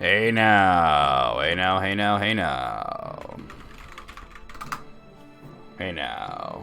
Hey now. Hey now, hey now, hey now. Hey now.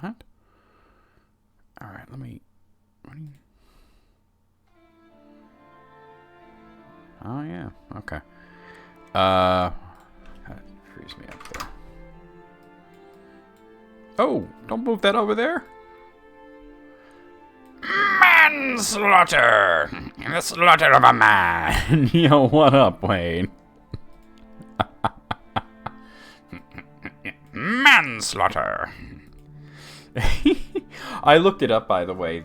What? All right, let me. What do you... Oh yeah. Okay. Freeze me up there. Oh, don't move that over there. Manslaughter! The slaughter of a man. Yo, what up, Wayne? Manslaughter. I looked it up, by the way.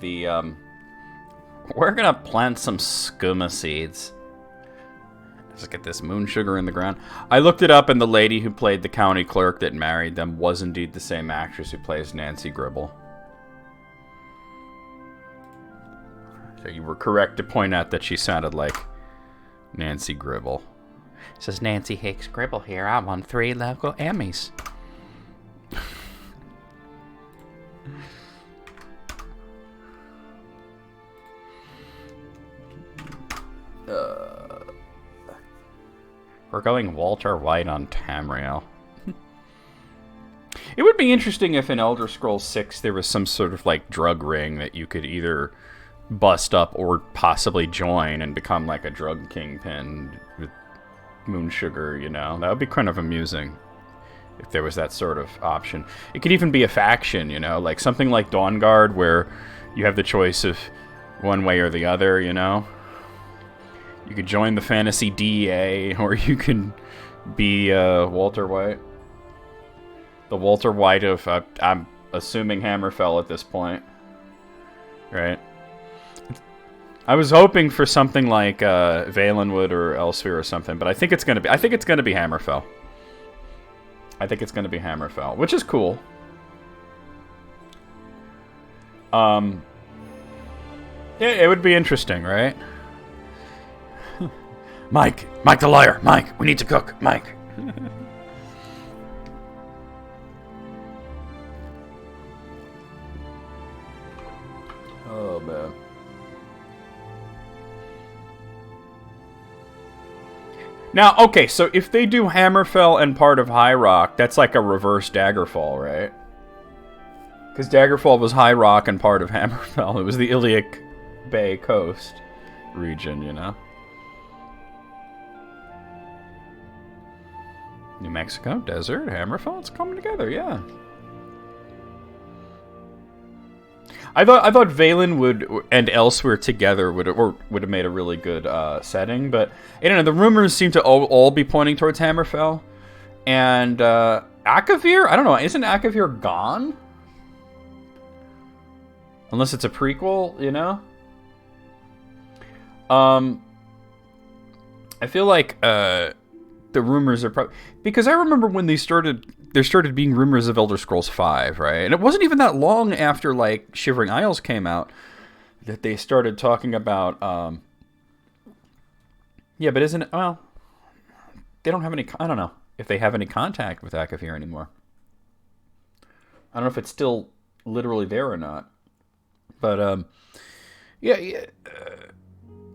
We're gonna plant some skooma seeds. Just get this moon sugar in the ground. I looked it up, and the lady who played the county clerk that married them was indeed the same actress who plays Nancy Gribble. So you were correct to point out that she sounded like Nancy Gribble. This is Nancy Hicks Gribble here. I won 3 local Emmys. We're going Walter White on Tamriel. It would be interesting if in Elder Scrolls 6 there was some sort of like drug ring that you could either bust up or possibly join and become like a drug kingpin with moon sugar, you know? That would be kind of amusing if there was that sort of option. It could even be a faction, you know? Like something like Dawnguard where you have the choice of one way or the other, you know? You could join the fantasy DEA, or you could be Walter White. The Walter White of, I'm assuming Hammerfell at this point. Right? I was hoping for something like Valenwood or Elsewhere or something, but I think it's gonna be Hammerfell. I think it's gonna be Hammerfell, which is cool. Yeah, it would be interesting, right? Mike the lawyer. Mike, we need to cook. Mike. Oh, man. Now, okay, so if they do Hammerfell and part of High Rock, that's like a reverse Daggerfall, right? Because Daggerfall was High Rock and part of Hammerfell. It was the Iliac Bay coast region, you know? New Mexico, desert, Hammerfell, it's coming together, yeah. I thought Valen and Elsewhere together would have made a really good setting, but I don't know. The rumors seem to all be pointing towards Hammerfell, and Akavir. I don't know. Isn't Akavir gone? Unless it's a prequel, you know. I feel like the rumors are probably... Because I remember when there started being rumors of Elder Scrolls V, right? And it wasn't even that long after, like, Shivering Isles came out that they started talking about... Yeah, but isn't it... Well, they don't have any... I don't know if they have any contact with Akavir anymore. I don't know if it's still literally there or not. But, yeah...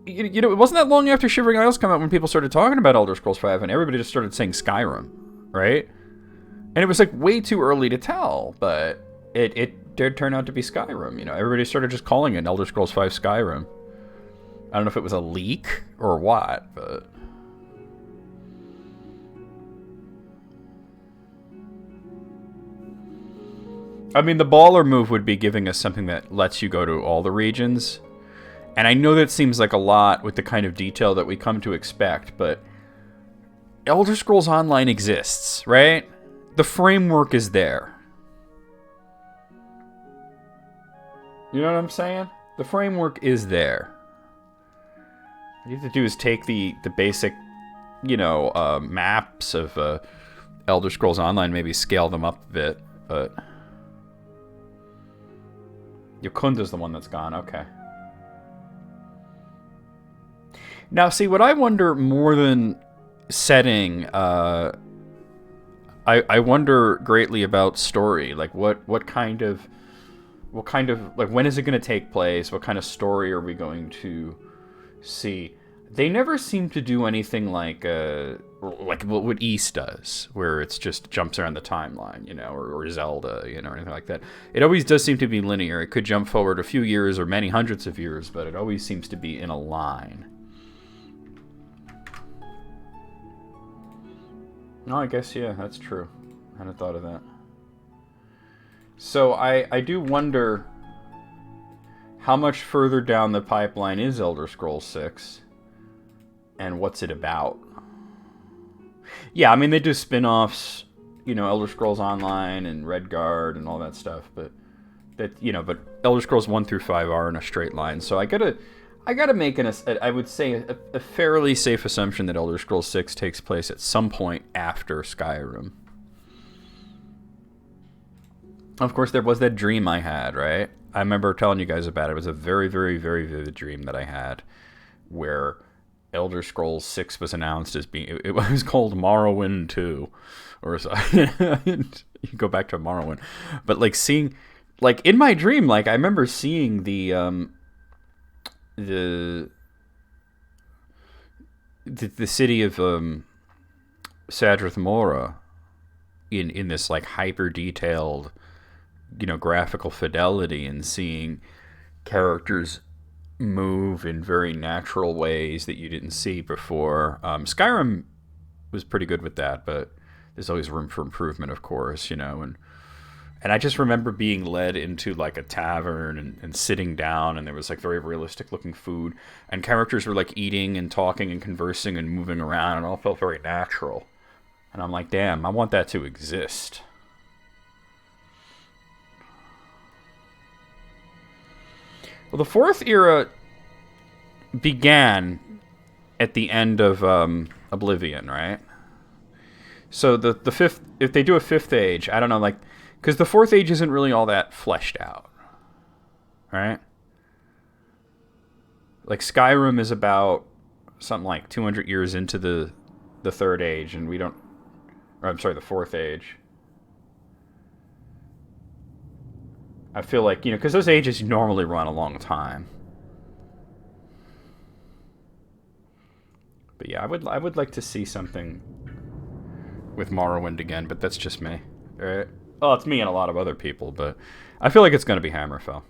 You know, it wasn't that long after Shivering Isles came out when people started talking about Elder Scrolls V, and everybody just started saying Skyrim, right? And it was like way too early to tell, but it did turn out to be Skyrim. You know, everybody started just calling it Elder Scrolls V Skyrim. I don't know if it was a leak or what, but I mean, the baller move would be giving us something that lets you go to all the regions. And I know that seems like a lot with the kind of detail that we come to expect, but Elder Scrolls Online exists, right? The framework is there. You know what I'm saying? The framework is there. you have to do is take the basic, maps of Elder Scrolls Online, maybe scale them up a bit, but Yokunda's the one that's gone. Okay. Now, see, what I wonder more than setting, I wonder greatly about story. Like, what kind of, like, when is it going to take place? What kind of story are we going to see? They never seem to do anything like what East does, where it's just jumps around the timeline, or Zelda, or anything like that. It always does seem to be linear. It could jump forward a few years or many hundreds of years, but it always seems to be in a line. Oh, I guess, yeah, that's true. I hadn't thought of that. So I do wonder how much further down the pipeline is Elder Scrolls 6, and what's it about? Yeah, I mean, they do spin-offs, Elder Scrolls Online and Redguard and all that stuff, but Elder Scrolls 1 through 5 are in a straight line, so I gotta make I would say a fairly safe assumption that Elder Scrolls 6 takes place at some point after Skyrim. Of course, there was that dream I had, right? I remember telling you guys about it. It was a very, very, very vivid dream that I had, where Elder Scrolls 6 was announced as being... It was called Morrowind 2, or something. You go back to Morrowind. But, like, seeing... Like, in my dream, like, I remember seeing the city of Sadrith Mora in this, like, hyper-detailed, graphical fidelity, and seeing characters move in very natural ways that you didn't see before. Skyrim was pretty good with that, but there's always room for improvement, of course, and I just remember being led into, like, a tavern and sitting down, and there was, like, very realistic looking food, and characters were, like, eating and talking and conversing and moving around, and it all felt very natural. And I'm like, damn, I want that to exist. Well, the Fourth Era began at the end of Oblivion, right? So the fifth, if they do a Fifth Age, I don't know, like, because the Fourth Age isn't really all that fleshed out, right? Like, Skyrim is about something like 200 years into the Third Age, and we don't... Or, I'm sorry, the Fourth Age. I feel like, because those ages normally run a long time. But yeah, I would like to see something with Morrowind again, but that's just me. All right? Well, it's me and a lot of other people, but I feel like it's going to be Hammerfell.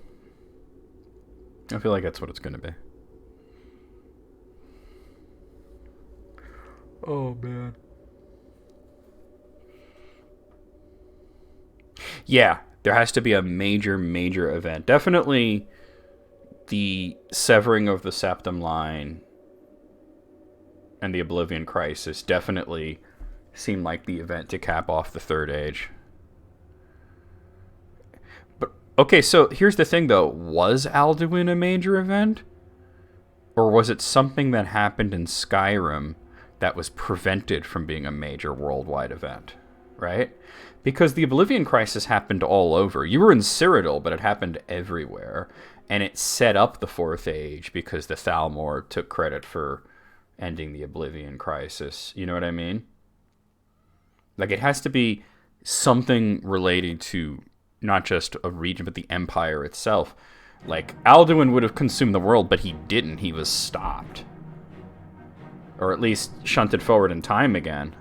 I feel like that's what it's going to be. Oh, man. Yeah, there has to be a major, major event. Definitely the severing of the Septum Line and the Oblivion Crisis definitely seemed like the event to cap off the Third Age. But, okay, so here's the thing, though. Was Alduin a major event? Or was it something that happened in Skyrim that was prevented from being a major worldwide event? Right? Because the Oblivion Crisis happened all over. You were in Cyrodiil, but it happened everywhere. And it set up the Fourth Age because the Thalmor took credit for ending the Oblivion Crisis. You know what I mean? Like, it has to be something related to not just a region, but the Empire itself. Like, Alduin would have consumed the world, but he didn't. He was stopped. Or at least shunted forward in time again.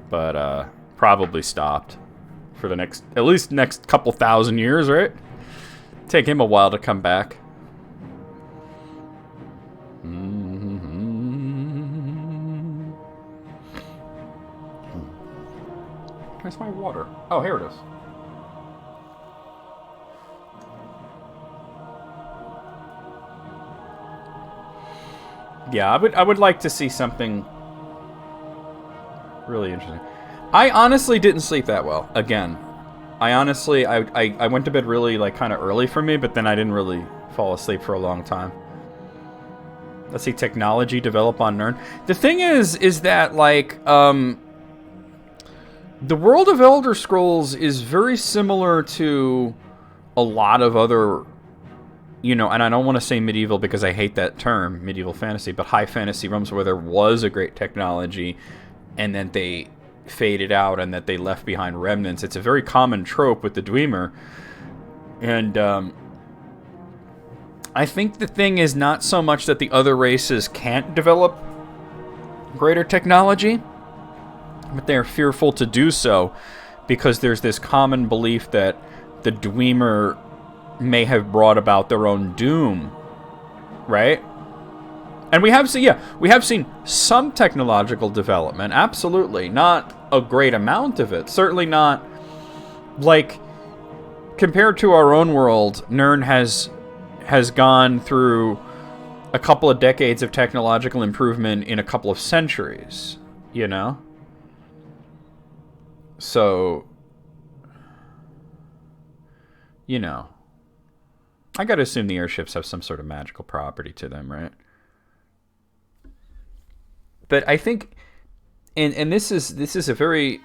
But, probably stopped for the at least next couple thousand years, right? Take him a while to come back. Where's my water? Oh, here it is. Yeah, I would like to see something really interesting. I honestly didn't sleep that well. Again, I went to bed really, like, kind of early for me, but then I didn't really fall asleep for a long time. Let's see, technology develop on Nirn. The thing is that, like, the world of Elder Scrolls is very similar to a lot of other, you know, and I don't want to say medieval because I hate that term, medieval fantasy, but high fantasy realms where there was a great technology and then they faded out and that they left behind remnants. It's a very common trope with the Dwemer. And, I think the thing is not so much that the other races can't develop greater technology, but they're fearful to do so because there's this common belief that the Dwemer may have brought about their own doom, right? And we have seen some technological development, absolutely. Not a great amount of it. Certainly not, like, compared to our own world, Nirn has gone through a couple of decades of technological improvement in a couple of centuries, you know? So, you know, I gotta assume the airships have some sort of magical property to them, right? But I think, and this is a very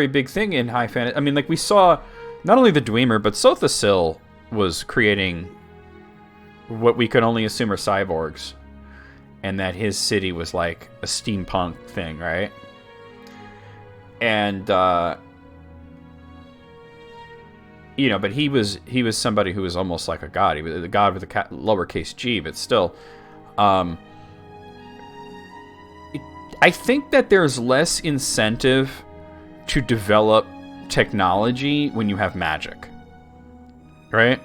big thing in high fantasy. I mean, like, we saw not only the Dwemer, but Sothasil was creating what we could only assume are cyborgs, and that his city was like a steampunk thing, right? And you know, but he was somebody who was almost like a god. He was a god with a lowercase g, but still, I think that there's less incentive to develop technology when you have magic. Right?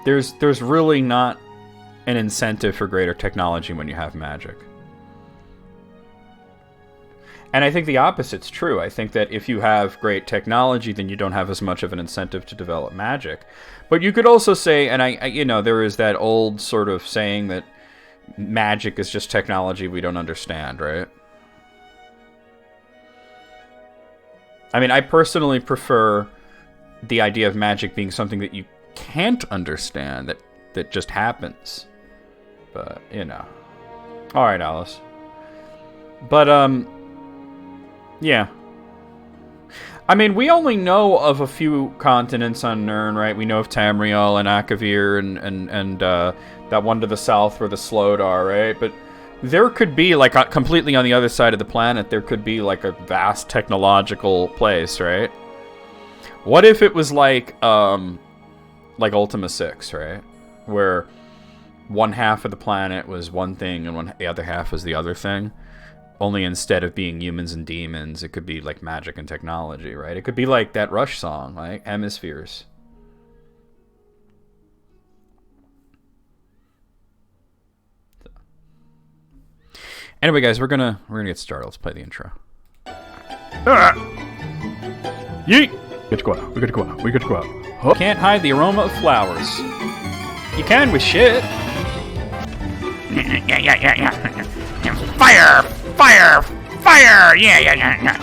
There's really not an incentive for greater technology when you have magic. And I think the opposite's true. I think that if you have great technology, then you don't have as much of an incentive to develop magic. But you could also say, and I you know, there is that old sort of saying that magic is just technology we don't understand, right? I mean, I personally prefer the idea of magic being something that you can't understand, that just happens. But, you know. Alright, Alice. But, yeah. I mean, we only know of a few continents on Nirn, right? We know of Tamriel and Akavir and that one to the south where the Slode are, right? But there could be, like, completely on the other side of the planet, there could be, like, a vast technological place, right? What if it was like Ultima 6, right? Where one half of the planet was one thing and the other half was the other thing. Only instead of being humans and demons, it could be like magic and technology, right? It could be like that Rush song, like Hemispheres. Anyway, guys, we're gonna get started. Let's play the intro. Yeet! We gotta go out. Oh. Can't hide the aroma of flowers. You can with shit. Yeah. Fire! Yeah.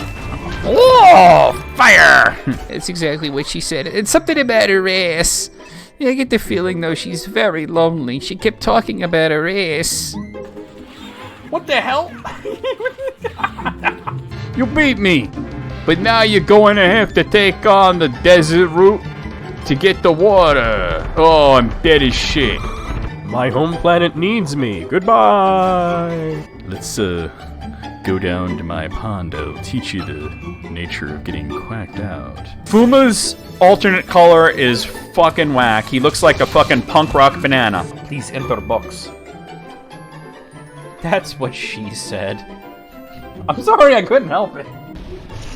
Oh, fire! That's exactly what she said. It's something about her ass. I get the feeling, though, she's very lonely. She kept talking about her ass. What the hell? You beat me. But now you're going to have to take on the desert route to get the water. Oh, I'm dead as shit. My home planet needs me. Goodbye. Let's go down to my pond. I'll teach you the nature of getting quacked out. Fuma's alternate color is fucking whack. He looks like a fucking punk rock banana. Please enter box. That's what she said. I'm sorry, I couldn't help it.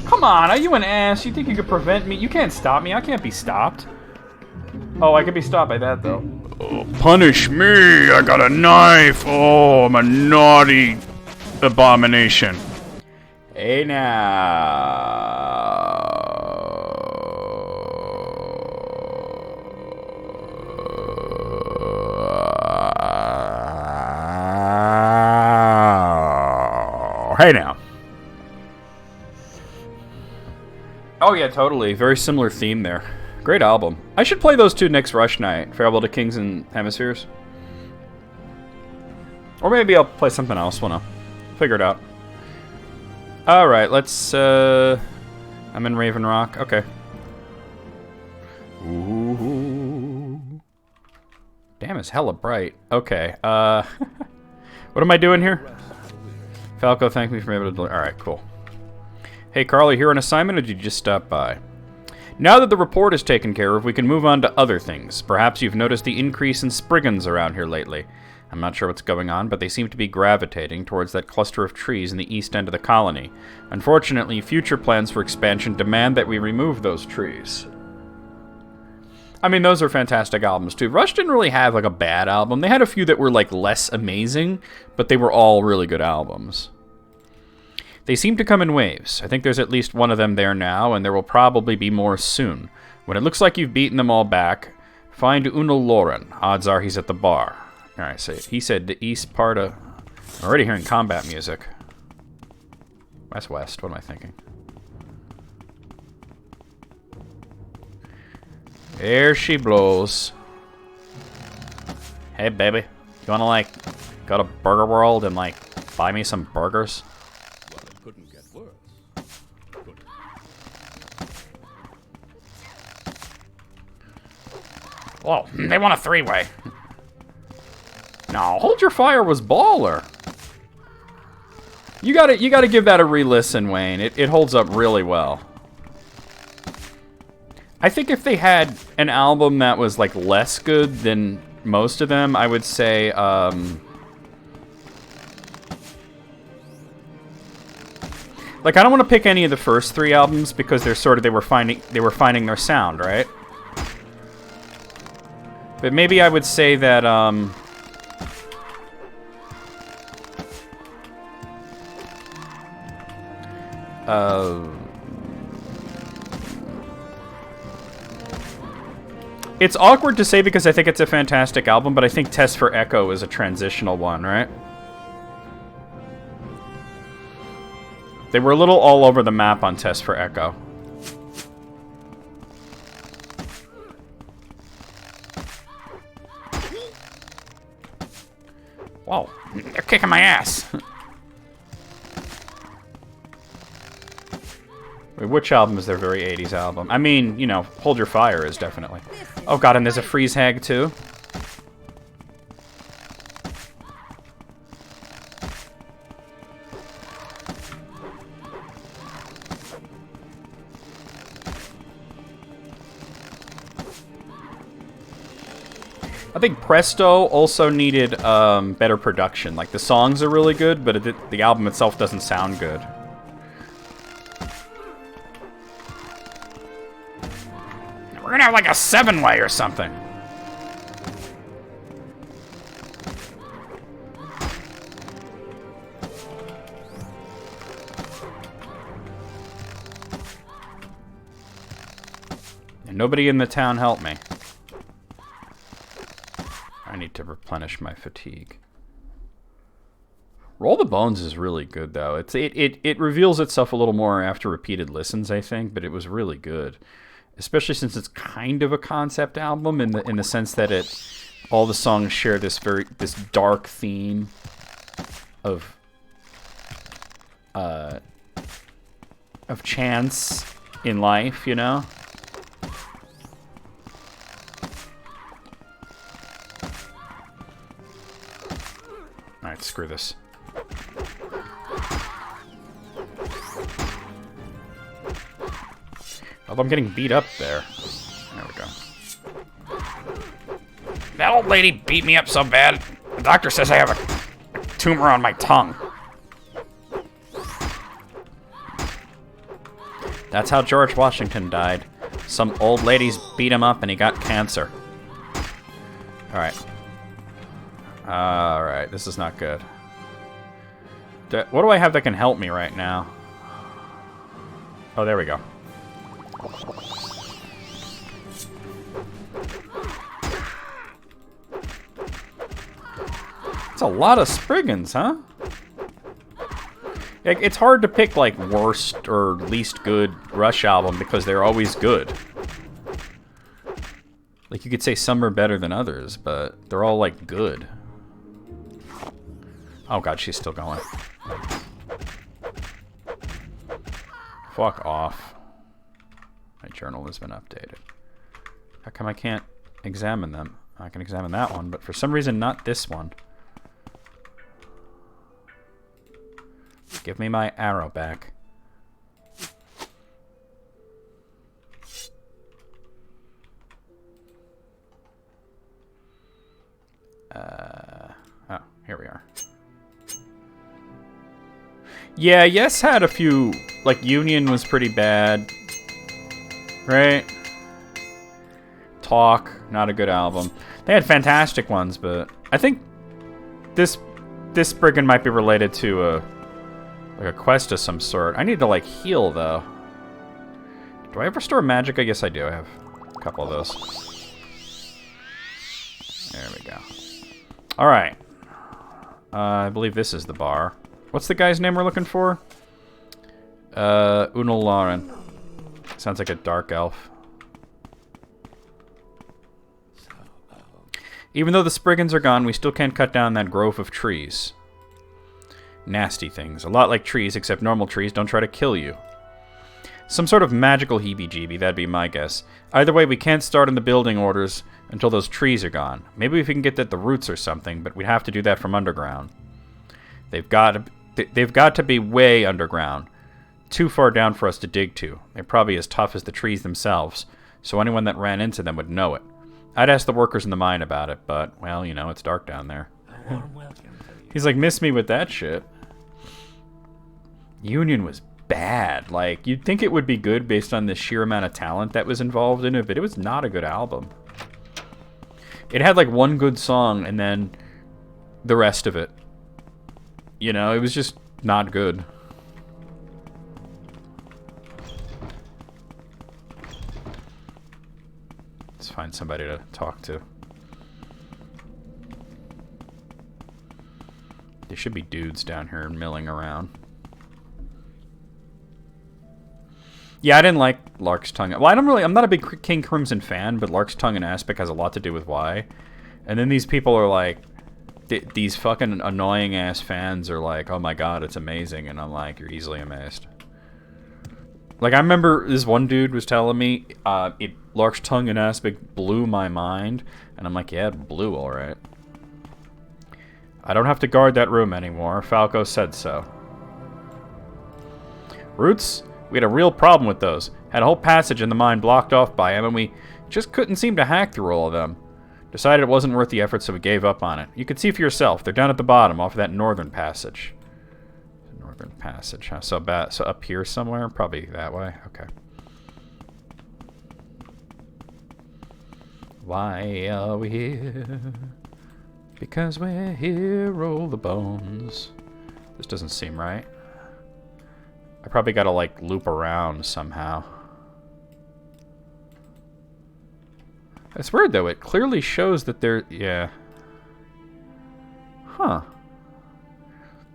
Come on, are you an ass? You think you could prevent me? You can't stop me. I can't be stopped. Oh, I could be stopped by that, though. Oh, punish me! I got a knife! Oh, I'm a naughty abomination. Hey, now. Hey, now. Oh, yeah, totally. Very similar theme there. Great album. I should play those two next Rush night. Farewell to Kings and Hemispheres. Or maybe I'll play something else. We'll know. Figure it out. Alright, let's... I'm in Raven Rock. Okay. Ooh. Damn, it's hella bright. Okay, what am I doing here? Falco, thank me for being able to... Alright, cool. Hey, Carl, are you here on assignment, or did you just stop by? Now that the report is taken care of, we can move on to other things. Perhaps you've noticed the increase in Spriggans around here lately. I'm not sure what's going on, but they seem to be gravitating towards that cluster of trees in the east end of the colony. Unfortunately, future plans for expansion demand that we remove those trees. I mean, those are fantastic albums, too. Rush didn't really have, like, a bad album. They had a few that were, like, less amazing, but they were all really good albums. They seem to come in waves. I think there's at least one of them there now, and there will probably be more soon. When it looks like you've beaten them all back, find Uno Loren. Odds are he's at the bar. Alright, so he said the east part of... I'm already hearing combat music. That's west. What am I thinking? There she blows. Hey, baby. You wanna, like, go to Burger World and, like, buy me some burgers? Well, it couldn't get worse. Good. Whoa, they want a three-way. No, Hold Your Fire was baller. You gotta give that a re-listen, Wayne. It holds up really well. I think if they had an album that was, like, less good than most of them, I would say, like, I don't want to pick any of the first three albums because they're sort of, they were finding their sound, right? But maybe I would say that, it's awkward to say because I think it's a fantastic album, but I think Test for Echo is a transitional one, right? They were a little all over the map on Test for Echo. Whoa, they're kicking my ass. Wait, which album is their very 80s album? I mean, you know, Hold Your Fire is definitely. Oh god, and there's a Freeze Hag too? I think Presto also needed better production. Like, the songs are really good, but the album itself doesn't sound good. We're gonna have like a 7-way or something. And nobody in the town helped me. I need to replenish my fatigue. Roll the Bones is really good, though. It reveals itself a little more after repeated listens, I think, but it was really good. Especially since it's kind of a concept album in the sense that all the songs share this dark theme of chance in life, you know? Alright, screw this. Oh, I'm getting beat up there. There we go. That old lady beat me up so bad. The doctor says I have a tumor on my tongue. That's how George Washington died. Some old ladies beat him up and he got cancer. Alright. Alright, this is not good. What do I have that can help me right now? Oh, there we go. It's a lot of Spriggans, huh? It's hard to pick, like, worst or least good Rush album because they're always good. Like, you could say some are better than others, but they're all, like, good. Oh god, she's still going. Fuck off. My journal has been updated. How come I can't examine them? I can examine that one, but for some reason not this one. Give me my arrow back. Oh, here we are. Yeah, Yes had a few, like, Union was pretty bad. Right? Talk, not a good album. They had fantastic ones, but I think this brigand might be related to like a quest of some sort. I need to, like, heal, though. Do I ever store magic? I guess I do. I have a couple of those. There we go. Alright. I believe this is the bar. What's the guy's name we're looking for? Unal Lauren. Sounds like a dark elf. Even though the Spriggans are gone, we still can't cut down that grove of trees. Nasty things. A lot like trees, except normal trees don't try to kill you. Some sort of magical heebie-jeebie, that'd be my guess. Either way, we can't start on the building orders until those trees are gone. Maybe if we can get at the roots or something, but we'd have to do that from underground. They've got to be way underground. Too far down for us to dig to. They're probably as tough as the trees themselves, so anyone that ran into them would know it. I'd ask the workers in the mine about it, but, well, you know, it's dark down there. He's like, miss me with that shit. Union was bad. Like, you'd think it would be good based on the sheer amount of talent that was involved in it, but it was not a good album. It had, like, one good song, and then the rest of it. You know, it was just not good. Let's find somebody to talk to. There should be dudes down here milling around. Yeah, I didn't like Lark's Tongue. Well, I'm not a big King Crimson fan, but Lark's Tongue and Aspic has a lot to do with why. And then these people are like, these fucking annoying ass fans are like, oh my god, it's amazing. And I'm like, you're easily amazed. Like, I remember this one dude was telling me, Lark's Tongue and Aspic blew my mind. And I'm like, yeah, it blew alright. I don't have to guard that room anymore. Falco said so. Roots? We had a real problem with those. Had a whole passage in the mine blocked off by them, and we just couldn't seem to hack through all of them. Decided it wasn't worth the effort, so we gave up on it. You can see for yourself. They're down at the bottom, off of that northern passage. Northern passage, huh? So up here somewhere? Probably that way? Okay. Why are we here? Because we're here, roll the bones. This doesn't seem right. I probably gotta, like, loop around somehow. It's weird, though. It clearly shows that they're... Yeah. Huh.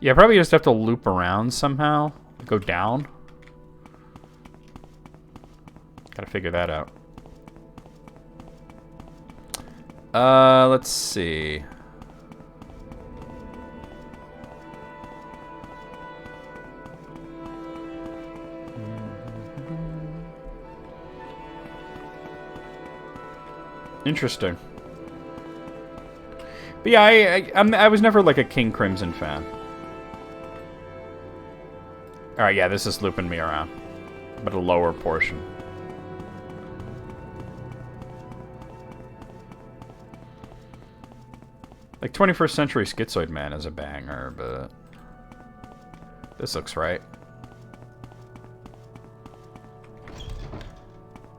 Yeah, I probably just have to loop around somehow. Go down. Gotta figure that out. Let's see. Interesting. But yeah, I was never like a King Crimson fan. Alright, yeah, this is looping me around. But a lower portion. Like 21st Century Schizoid Man is a banger, but... This looks right.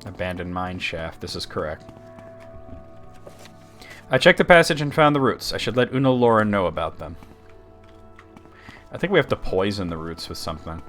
Abandoned mine shaft, this is correct. I checked the passage and found the roots. I should let Una Laura know about them. I think we have to poison the roots with something.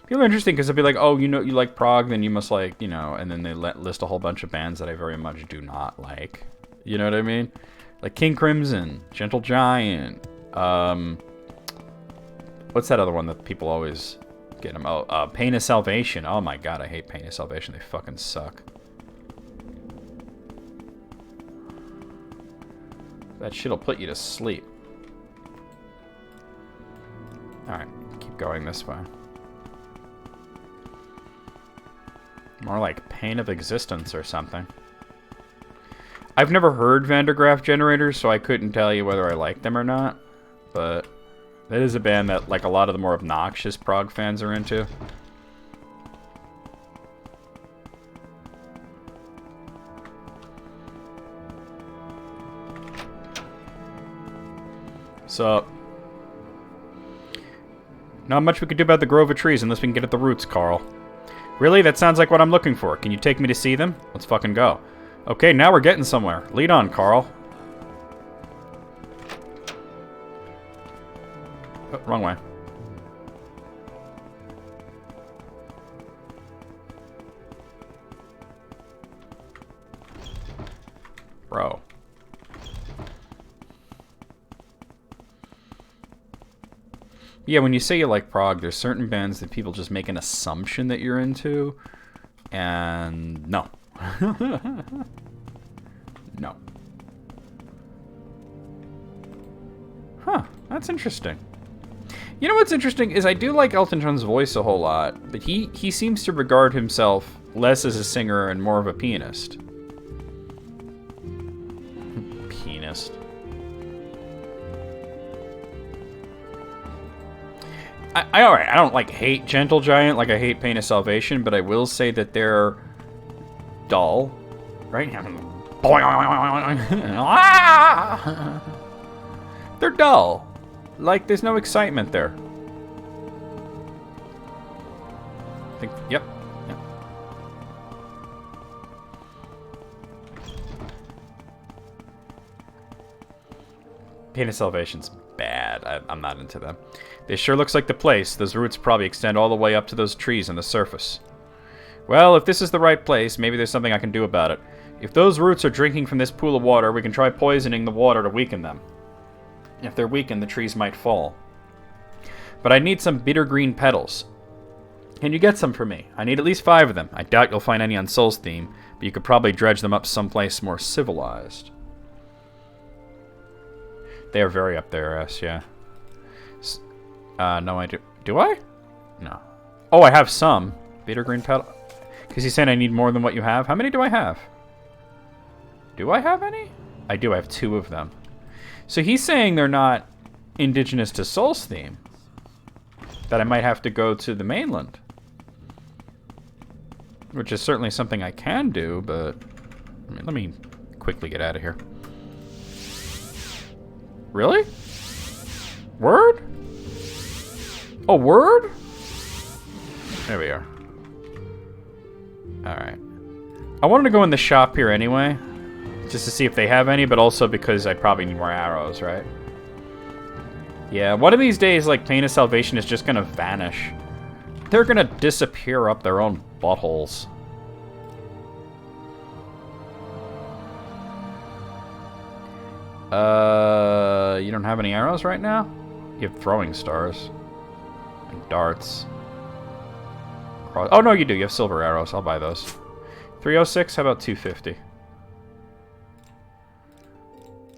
People are interesting because they'll be like, oh, you know, you like prog, then you must like, you know, and then they list a whole bunch of bands that I very much do not like. You know what I mean? Like King Crimson, Gentle Giant, what's that other one that people always get them? Oh, Pain of Salvation. Oh my god, I hate Pain of Salvation. They fucking suck. That shit'll put you to sleep. Alright, keep going this way. More like Pain of Existence or something. I've never heard Vandergraaf Generators, so I couldn't tell you whether I like them or not. But that is a band that, like, a lot of the more obnoxious prog fans are into. So, not much we could do about the grove of trees unless we can get at the roots, Carl. Really? That sounds like what I'm looking for. Can you take me to see them? Let's fucking go. Okay, now we're getting somewhere. Lead on, Carl. Oh, wrong way. Bro. Yeah, when you say you like prog, there's certain bands that people just make an assumption that you're into, and no. No. Huh, that's interesting. You know what's interesting is I do like Elton John's voice a whole lot, but he seems to regard himself less as a singer and more of a pianist. Pianist. Alright, I don't like hate Gentle Giant like I hate Pain of Salvation, but I will say that they're dull, right? They're dull. Like there's no excitement there. I think, yep. Pain of Salvation's bad. I'm not into them. This sure looks like the place. Those roots probably extend all the way up to those trees on the surface. Well, if this is the right place, maybe there's something I can do about it. If those roots are drinking from this pool of water, we can try poisoning the water to weaken them. If they're weakened, the trees might fall. But I need some bitter green petals. Can you get some for me? I need at least 5 of them. I doubt you'll find any on Soul's theme, but you could probably dredge them up someplace more civilized. They are very up there, yes, yeah. No, I do. Do I? No. Oh, I have some. Bitter green petal. Because he's saying I need more than what you have. How many do I have? Do I have any? I do. I have 2 of them. So he's saying they're not indigenous to Soul's theme. That I might have to go to the mainland. Which is certainly something I can do, but... let me quickly get out of here. Really? Word? Oh, word? There we are. Alright. I wanted to go in the shop here anyway. Just to see if they have any, but also because I probably need more arrows, right? Yeah, one of these days, like, Pain of Salvation is just gonna vanish. They're gonna disappear up their own buttholes. You don't have any arrows right now? You have throwing stars. And darts. Oh, no, you do. You have silver arrows. I'll buy those. 306, how about 250?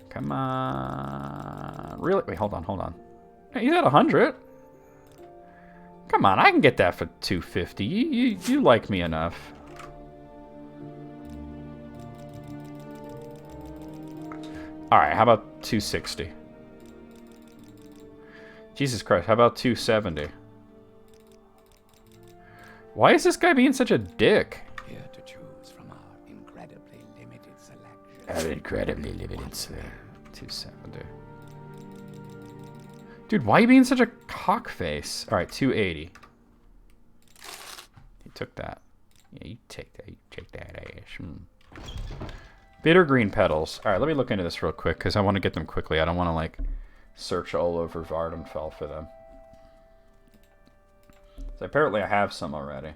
Come on. Really? Wait, hold on. Hey, he's at 100. Come on, I can get that for 250. You like me enough. Alright, how about 260? Jesus Christ, how about 270? Why is this guy being such a dick? Here to choose from our incredibly limited selection. 270. Dude, why are you being such a cockface? Alright, 280. He took that. Yeah, you take that. You take that ass. Bitter green petals. Alright, let me look into this real quick, because I want to get them quickly. I don't want to, like, search all over Vardenfell for them. So apparently I have some already.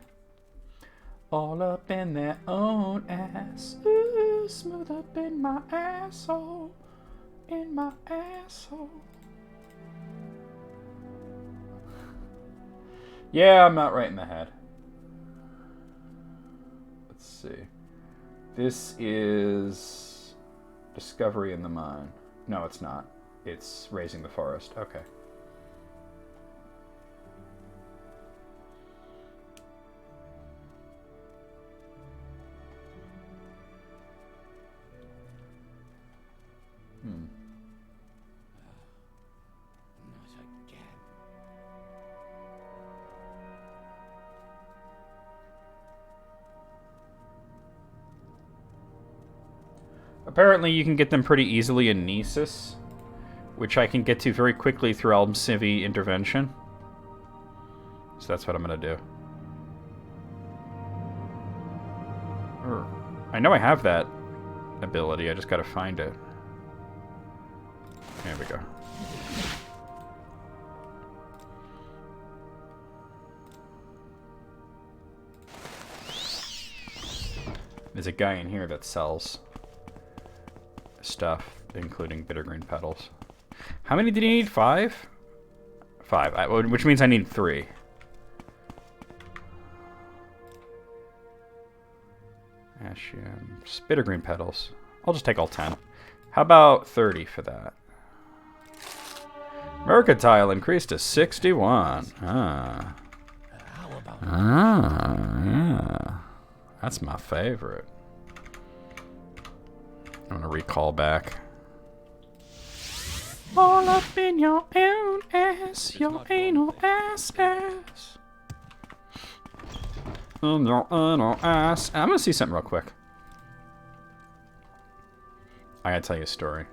All up in their own ass. Ooh, smooth up in my asshole. In my asshole. Yeah, I'm not right in the head. Let's see. This is Discovery in the Mine. No, it's not. It's Raising the Forest. Okay. Not again. Apparently you can get them pretty easily in Nisus, which I can get to very quickly through Almcivi intervention. So that's what I'm going to do. I know I have that ability, I just got to find it. There we go. There's a guy in here that sells stuff, including bittergreen petals. How many did he need? 5? 5, which means I need 3. Ashium, bittergreen petals. I'll just take all 10. How about 30 for that? Mercantile increased to 61. Ah. How about Yeah. That's my favorite. I'm gonna recall back. All up in your own ass, your anal ass. In your anal ass. I'm gonna see something real quick. I gotta tell you a story.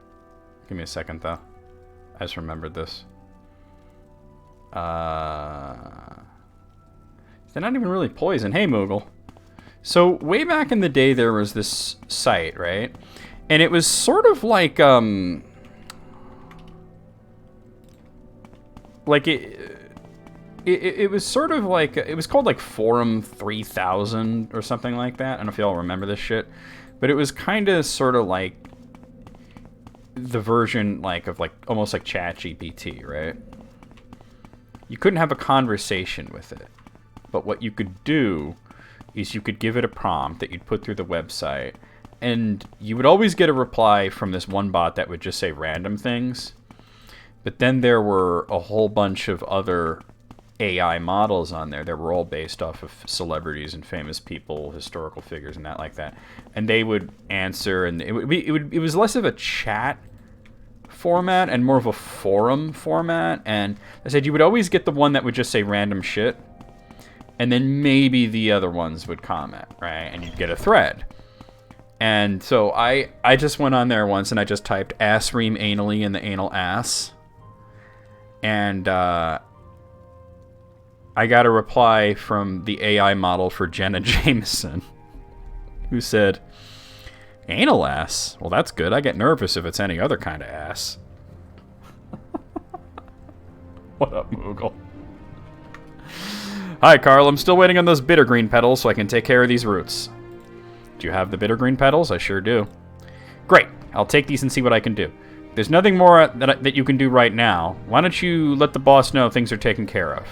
Give me a second though. I just remembered this. They're not even really poison. Hey, Moogle. So way back in the day, there was this site, right? And it was sort of like it was sort of like, it was called like Forum 3000 or something like that. I don't know if y'all remember this shit, but it was kind of sort of like the version like of like almost like ChatGPT, right? You couldn't have a conversation with it, but what you could do is you could give it a prompt that you'd put through the website, and you would always get a reply from this one bot that would just say random things. But then there were a whole bunch of other AI models on there that were all based off of celebrities and famous people, historical figures, and that like that. And they would answer, and it was less of a chat format and more of a forum format. And I said you would always get the one that would just say random shit, and then maybe the other ones would comment, right? And you'd get a thread. And so I just went on there once and I just typed ass ream anally in the anal ass. And I got a reply from the AI model for Jenna Jameson, who said, anal ass? Well, that's good. I get nervous if it's any other kind of ass. What up, Moogle? Hi, Carl. I'm still waiting on those bittergreen petals so I can take care of these roots. Do you have the bittergreen petals? I sure do. Great. I'll take these and see what I can do. There's nothing more that you can do right now. Why don't you let the boss know things are taken care of?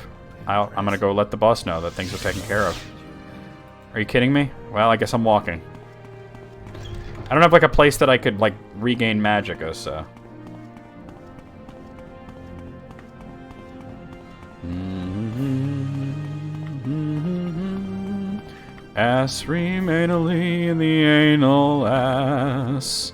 I'm going to go let the boss know that things are taken care of. Are you kidding me? Well, I guess I'm walking. I don't have, like, a place that I could, like, regain magicka, so... Ass remanally in the anal ass.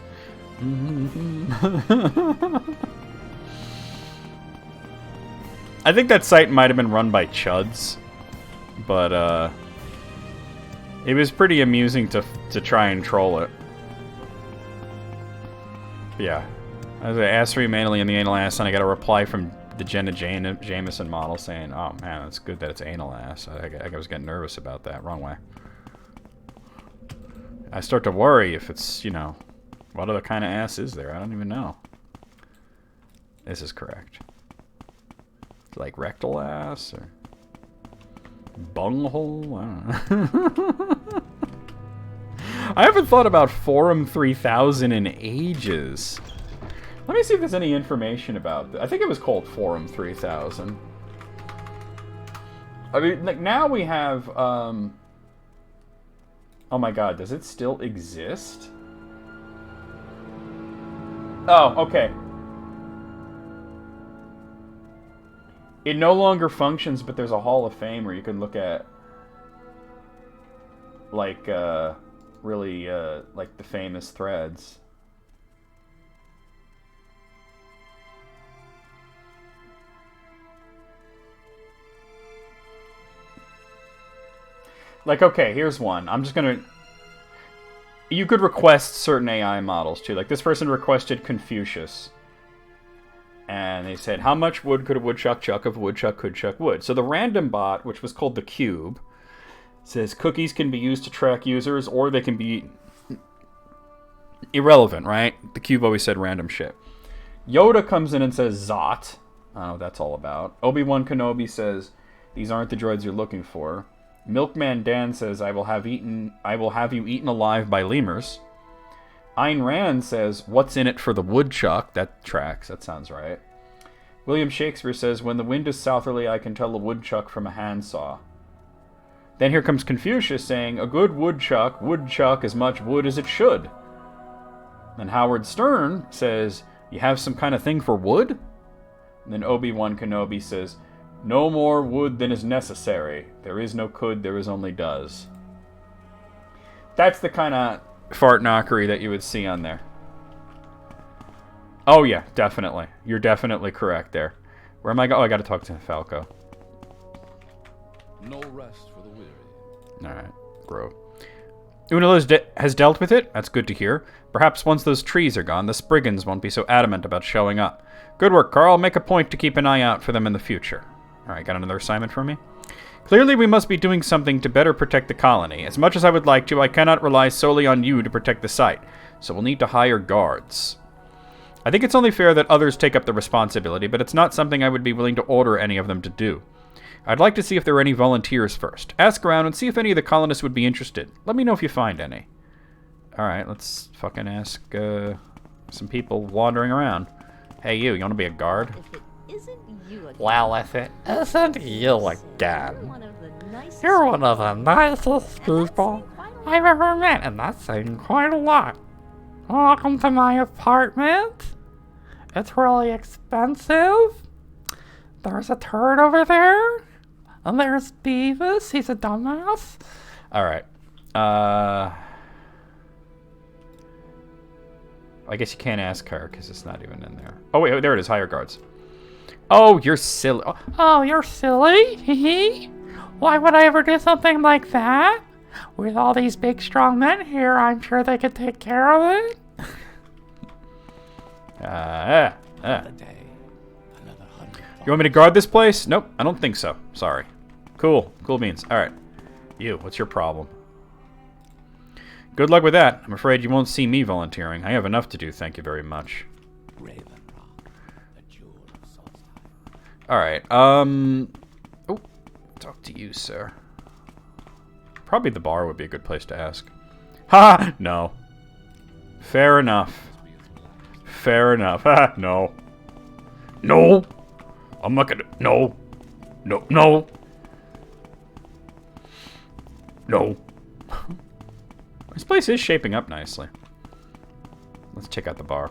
I think that site might have been run by chuds, but it was pretty amusing to try and troll it. Yeah, I was ass remanally in the anal ass, and I got a reply from the Jenna Jameson model saying, "Oh man, it's good that it's anal ass." I was getting nervous about that. Wrong way. I start to worry if it's, you know, what other kind of ass is there? I don't even know. This is correct. Like rectal ass, or... Bunghole? I don't know. I haven't thought about Forum 3000 in ages. Let me see if there's any information about that. I think it was called Forum 3000. I mean, like, now we have, oh my god, does it still exist? Oh, okay. It no longer functions, but there's a Hall of Fame where you can look at, like, really, like, the famous threads. Like, okay, here's one. I'm just gonna... You could request certain AI models, too. Like, this person requested Confucius. And they said, how much wood could a woodchuck chuck if a woodchuck could chuck wood? So the random bot, which was called the Cube, says cookies can be used to track users, or they can be irrelevant, right? The Cube always said random shit. Yoda comes in and says Zot. I don't know what that's all about. Obi-Wan Kenobi says, these aren't the droids you're looking for. Milkman Dan says, I will have you eaten alive by lemurs. Ayn Rand says, what's in it for the woodchuck? That tracks. That sounds right. William Shakespeare says, when the wind is southerly, I can tell a woodchuck from a handsaw. Then here comes Confucius saying, a good woodchuck would chuck as much wood as it should. And Howard Stern says, you have some kind of thing for wood? And then Obi-Wan Kenobi says, no more wood than is necessary. There is no could, there is only does. That's the kind of fart knockery that you would see on there. Oh yeah, definitely. You're definitely correct there. Where am I going? Oh, I got to talk to Falco. No rest for the weary. Alright, grow. Una has dealt with it. That's good to hear. Perhaps once those trees are gone, the Spriggans won't be so adamant about showing up. Good work, Carl. Make a point to keep an eye out for them in the future. Alright, got another assignment for me? Clearly we must be doing something to better protect the colony. As much as I would like to, I cannot rely solely on you to protect the site. So we'll need to hire guards. I think it's only fair that others take up the responsibility, but it's not something I would be willing to order any of them to do. I'd like to see if there are any volunteers first. Ask around and see if any of the colonists would be interested. Let me know if you find any. Alright, let's fucking ask some people wandering around. Hey you want to be a guard? If it isn't you again. Well, if it isn't you You're again, one of the nicest you're one of the nicest people I've ever met, and that's saying quite a lot. Welcome to my apartment. It's really expensive. There's a turd over there. And there's Beavis. He's a dumbass. Alright. I guess you can't ask her because it's not even in there. Oh, wait, there it is. Hire guards. Oh, you're silly. Oh, you're silly? Hee. Why would I ever do something like that? With all these big, strong men here, I'm sure they could take care of it. Another day, another 100. You want me to guard this place? Nope, I don't think so. Sorry. Cool. Cool beans. Alright. You, what's your problem? Good luck with that. I'm afraid you won't see me volunteering. I have enough to do, thank you very much. Raven Rock, the jewel of Solstheim. Alright, oh, talk to you, sir. Probably the bar would be a good place to ask. Ha! No. Fair enough. Fair enough. Ha! No. No! I'm not gonna... No. No. No. No. This place is shaping up nicely. Let's check out the bar.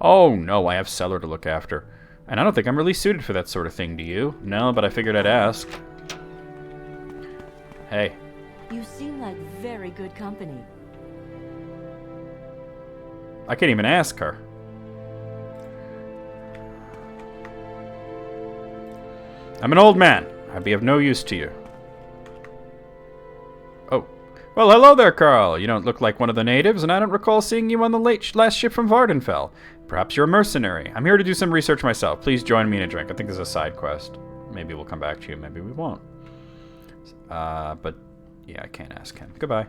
Oh, no, I have cellar to look after. And I don't think I'm really suited for that sort of thing, do you? No, but I figured I'd ask. Hey. You seem like very good company. I can't even ask her. I'm an old man. I'd be of no use to you. Oh. Well, hello there, Carl. You don't look like one of the natives, and I don't recall seeing you on the last ship from Vardenfell. Perhaps you're a mercenary. I'm here to do some research myself. Please join me in a drink. I think there's a side quest. Maybe we'll come back to you. Maybe we won't. But, yeah, I can't ask him. Goodbye.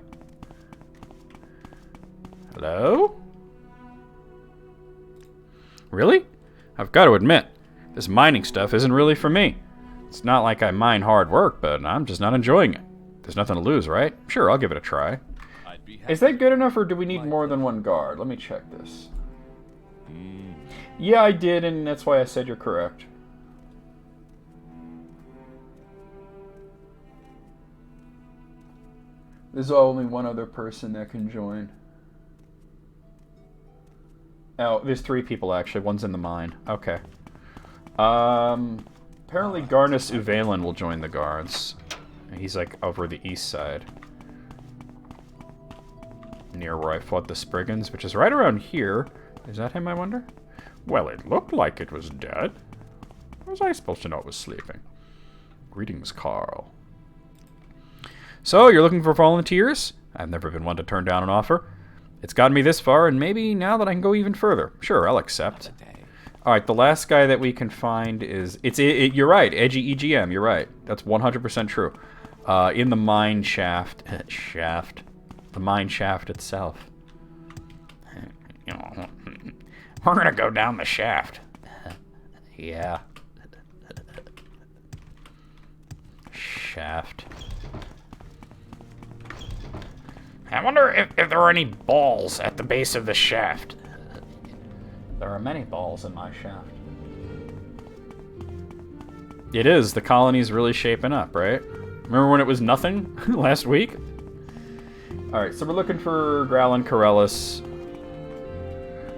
Hello? Really? I've got to admit, This mining stuff isn't really for me. It's not like I mine hard work, but I'm just not enjoying it. There's nothing to lose, right? Sure, I'll give it a try. Is that good enough, or do we need more than one guard? Let me check this. Yeah, I did, and that's why I said you're correct. There's only one other person that can join. Oh, there's 3 people, actually. One's in the mine. Okay. Apparently Garnus Uvalin will join the guards. He's, like, over the east side. Near where I fought the Spriggans, which is right around here. Is that him, I wonder? Well, it looked like it was dead. How was I supposed to know it was sleeping? Greetings, Carl. So, you're looking for volunteers? I've never been one to turn down an offer. It's gotten me this far, and maybe now that I can go even further. Sure, I'll accept. Alright, the last guy that we can find is... You're right, Edgy EGM, you're right. That's 100% true. In the mine shaft. The mine shaft itself. We're gonna go down the shaft. Yeah. Shaft. I wonder if there are any balls at the base of the shaft. There are many balls in my shaft. It is. The colony's really shaping up, right? Remember when it was nothing last week? Alright, so we're looking for Growlin Corellis.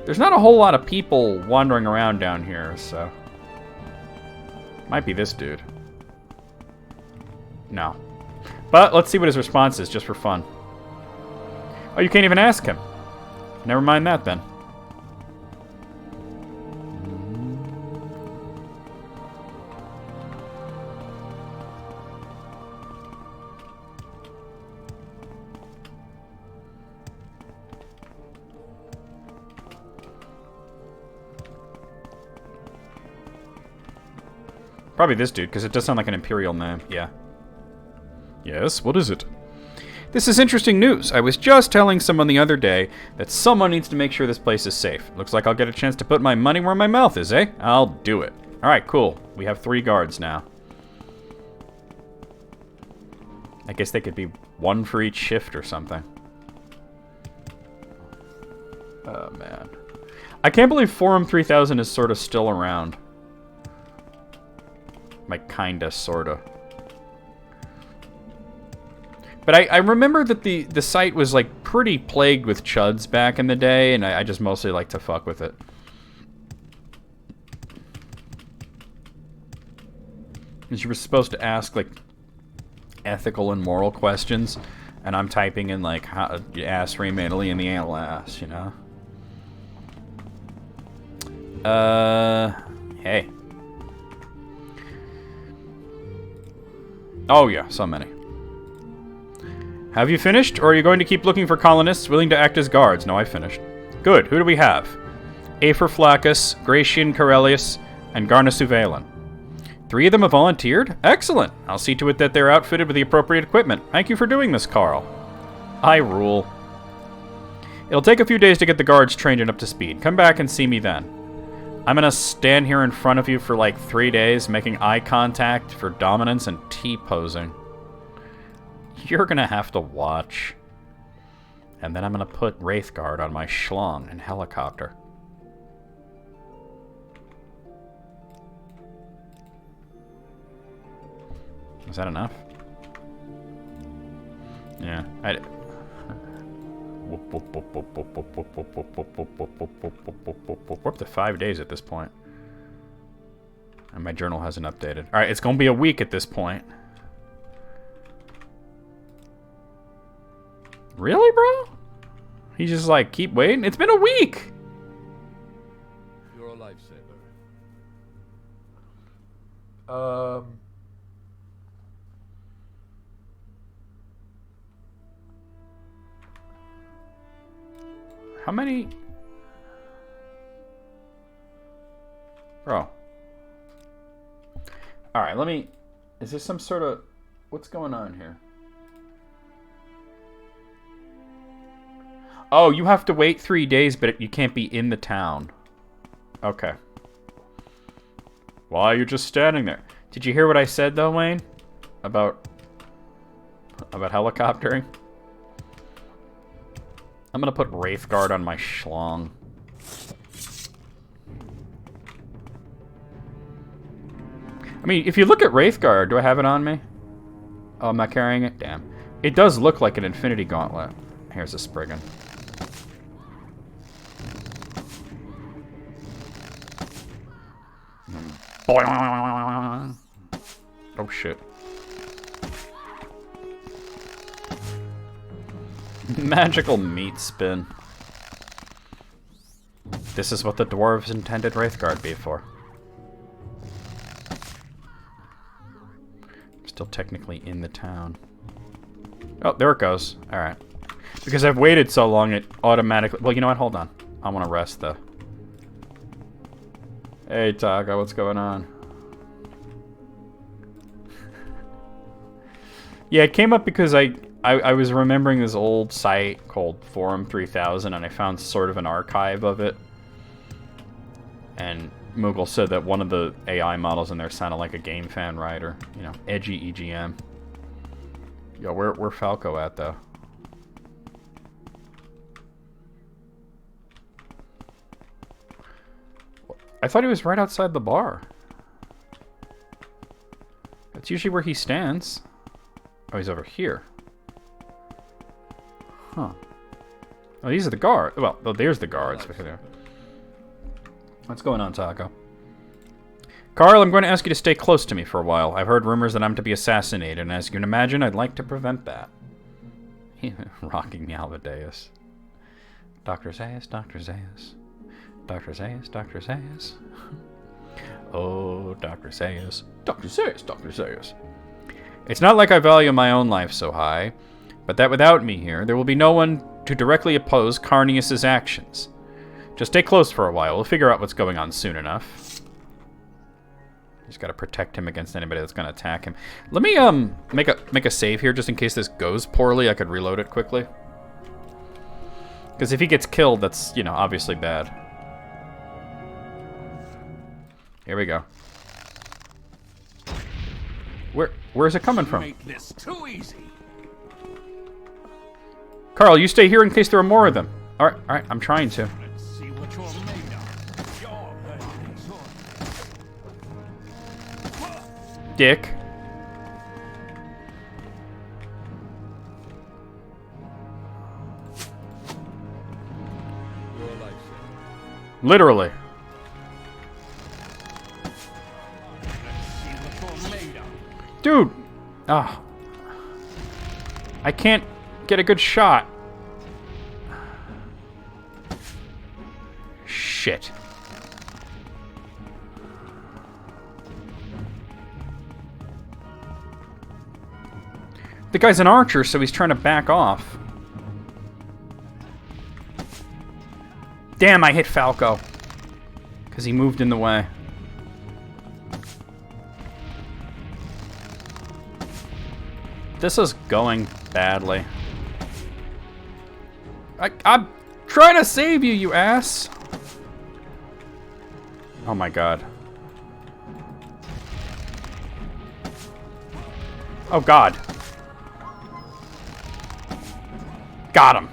There's not a whole lot of people wandering around down here, so... Might be this dude. No. But let's see what his response is, just for fun. Oh, you can't even ask him. Never mind that, then. Probably this dude, because it does sound like an Imperial name. Yeah. Yes, what is it? This is interesting news. I was just telling someone the other day that someone needs to make sure this place is safe. Looks like I'll get a chance to put my money where my mouth is, eh? I'll do it. Alright, cool. We have 3 guards now. I guess they could be 1 for each shift or something. Oh, man. I can't believe Forum 3000 is sort of still around. Like, kinda, sorta. But I remember that the site was, like, pretty plagued with chuds back in the day, and I just mostly like to fuck with it. Because you were supposed to ask, like, ethical and moral questions, and I'm typing in, like, how ass remotely in the anal ass, you know? Hey. Oh, yeah, so many. Have you finished, or are you going to keep looking for colonists willing to act as guards? No, I finished. Good. Who do we have? Afer Flaccus, Gratian Corellius, and Garnus Uvalin. 3 of them have volunteered? Excellent. I'll see to it that they're outfitted with the appropriate equipment. Thank you for doing this, Carl. I rule. It'll take a few days to get the guards trained and up to speed. Come back and see me then. I'm gonna stand here in front of you for like 3 days, making eye contact for dominance and T-posing. You're gonna have to watch. And then I'm gonna put Wraithguard on my schlong and helicopter. Is that enough? Yeah, we're up to 5 days at this point. And my journal hasn't updated. Alright, it's gonna be a week at this point. Really, bro? He just like, keep waiting? It's been a week! You're a lifesaver. How many? Bro. Alright, let me... Is there some sort of... What's going on here? Oh, you have to wait 3 days, but you can't be in the town. Okay. Why are you just standing there? Did you hear what I said, though, Wayne? About helicoptering? I'm gonna put Wraithguard on my schlong. I mean, if you look at Wraithguard, do I have it on me? Oh, I'm not carrying it? Damn. It does look like an Infinity Gauntlet. Here's a Spriggan. Oh, shit. Magical meat spin. This is what the dwarves intended Wraithguard be for. Still technically in the town. Oh, there it goes. Alright. Because I've waited so long, it automatically... Well, you know what? Hold on. I want to rest, though. Hey, Taco, what's going on? Yeah, it came up because I was remembering this old site called Forum 3000, and I found sort of an archive of it. And Moogle said that one of the AI models in there sounded like a game fan writer. You know, edgy EGM. Yo, where Falco at, though? I thought he was right outside the bar. That's usually where he stands. Oh, he's over here. Huh. Oh, these are the guards. Well, there's the guards. What's going on, Taco? Carl, I'm going to ask you to stay close to me for a while. I've heard rumors that I'm to be assassinated, and as you can imagine, I'd like to prevent that. Rocking me, Alvadeus. Dr. Zayas, Dr. Zayas. Dr. Zayas, Dr. Zayas. Oh, Dr. Zayas. Dr. Zayas, Dr. Zayas. It's not like I value my own life so high, but that without me here, there will be no one to directly oppose Carnius's actions. Just stay close for a while. We'll figure out what's going on soon enough. Just gotta protect him against anybody that's gonna attack him. Let me make a save here just in case this goes poorly. I could reload it quickly. Because if he gets killed, that's, you know, obviously bad. Here we go. Where's it coming from? Make this too easy. Carl, you stay here in case there are more of them. All right, I'm trying to. Let's see what you're made of. Dick. Literally. Dude! Ah. I can't get a good shot. Shit. The guy's an archer, so he's trying to back off. Damn, I hit Falco. Because he moved in the way. This is going badly. I'm trying to save you, you ass! Oh my god. Oh god. Got him.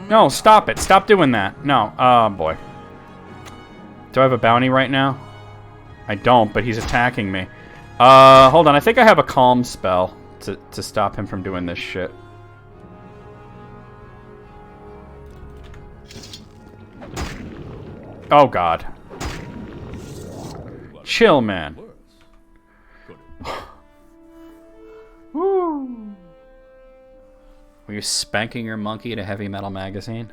No, stop it. Stop doing that. No. Oh boy. Do I have a bounty right now? I don't, but he's attacking me. Hold on. I think I have a calm spell to stop him from doing this shit. Oh god. Chill, man. Woo. Were you spanking your monkey at a heavy metal magazine?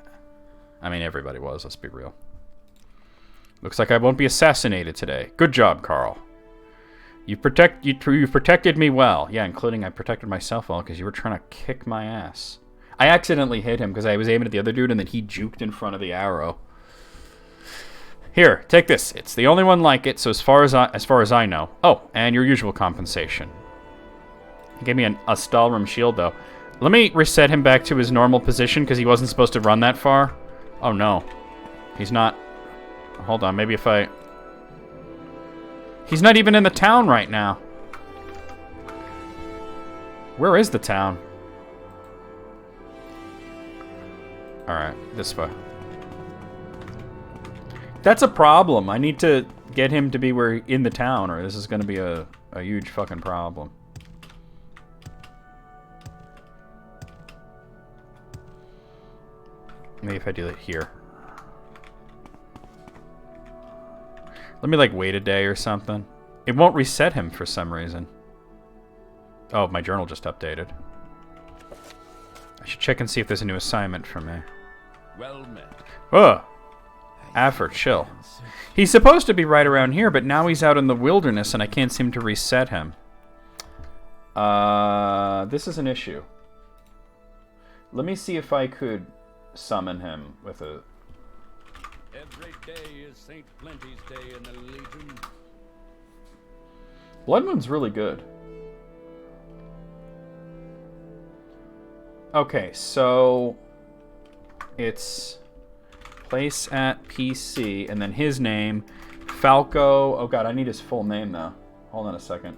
I mean, everybody was, let's be real. Looks like I won't be assassinated today. Good job, Carl. You've protected me well. Yeah, including I protected myself well because you were trying to kick my ass. I accidentally hit him because I was aiming at the other dude and then he juked in front of the arrow. Here, take this. It's the only one like it, so as far as I know. Oh, and your usual compensation. He gave me a Stalrim shield, though. Let me reset him back to his normal position because he wasn't supposed to run that far. Oh, no. He's not... Hold on, maybe if I... He's not even in the town right now. Where is the town? Alright, this way. That's a problem. I need to get him to be in the town, or this is going to be a huge fucking problem. Maybe if I do it here. Let me, like, wait a day or something. It won't reset him for some reason. Oh, my journal just updated. I should check and see if there's a new assignment for me. Well met. Oh! Afford, chill. He's supposed to be right around here, but now he's out in the wilderness and I can't seem to reset him. This is an issue. Let me see if I could summon him with a... Every day is St. Plenty's Day in the Legion. Blood Moon's really good. Okay, so... It's... Place at PC, and then his name, Falco... Oh god, I need his full name though. Hold on a second.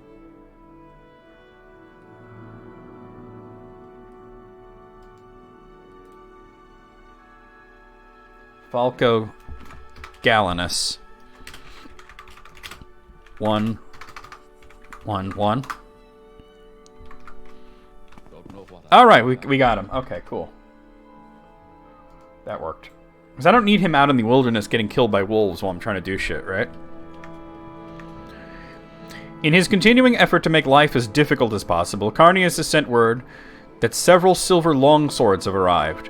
Falco Gallinus. 1 1 1. Alright, we got him. Okay, cool. That worked. Because I don't need him out in the wilderness getting killed by wolves while I'm trying to do shit, right? In his continuing effort to make life as difficult as possible, Carnius has sent word that several silver longswords have arrived.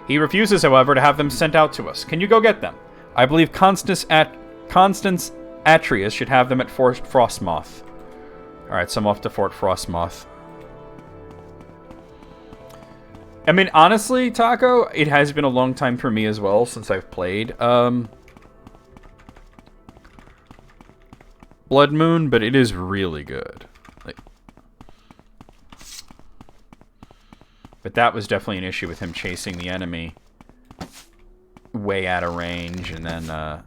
He refuses, however, to have them sent out to us. Can you go get them? I believe Constance Atreus should have them at Fort Frostmoth. Alright, so I'm off to Fort Frostmoth. I mean, honestly, Taco, it has been a long time for me as well since I've played Blood Moon, but it is really good. Like, but that was definitely an issue with him chasing the enemy way out of range, and then, oh,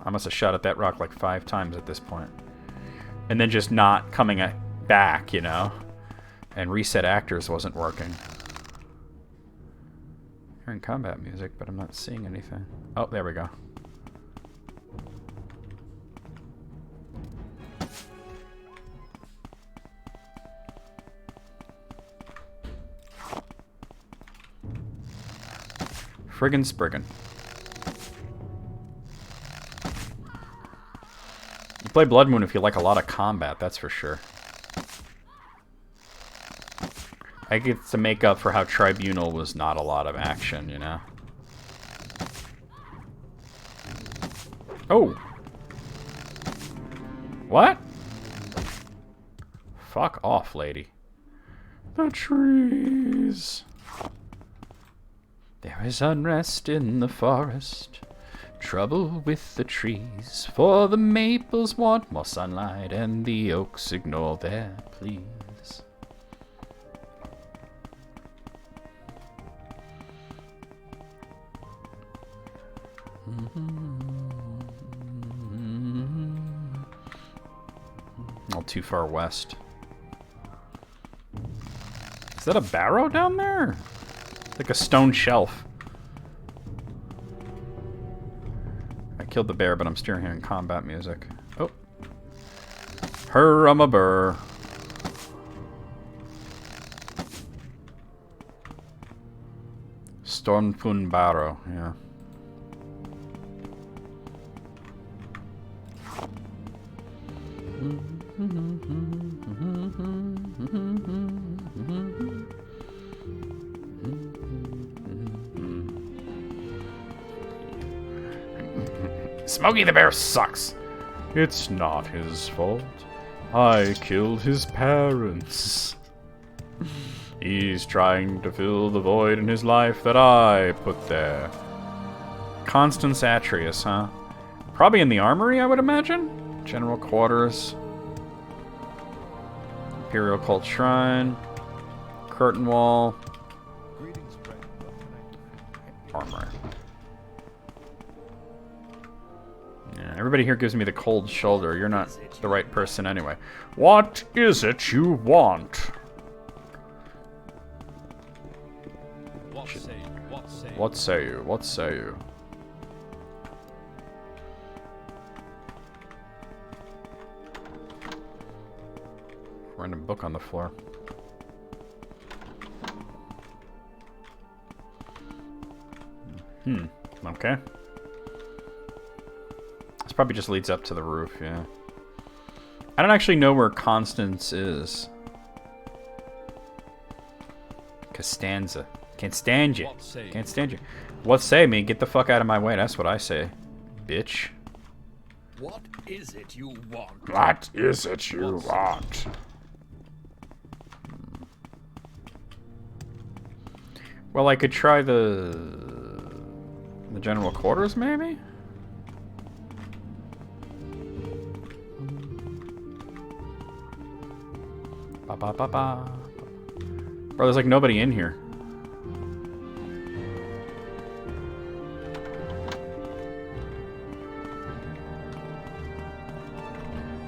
I must have shot at that rock like 5 times at this point. And then just not coming back, you know? And reset actors wasn't working. Hearing combat music, but I'm not seeing anything. Oh, there we go. Friggin' Spriggin'. You play Blood Moon if you like a lot of combat, that's for sure. I get to make up for how Tribunal was not a lot of action, you know? Oh! What? Fuck off, lady. The trees. There is unrest in the forest, trouble with the trees, for the maples want more sunlight and the oaks ignore their pleas. All too far west. Is that a barrow down there? Like a stone shelf. I killed the bear, but I'm still hearing combat music. Oh. Hurrumabur. Stormfun barrow, yeah. Smokey the Bear sucks. It's not his fault. I killed his parents. He's trying to fill the void in his life that I put there. Constance Atreus, huh? Probably in the armory, I would imagine. General quarters. Imperial Cult Shrine. Curtain Wall. Armory. Everybody here gives me the cold shoulder. You're not the right person anyway. What is it you want? What say you? What say you? What say you? What say you? Random book on the floor. Okay. This probably just leads up to the roof, yeah. I don't actually know where Constance is. Costanza. Can't stand you. Can't stand you. What say me? Get the fuck out of my way. That's what I say. Bitch. What is it you want? What is it you want? Well, I could try the general quarters, maybe? Ba ba ba ba. Bro, there's like nobody in here.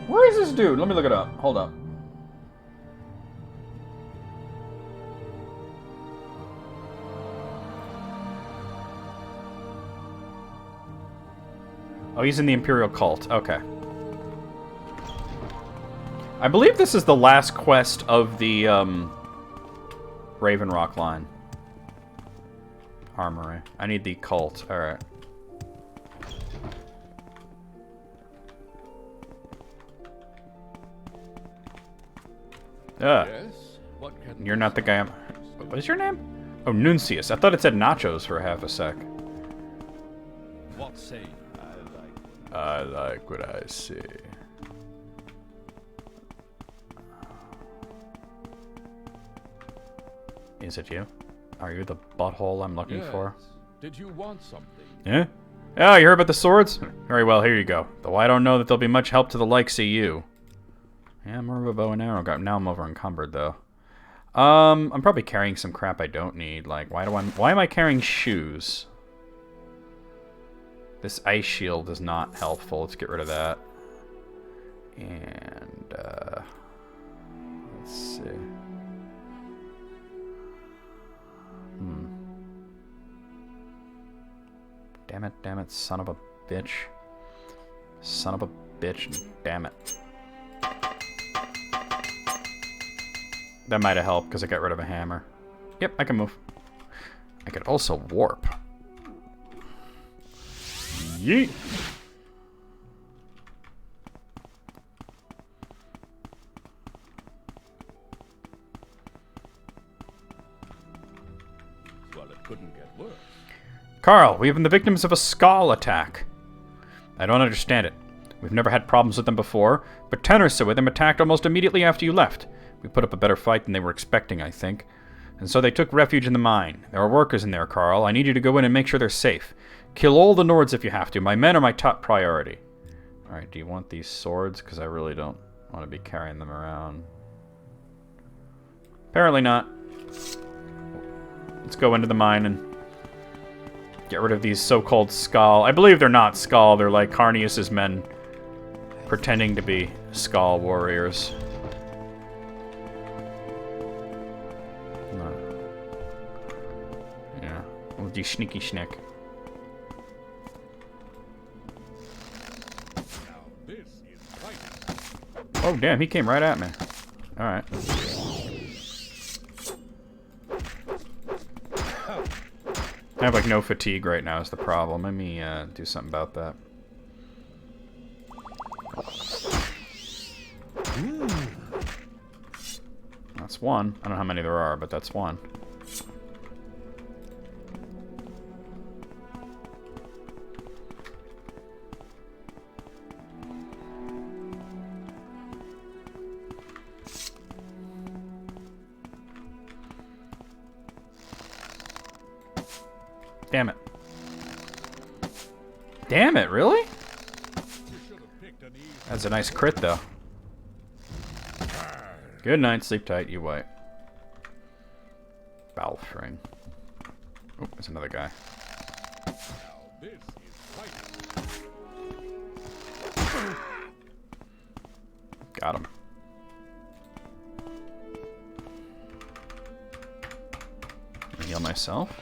Where is this dude? Let me look it up. Hold up. Oh, he's in the Imperial Cult. Okay. I believe this is the last quest of the Raven Rock line. Armory. I need the cult. Alright. Yes? What can You're not the guy I'm... What is your name? Oh, Nuncius. I thought it said Nachos for half a sec. What say you? I like what I see. Is it you? Are you the butthole I'm looking for? Did you want something? Yeah? Oh, you heard about the swords? Very well, here you go. Though I don't know that they'll be much help to the likes of you. Yeah, more of a bow and arrow. Now I'm over encumbered, though. I'm probably carrying some crap I don't need. Like, why am I carrying shoes? This ice shield is not helpful. Let's get rid of that. And, let's see. Damn it, son of a bitch. Son of a bitch, damn it. That might have helped, because I got rid of a hammer. Yep, I can move. I could also warp. Yeet! Well, it couldn't get worse. Carl, we have been the victims of a Skull attack. I don't understand it. We've never had problems with them before, but 10 or so of them attacked almost immediately after you left. We put up a better fight than they were expecting, I think. And so they took refuge in the mine. There are workers in there, Carl. I need you to go in and make sure they're safe. Kill all the Nords if you have to. My men are my top priority. Alright, do you want these swords? Because I really don't want to be carrying them around. Apparently not. Let's go into the mine and get rid of these so-called Skull. I believe they're not Skull. They're like Carnius's men pretending to be Skull warriors. No. Yeah. We'll do sneaky schnick. Oh, damn, he came right at me. Alright. I have, like, no fatigue right now is the problem. Let me, do something about that. That's one. I don't know how many there are, but that's one. Damn it. Damn it, really? That's a nice crit, though. Good night, sleep tight, you white. Balfring. Oh, there's another guy. Got him. Heal myself.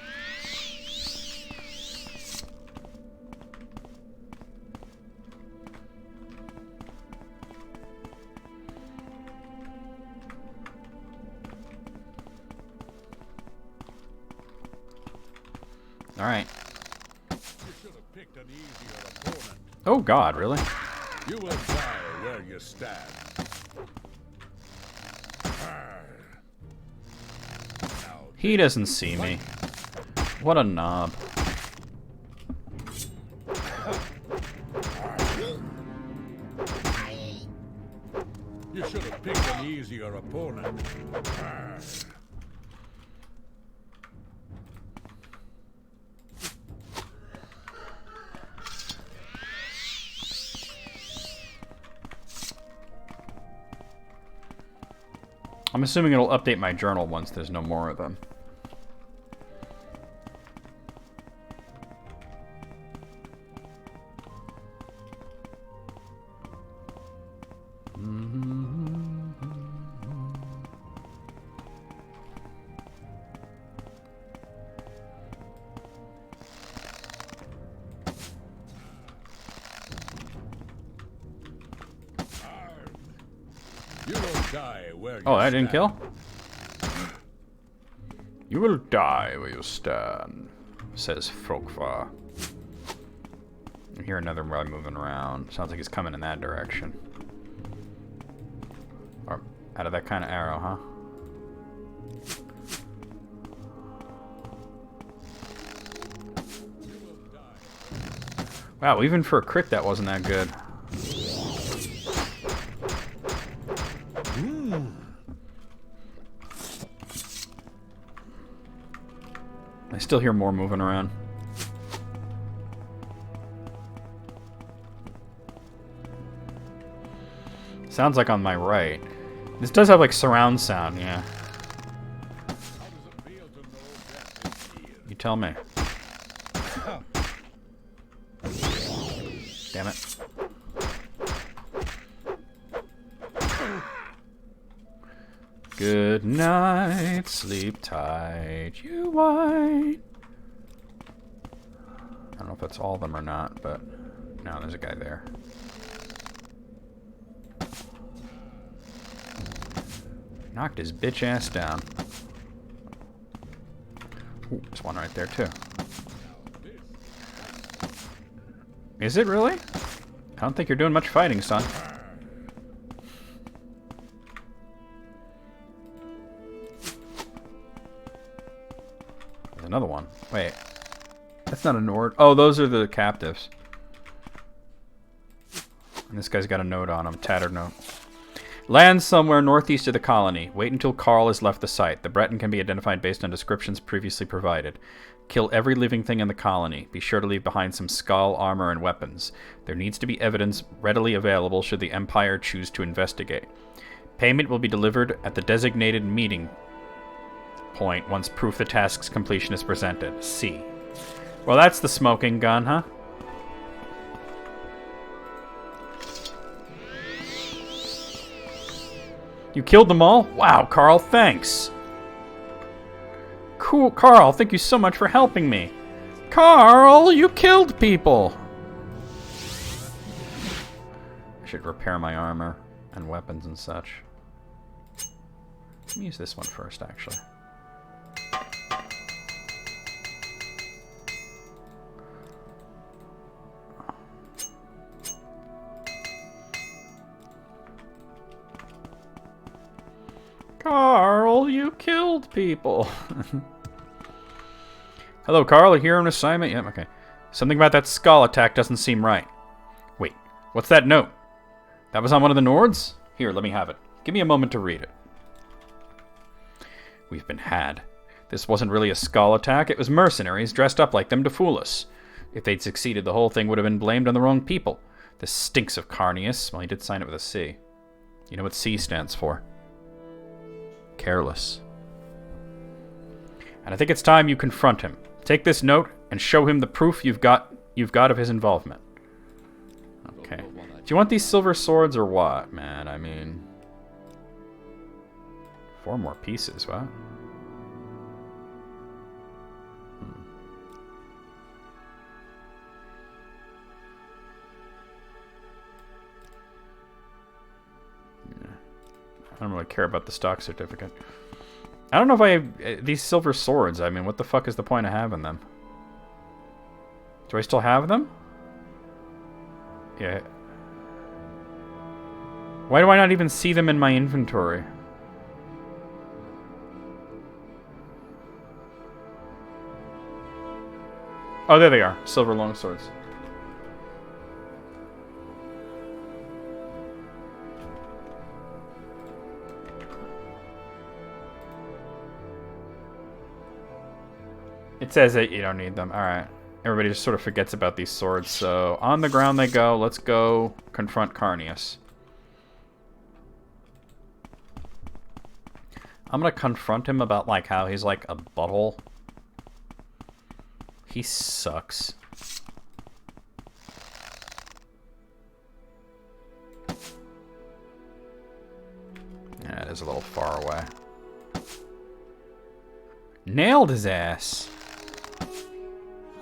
All right. You should have picked an easier opponent. Oh God, really? You will die where you stand. Now, He doesn't see me. What a knob. you should have picked an easier opponent. I'm assuming it'll update my journal once there's no more of them. You will die where you Oh, I didn't stand. kill? You will die where you stand, says Frokvar. I hear another guy moving around. Sounds like he's coming in that direction. Or out of that kind of arrow, huh? Wow, even for a crit that wasn't that good. I still hear more moving around. Sounds like on my right. This does have like surround sound, yeah. How does it feel to know death is near? You tell me. Damn it. Good night, sleep tight, you white. I don't know if that's all of them or not, but no, there's a guy there. Knocked his bitch ass down. Ooh, there's one right there too. Is it really? I don't think you're doing much fighting, son. There's another one. Wait. That's not a Nord. Oh, those are the captives. And this guy's got a note on him. Tattered note. Land somewhere northeast of the colony. Wait until Carl has left the site. The Breton can be identified based on descriptions previously provided. Kill every living thing in the colony. Be sure to leave behind some skull, armor, and weapons. There needs to be evidence readily available should the Empire choose to investigate. Payment will be delivered at the designated meeting point once proof the task's completion is presented. C. Well, that's the smoking gun, huh? You killed them all? Wow, Carl, thanks. Cool, Carl, thank you so much for helping me. Carl, you killed people! I should repair my armor and weapons and such. Let me use this one first, actually. Carl, you killed people. Hello, Carl. Are you here on assignment? Yep, okay. Something about that skull attack doesn't seem right. Wait, what's that note? That was on one of the Nords? Here, let me have it. Give me a moment to read it. We've been had. This wasn't really a skull attack. It was mercenaries dressed up like them to fool us. If they'd succeeded, the whole thing would have been blamed on the wrong people. This stinks of Carnius. Well, he did sign it with a C. You know what C stands for? Careless. And I think it's time you confront him. Take this note and show him the proof you've got of his involvement. Okay. you want these silver swords or what, man? I mean... 4 more pieces, what? I don't really care about the stock certificate. I don't know if I have these silver swords. I mean, what the fuck is the point of having them? Do I still have them? Yeah. Why do I not even see them in my inventory? Oh, there they are. Silver longswords. It says that you don't need them. Alright. Everybody just sort of forgets about these swords, so on the ground they go. Let's go confront Carnius. I'm gonna confront him about, like, how he's like a butthole. He sucks. Yeah, it is a little far away. Nailed his ass.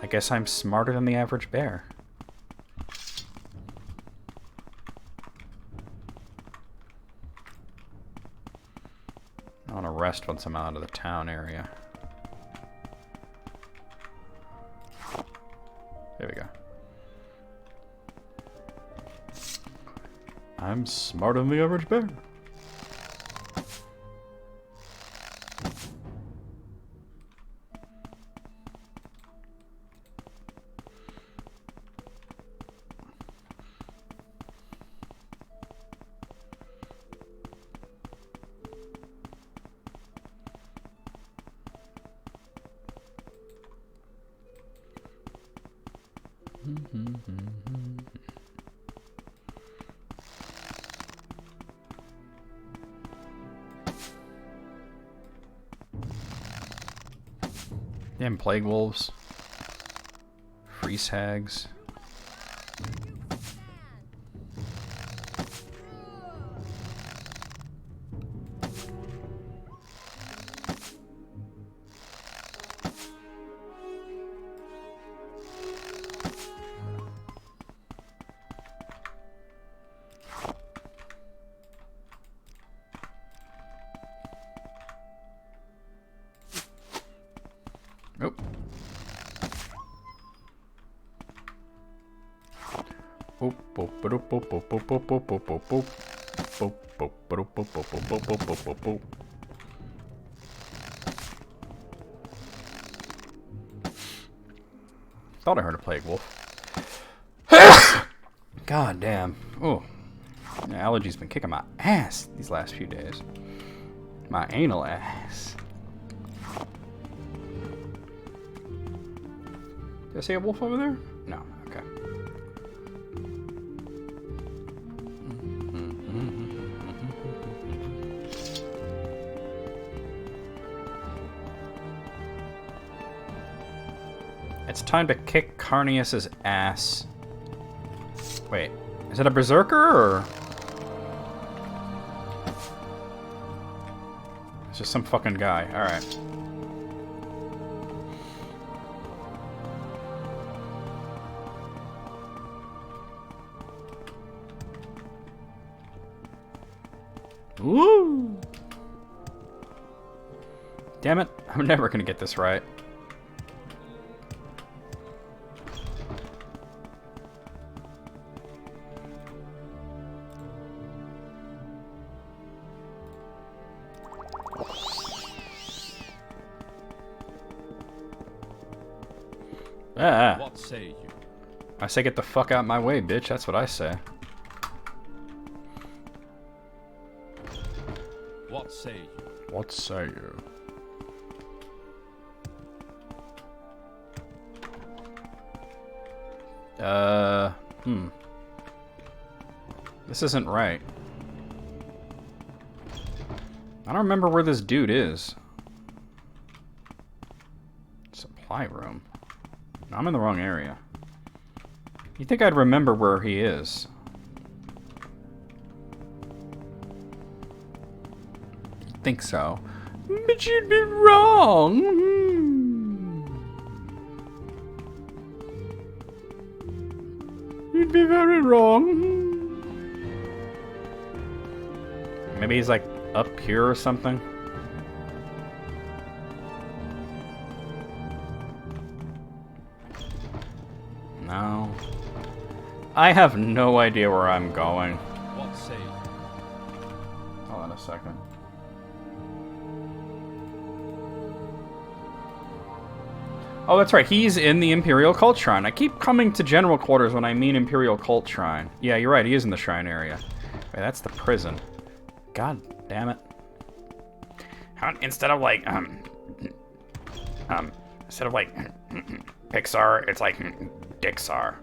I guess I'm smarter than the average bear. I want to rest once I'm out of the town area. There we go. I'm smarter than the average bear. Damn plague wolves. Freeze hags. Thought I heard a plague wolf. God damn. Oh. The allergy's been kicking my ass these last few days. My anal ass. Did I see a wolf over there? No. Okay. It's time to kick Carnius's ass. Wait, is it a berserker or? It's just some fucking guy. Alright. Woo! Damn it, I'm never gonna get this right. Ah. What say you? I say get the fuck out my way, bitch. That's what I say. What say you? What say you? This isn't right. I don't remember where this dude is. Supply room. I'm in the wrong area. You'd think I'd remember where he is. think so. But you'd be wrong. You'd be very wrong. Maybe he's like up here or something. No. I have no idea where I'm going. What say you? Hold on a second. Oh, that's right. He's in the Imperial Cult Shrine. I keep coming to General Quarters when I mean Imperial Cult Shrine. Yeah, you're right. He is in the Shrine area. Wait, that's the prison. God damn it. Instead of like, Pixar, it's like Dixar.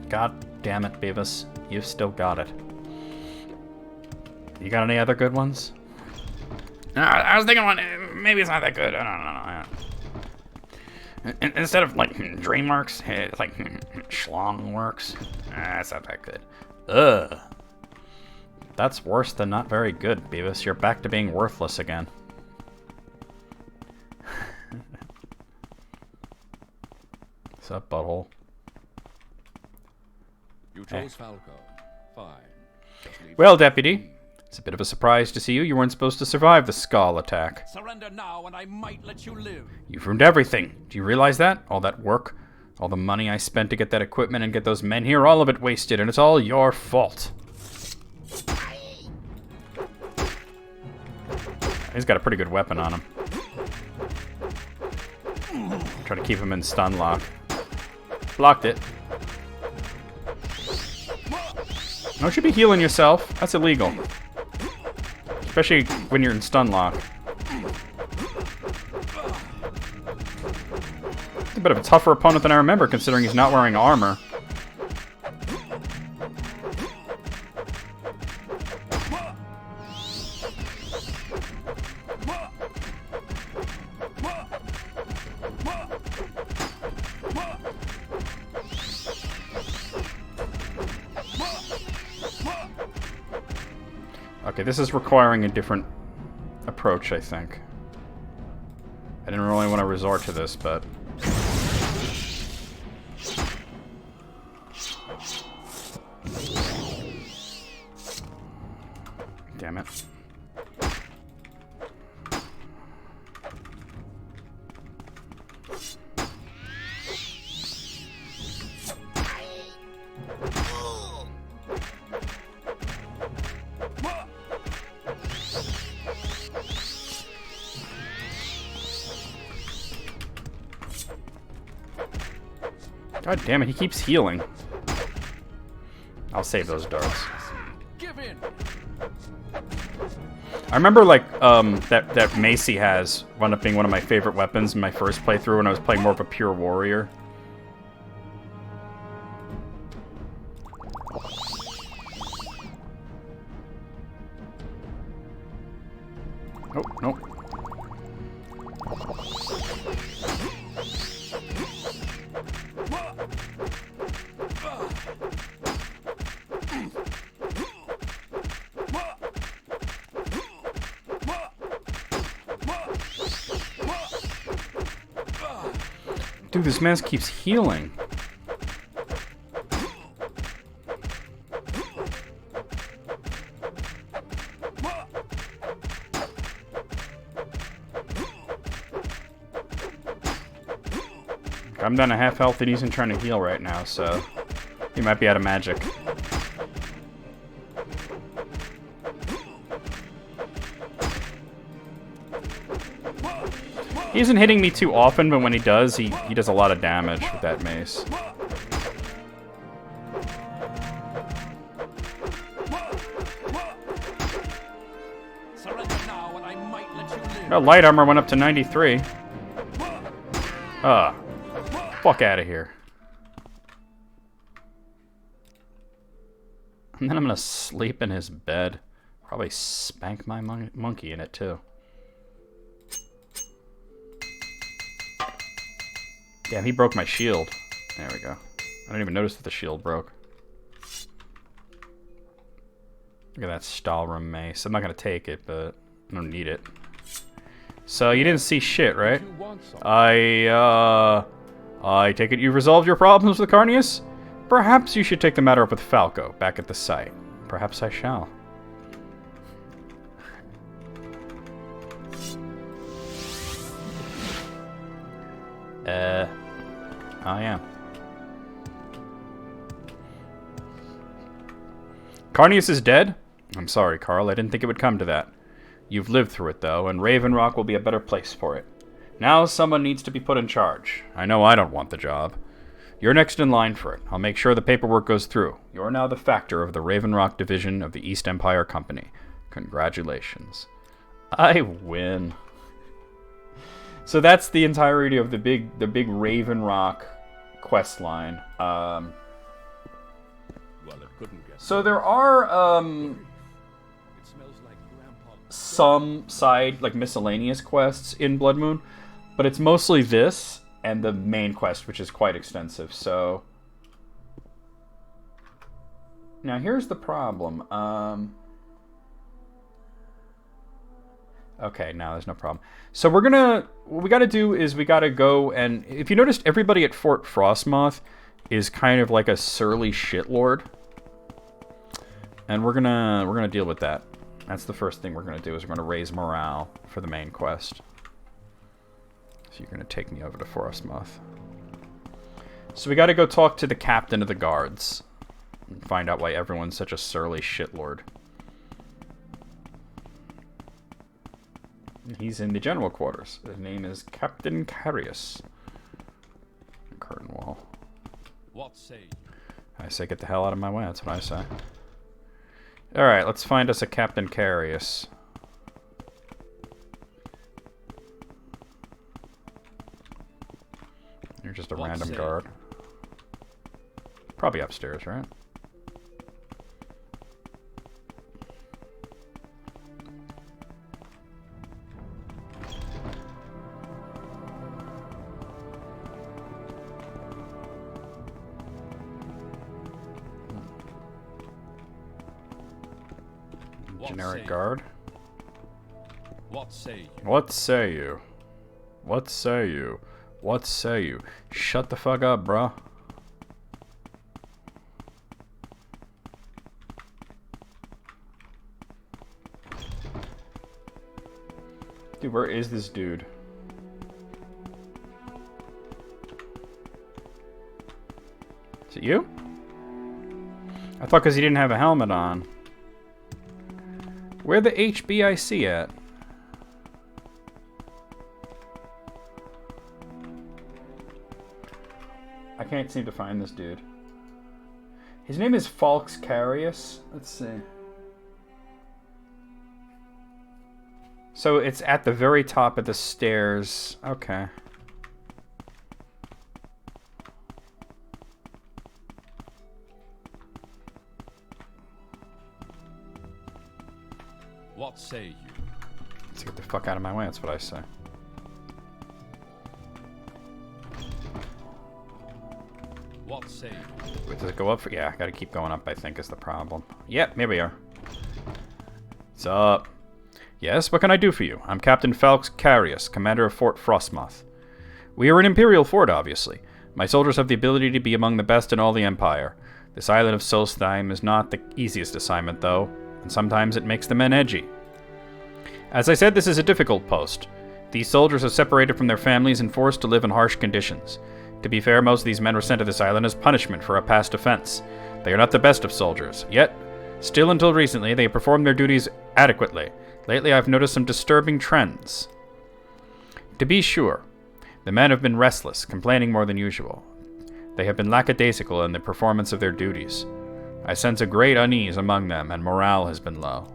God damn it, Beavis. You've still got it. You got any other good ones? No, I was thinking one. Maybe it's not that good. I don't know. Instead of like DreamWorks, it's like Schlongworks. That's not that good. Ugh. That's worse than not very good, Beavis. You're back to being worthless again. What's up, butthole? You chose Falco. Fine. Just leave Well, Deputy, it's a bit of a surprise to see you. You weren't supposed to survive the Skull attack. Surrender now, and I might let you live. You've ruined everything. Do you realize that? All that work, all the money I spent to get that equipment and get those men here, all of it wasted, and it's all your fault. He's got a pretty good weapon on him. Try to keep him in stun lock. Blocked it. No, you should be healing yourself. That's illegal. Especially when you're in stun lock. He's a bit of a tougher opponent than I remember, considering he's not wearing armor. Okay, this is requiring a different approach, I think. I didn't really want to resort to this, but... Damn it. God damn it, he keeps healing. I'll save those darts. Give in. I remember, like, that mace he has wound up being one of my favorite weapons in my first playthrough when I was playing more of a pure warrior. Nope, nope. Dude, this man keeps healing. I'm down to half health and he's trying to heal right now, so he might be out of magic. He isn't hitting me too often, but when he does, he does a lot of damage with that mace. Surrender now, and I might let you live. Oh, light armor went up to 93. Fuck out of here. And then I'm gonna sleep in his bed. Probably spank my monkey in it, too. Damn, he broke my shield. There we go. I didn't even notice that the shield broke. Look at that Stahlrum mace. I'm not gonna take it, but I don't need it. So you didn't see shit, right? You want some? I take it you've resolved your problems with Carnius? Perhaps you should take the matter up with Falco, back at the site. Perhaps I shall. Oh yeah. Carnius is dead? I'm sorry, Carl. I didn't think it would come to that. You've lived through it, though, and Raven Rock will be a better place for it. Now someone needs to be put in charge. I know I don't want the job. You're next in line for it. I'll make sure the paperwork goes through. You're now the factor of the Raven Rock division of the East Empire Company. Congratulations. I win. So that's the entirety of the big Raven Rock quest line. Well, it couldn't get. So there are It smells like Grandpa. some side, like, miscellaneous quests in Blood Moon, but it's mostly this and the main quest, which is quite extensive. So now here's the problem. Okay, now there's no problem. So what we gotta do is we gotta go, and if you noticed, everybody at Fort Frostmoth is kind of like a surly shitlord. And we're gonna deal with that. That's the first thing we're gonna do, is we're gonna raise morale for the main quest. So you're gonna take me over to Frostmoth. So we gotta go talk to the captain of the guards and find out why everyone's such a surly shitlord. He's in the general quarters. His name is Captain Carius. Curtain wall. What say you? I say get the hell out of my way, that's what I say. Alright, let's find us a Captain Carius. You're just a What random say? guard. Probably upstairs, right? What Generic say guard. What say you? What say you? What say you? What say you? Shut the fuck up, bruh. Dude, where is this dude? Is it you? I thought because he didn't have a helmet on. Where the HBIC at? I can't seem to find this dude. His name is Falx Carius. Let's see. So it's at the very top of the stairs. Okay. What say you? Let's get the fuck out of my way, that's what I say. What say you? Wait, does it go up? Yeah, I gotta keep going up, I think, is the problem. Yep, here we are. What's up? Yes, what can I do for you? I'm Captain Falx Carius, commander of Fort Frostmoth. We are an Imperial fort, obviously. My soldiers have the ability to be among the best in all the Empire. This island of Solstheim is not the easiest assignment, though, and sometimes it makes the men edgy. As I said, this is a difficult post. These soldiers are separated from their families and forced to live in harsh conditions. To be fair, most of these men were sent to this island as punishment for a past offense. They are not the best of soldiers, yet, still until recently, they performed their duties adequately. Lately, I've noticed some disturbing trends. To be sure, the men have been restless, complaining more than usual. They have been lackadaisical in the performance of their duties. I sense a great unease among them, and morale has been low.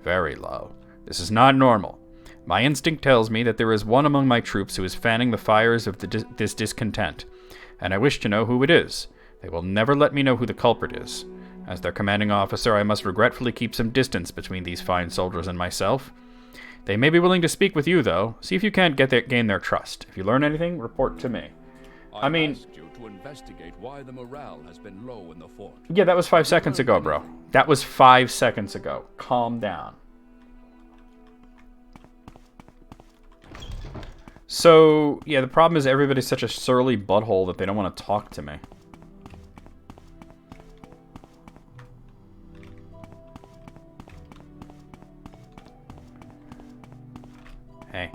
Very low. This is not normal. My instinct tells me that there is one among my troops who is fanning the fires of this discontent, and I wish to know who it is. They will never let me know who the culprit is. As their commanding officer, I must regretfully keep some distance between these fine soldiers and myself. They may be willing to speak with you, though. See if you can't gain their trust. If you learn anything, report to me. I mean, asked you to to investigate why the morale has been low in the fort. Yeah, that was 5 seconds ago, bro. That was 5 seconds ago. Calm down. So, yeah, the problem is everybody's such a surly butthole that they don't want to talk to me. Hey.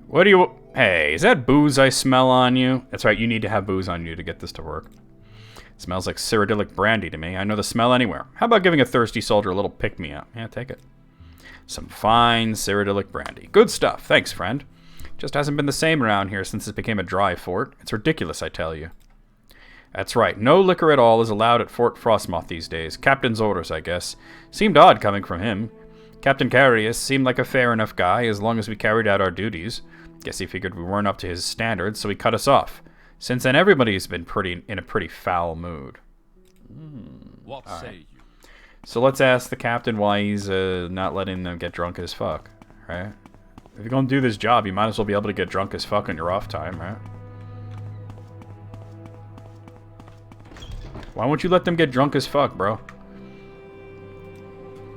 What do you... Hey, is that booze I smell on you? That's right, you need to have booze on you to get this to work. It smells like cyrodiilic brandy to me. I know the smell anywhere. How about giving a thirsty soldier a little pick-me-up? Yeah, take it. Some fine cyrodiilic brandy. Good stuff. Thanks, friend. Just hasn't been the same around here since it became a dry fort. It's ridiculous, I tell you. That's right. No liquor at all is allowed at Fort Frostmoth these days. Captain's orders, I guess. Seemed odd coming from him. Captain Carius seemed like a fair enough guy as long as we carried out our duties. Guess he figured we weren't up to his standards, so he cut us off. Since then, everybody's been in a pretty foul mood. What say you? So let's ask the captain why he's not letting them get drunk as fuck, right? If you're gonna do this job, you might as well be able to get drunk as fuck on your off time, right? Why won't you let them get drunk as fuck, bro?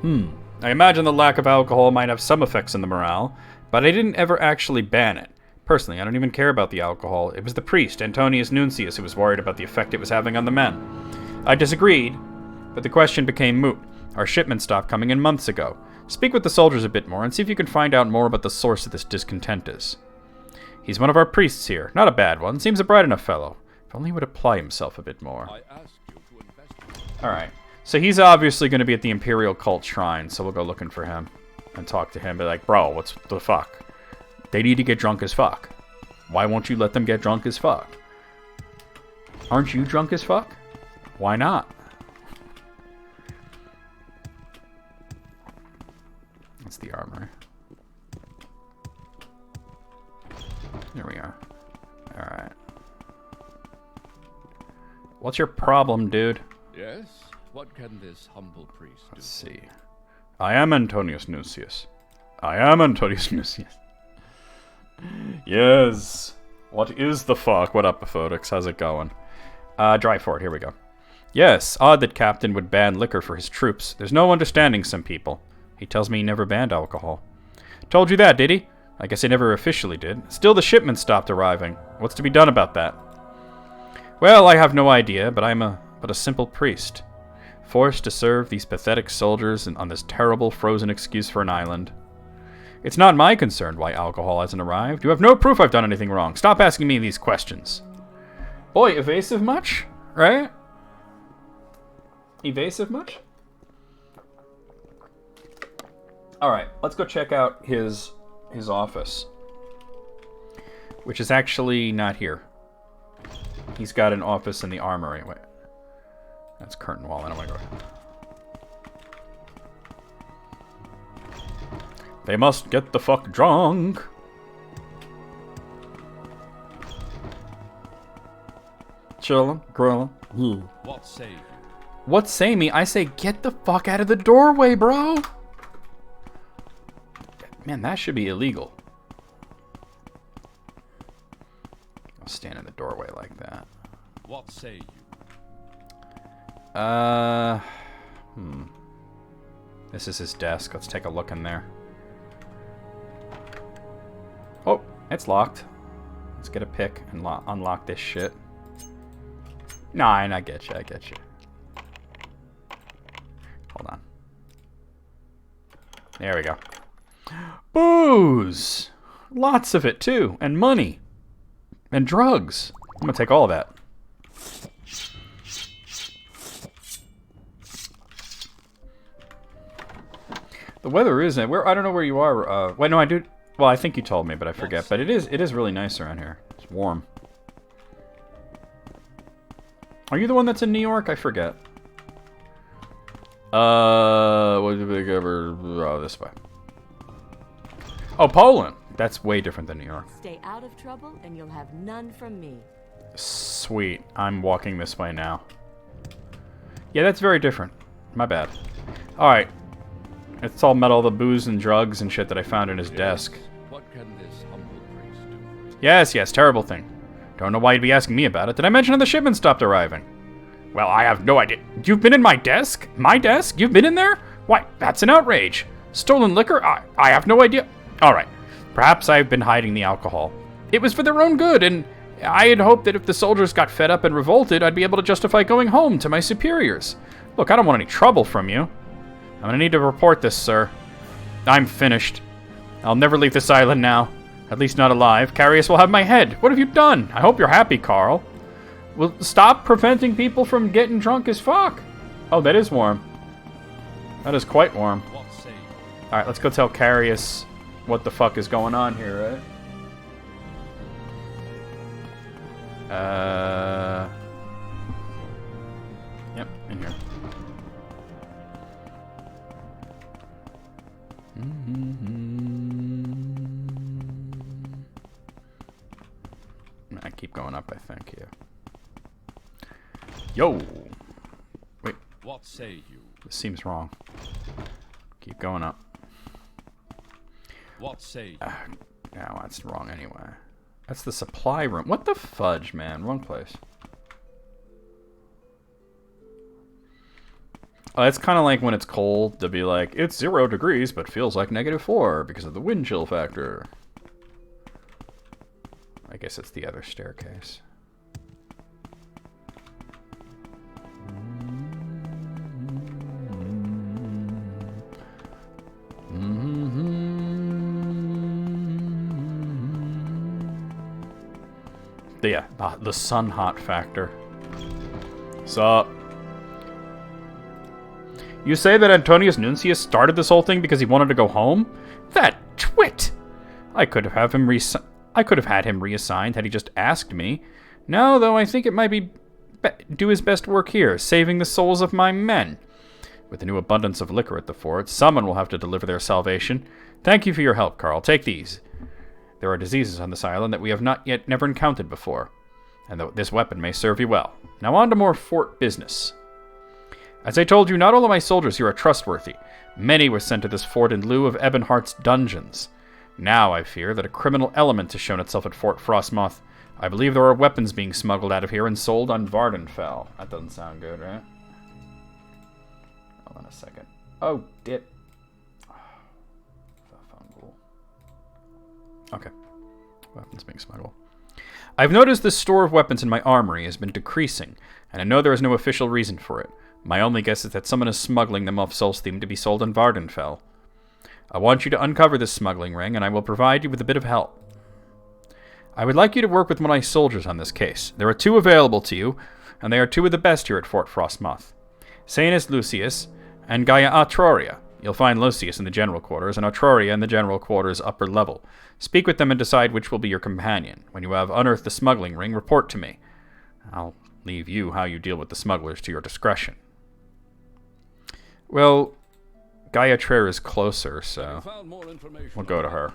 I imagine the lack of alcohol might have some effects on the morale, but I didn't ever actually ban it. Personally, I don't even care about the alcohol. It was the priest, Antonius Nuncius, who was worried about the effect it was having on the men. I disagreed, but the question became moot. Our shipment stopped coming in months ago. Speak with the soldiers a bit more and see if you can find out more about the source of this discontent is. He's one of our priests here. Not a bad one. Seems a bright enough fellow. If only he would apply himself a bit more. I asked you to investigate. Alright. So he's obviously going to be at the Imperial Cult Shrine, so we'll go looking for him and talk to him. Be like, bro, what's the fuck? They need to get drunk as fuck. Why won't you let them get drunk as fuck? Aren't you drunk as fuck? Why not? That's the armor. There we are. Alright. What's your problem, dude? Yes? What can this humble priest do? Let's see. I am Antonius Nuncius. I am Antonius Nuncius. Yes. What is the fuck? What up, Aphodex? How's it going? Dry fort. Here we go. Yes, odd that Captain would ban liquor for his troops. There's no understanding some people. He tells me he never banned alcohol. Told you that, did he? I guess he never officially did. Still, the shipment stopped arriving. What's to be done about that? Well, I have no idea, but I'm but a simple priest. Forced to serve these pathetic soldiers on this terrible frozen excuse for an island. It's not my concern why alcohol hasn't arrived. You have no proof I've done anything wrong. Stop asking me these questions. Boy, evasive much? Right? Evasive much? Alright, let's go check out his office. Which is actually not here. He's got an office in the armory. Wait. That's curtain wall. I don't want to go. They must get the fuck drunk. Chillin', grillin'. What say you? What say me? I say get the fuck out of the doorway, bro. Man, that should be illegal. I'll stand in the doorway like that. What say you? This is his desk. Let's take a look in there. Oh, it's locked. Let's get a pick and unlock this shit. Nine, I get you. Hold on. There we go. Booze! Lots of it, too. And money. And drugs. I'm gonna take all of that. The weather isn't. I don't know where you are. Wait, no, I do. Well, I think you told me, but I forget. But it is really nice around here. It's warm. Are you the one that's in New York? I forget. What did we ever? Oh, this way. Oh, Poland. That's way different than New York. Stay out of trouble and you'll have none from me. Sweet. I'm walking this way now. Yeah, that's very different. My bad. Alright. It's all metal, the booze and drugs and shit that I found in his desk. What can this humble priest do? Yes, terrible thing. Don't know why you'd be asking me about it. Did I mention that the shipment stopped arriving? Well, I have no idea. You've been in my desk? My desk? You've been in there? Why, that's an outrage. Stolen liquor? I have no idea. All right. Perhaps I've been hiding the alcohol. It was for their own good, and I had hoped that if the soldiers got fed up and revolted, I'd be able to justify going home to my superiors. Look, I don't want any trouble from you. I'm gonna need to report this, sir. I'm finished. I'll never leave this island now. At least not alive. Carius will have my head. What have you done? I hope you're happy, Carl. Well, stop preventing people from getting drunk as fuck. Oh, that is warm. That is quite warm. Alright, let's go tell Carius what the fuck is going on here, right? Yep, in here. I keep going up, I think, yeah. Yo! Wait. What say you? This seems wrong. Keep going up. What say you? No, that's wrong anyway. That's the supply room. What the fudge, man? Wrong place. Oh, it's kind of like when it's cold, to be like, it's 0 degrees, but feels like -4 because of the wind chill factor. I guess it's the other staircase. Yeah, the sun hot factor. So, you say that Antonius Nuncius started this whole thing because he wanted to go home? That twit! I could have had him reassigned had he just asked me. No, though I think it might be do his best work here, saving the souls of my men. With the new abundance of liquor at the fort, someone will have to deliver their salvation. Thank you for your help, Carl. Take these. There are diseases on this island that we have never encountered before, and this weapon may serve you well. Now on to more fort business. As I told you, not all of my soldiers here are trustworthy. Many were sent to this fort in lieu of Ebonheart's dungeons. Now I fear that a criminal element has shown itself at Fort Frostmoth. I believe there are weapons being smuggled out of here and sold on Vardenfell. That doesn't sound good, right? Hold on a second. Oh, dip. Okay. Weapons being smuggled. I've noticed the store of weapons in my armory has been decreasing, and I know there is no official reason for it. My only guess is that someone is smuggling them off Solstheim to be sold in Vardenfell. I want you to uncover this smuggling ring, and I will provide you with a bit of help. I would like you to work with one of my soldiers on this case. There are 2 available to you, and they are 2 of the best here at Fort Frostmoth. Sanus Lucius and Gaia Atroria. You'll find Lucius in the general quarters, and Atroria in the general quarters upper level. Speak with them and decide which will be your companion. When you have unearthed the smuggling ring, report to me. I'll leave you how you deal with the smugglers to your discretion. Well, Gaia Atroria is closer, so we'll go to her.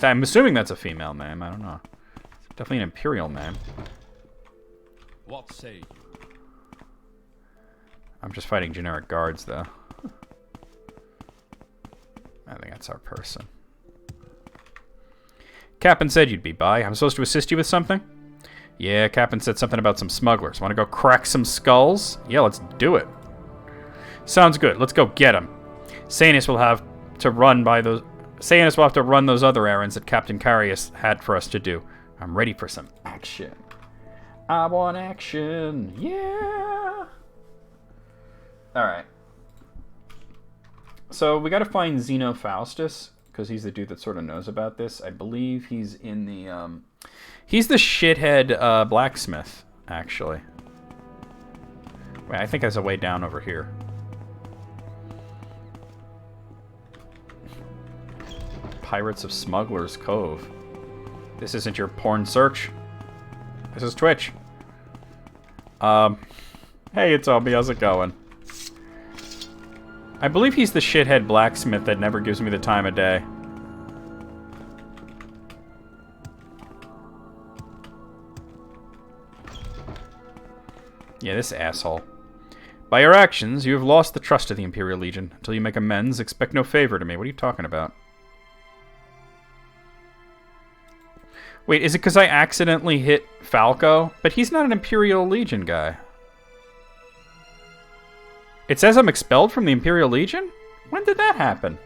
I'm assuming that's a female name. I don't know. It's definitely an imperial name. What say you? I'm just fighting generic guards, though. I think that's our person. Captain said you'd be by. I'm supposed to assist you with something? Yeah, Captain said something about some smugglers. Want to go crack some skulls? Yeah, let's do it. Sounds good. Let's go get them. Sanus will have to run those other errands that Captain Carius had for us to do. I'm ready for some action. I want action. Yeah. Alright. So we gotta find Zeno Faustus, because he's the dude that sort of knows about this. I believe he's in the, he's the shithead, blacksmith, actually. Wait, I think there's a way down over here. Pirates of Smugglers Cove. This isn't your porn search. This is Twitch. Hey, it's Obi, how's it going? I believe he's the shithead blacksmith that never gives me the time of day. Yeah, this asshole. By your actions, you have lost the trust of the Imperial Legion. Until you make amends, expect no favor to me. What are you talking about? Wait, is it because I accidentally hit Falco? But he's not an Imperial Legion guy. It says I'm expelled from the Imperial Legion? When did that happen?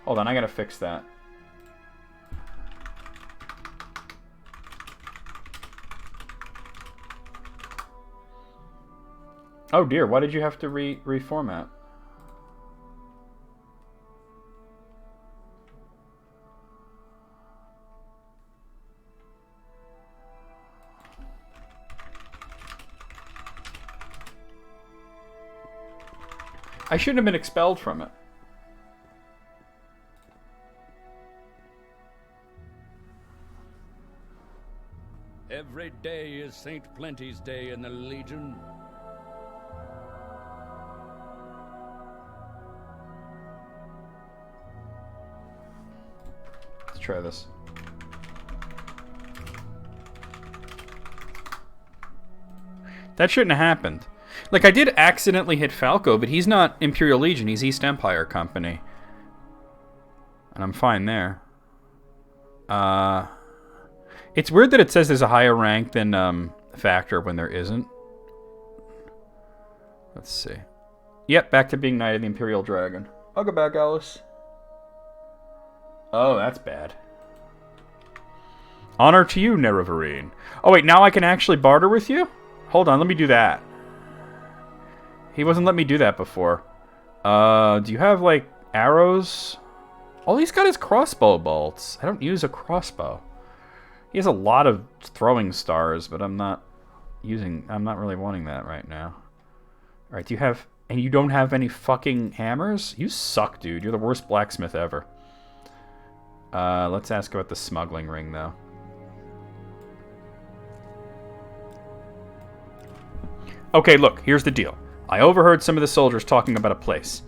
Hold on, I gotta fix that. Oh dear, why did you have to reformat? I shouldn't have been expelled from it. Every day is Saint Plenty's Day in the Legion. Let's try this. That shouldn't have happened. Like, I did accidentally hit Falco, but he's not Imperial Legion, he's East Empire Company. And I'm fine there. It's weird that it says there's a higher rank than Factor when there isn't. Let's see. Yep, back to being Knight of the Imperial Dragon. I'll go back, Alice. Oh, that's bad. Honor to you, Nerevarine. Oh, wait, now I can actually barter with you? Hold on, let me do that. He wasn't letting me do that before. Do you have, like, arrows? All he's got is crossbow bolts. I don't use a crossbow. He has a lot of throwing stars, but I'm not really wanting that right now. Alright, do you have... And you don't have any fucking hammers? You suck, dude. You're the worst blacksmith ever. Let's ask about the smuggling ring, though. Okay, look, here's the deal. I overheard some of the soldiers talking about a place.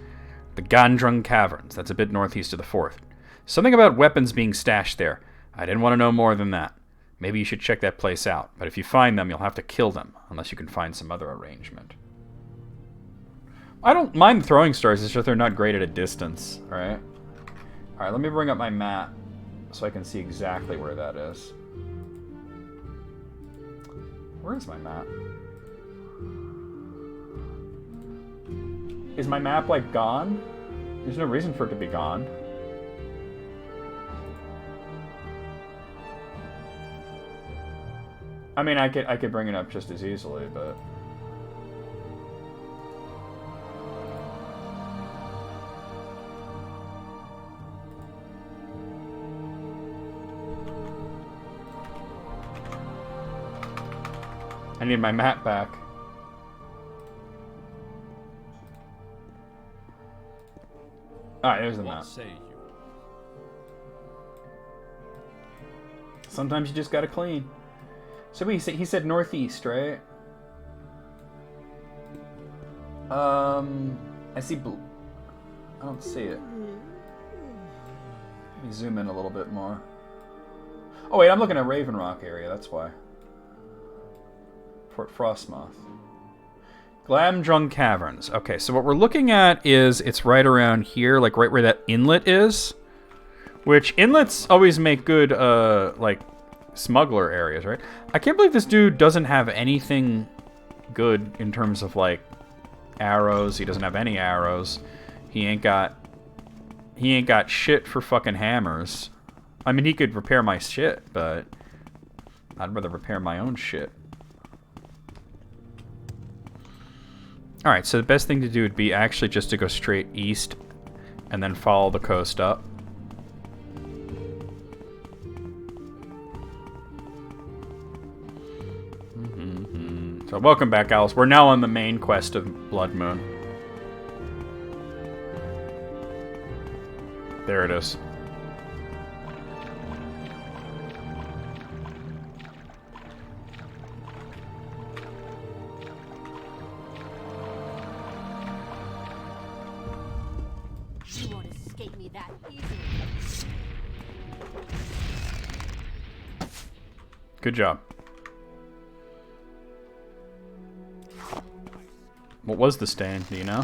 The Gandrung Caverns. That's a bit northeast of the fort. Something about weapons being stashed there. I didn't want to know more than that. Maybe you should check that place out. But if you find them, you'll have to kill them. Unless you can find some other arrangement. I don't mind the throwing stars. It's just they're not great at a distance. Alright? Alright, let me bring up my map. So I can see exactly where that is. Where is my map? Is my map, like, gone? There's no reason for it to be gone. I mean, I could bring it up just as easily, but... I need my map back. Alright, there's the map. What say you? Sometimes you just gotta clean. So he said northeast, right? I see blue. I don't see it. Let me zoom in a little bit more. Oh wait, I'm looking at Raven Rock area, that's why. Fort Frostmoth. Glamdrung Caverns. Okay, so what we're looking at is it's right around here, like right where that inlet is. Which inlets always make good, like, smuggler areas, right? I can't believe this dude doesn't have anything good in terms of, like, arrows. He doesn't have any arrows. He ain't got shit for fucking hammers. I mean, he could repair my shit, but I'd rather repair my own shit. Alright, so the best thing to do would be actually just to go straight east and then follow the coast up. So welcome back, Alice. We're now on the main quest of Blood Moon. There it is. You won't escape me that easily. Good job. What was the stain? Do you know?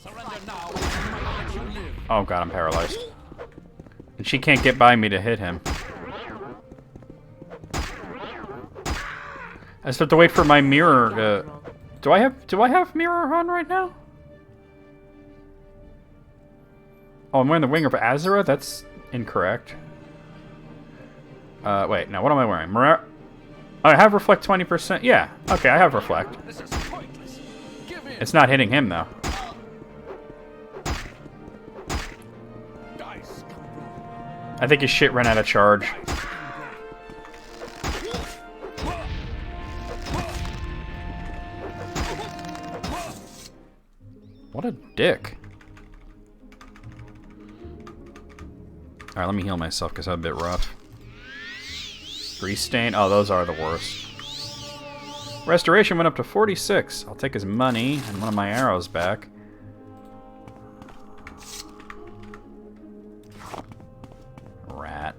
Surrender now, or you might let you live. Oh god, I'm paralyzed. And she can't get by me to hit him. I just have to wait for my mirror to... Do I have mirror on right now? Oh, I'm wearing the Wing of Azura? That's incorrect. Wait, now what am I wearing? Oh, I have Reflect 20%. Yeah, okay, I have Reflect. This is pointless. Give in. It's not hitting him, though. Die, scoundrel. I think his shit ran out of charge. What a dick. Alright, let me heal myself because I'm a bit rough. Grease stain. Oh, those are the worst. Restoration went up to 46. I'll take his money and one of my arrows back. Rat.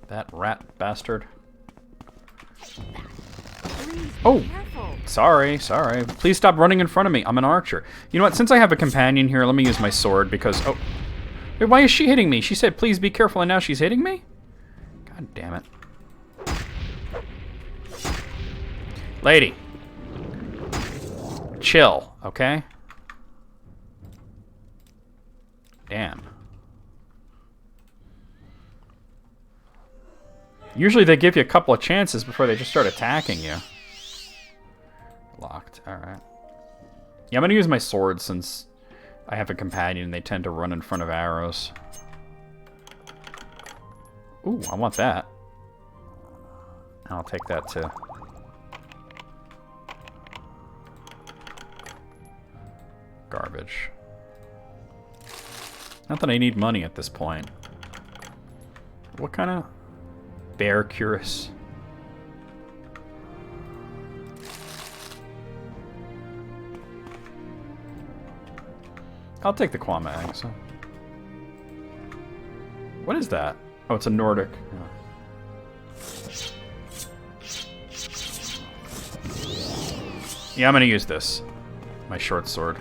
That rat bastard. Please be Oh. careful. Sorry. Please stop running in front of me. I'm an archer. You know what? Since I have a companion here, let me use my sword because... Oh. Wait, why is she hitting me? She said, please be careful, and now she's hitting me? God damn it. Lady. Chill, okay? Damn. Usually they give you a couple of chances before they just start attacking you. Locked. Alright. Yeah, I'm gonna use my sword since I have a companion and they tend to run in front of arrows. Ooh, I want that. I'll take that too. Garbage. Not that I need money at this point. What kind of... Bear Curus. I'll take the Quamag. So. What is that? Oh, it's a Nordic. Yeah, I'm gonna use this. My short sword.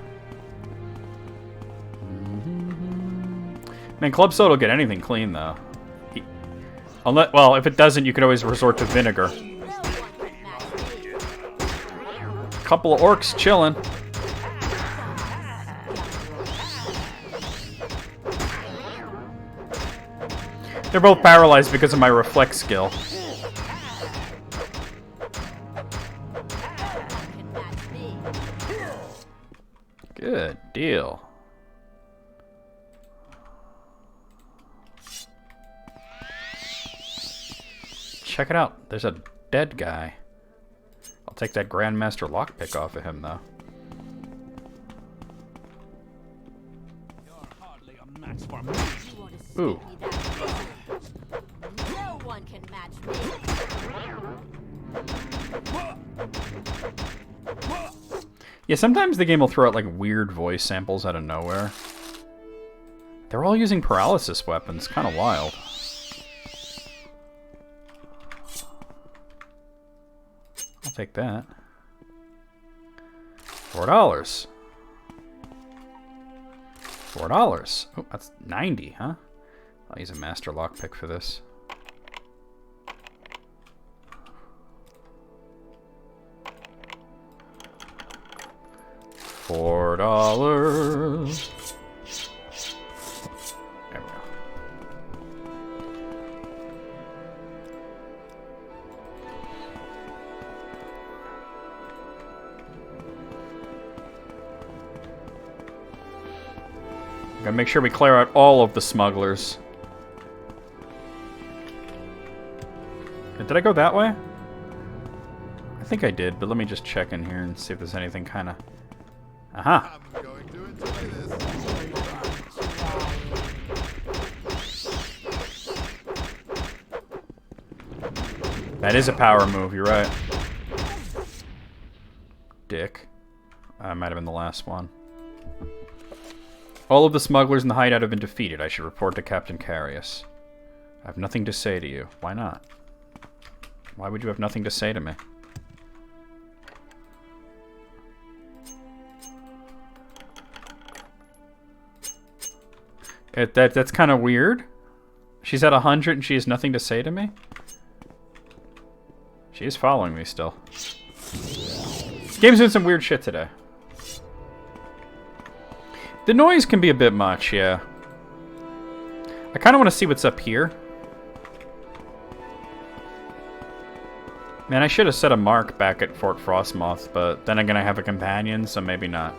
Man, Club Soda will get anything clean though. Unless, well, if it doesn't, you could always resort to vinegar. Couple of orcs chilling. They're both paralyzed because of my reflect skill. Good deal. Check it out. There's a dead guy. I'll take that Grandmaster lockpick off of him, though. You're hardly a match for me. You want to skate Ooh. me that easily? No one can match me. Yeah, sometimes the game will throw out like weird voice samples out of nowhere. They're all using paralysis weapons. Kind of wild. I'll take that. $4. $4. Oh, that's 90, huh? I'll use a master lockpick for this. $4. There we go. Gotta make sure we clear out all of the smugglers. Did I go that way? I think I did, but let me just check in here and see if there's anything kind of... Aha! I'm going to enjoy this. That is a power move, you're right. Dick. Might have been the last one. All of the smugglers in the hideout have been defeated. I should report to Captain Carius. I have nothing to say to you. Why not? Why would you have nothing to say to me? That's kind of weird. She's at 100 and she has nothing to say to me? She is following me still. This game's doing some weird shit today. The noise can be a bit much, yeah. I kind of want to see what's up here. Man, I should have set a mark back at Fort Frostmoth, but then I'm going to have a companion, so maybe not.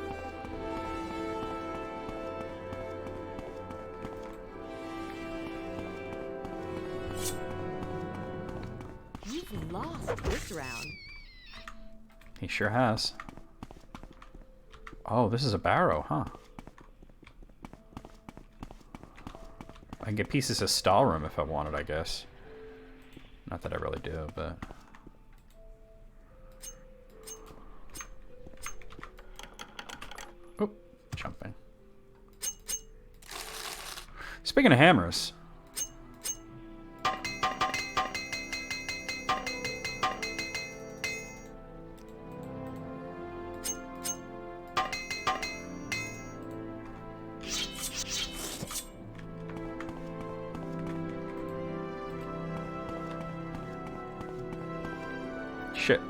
You've lost this round. He sure has. Oh, this is a barrow, huh? I can get pieces of Stahlroom if I wanted, I guess. Not that I really do, but... Oop, jumping. Speaking of hammers... Shit.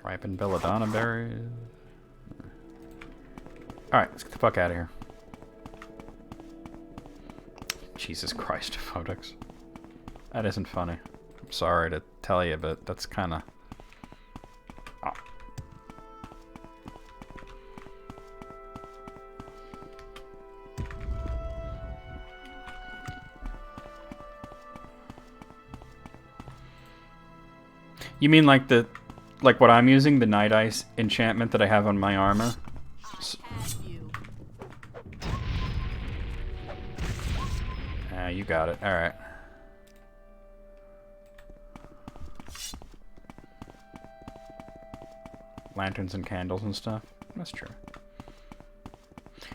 Ripened belladonna berries. Alright, let's get the fuck out of here. Jesus Christ, Photox. That isn't funny. I'm sorry to tell you, but that's kind of... Oh. You mean like the, like what I'm using, the Night Ice enchantment that I have on my armor? You got it. All right. Lanterns and candles and stuff. That's true.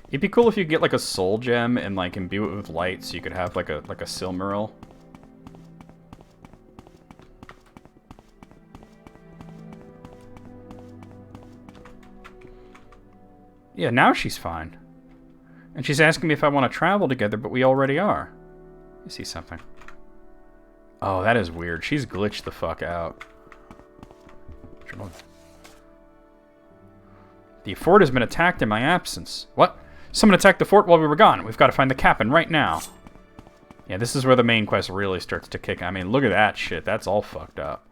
It'd be cool if you get like a soul gem and like imbue it with light, so you could have like a Silmaril. Yeah, now she's fine. And she's asking me if I want to travel together, but we already are. You see something. Oh, that is weird. She's glitched the fuck out. The fort has been attacked in my absence. What? Someone attacked the fort while we were gone. We've got to find the captain right now. Yeah, this is where the main quest really starts to kick. I mean, look at that shit. That's all fucked up.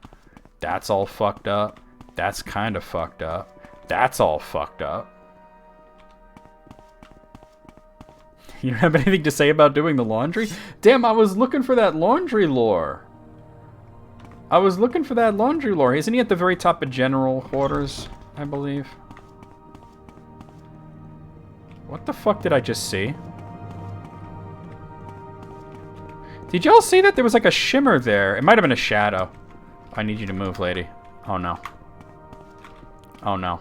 That's all fucked up. That's kind of fucked up. That's all fucked up. You don't have anything to say about doing the laundry? Damn, I was looking for that laundry lore. I was looking for that laundry lore. Isn't he at the very top of general quarters, I believe? What the fuck did I just see? Did y'all see that? There was like a shimmer there. It might have been a shadow. I need you to move, lady. Oh no. Oh no.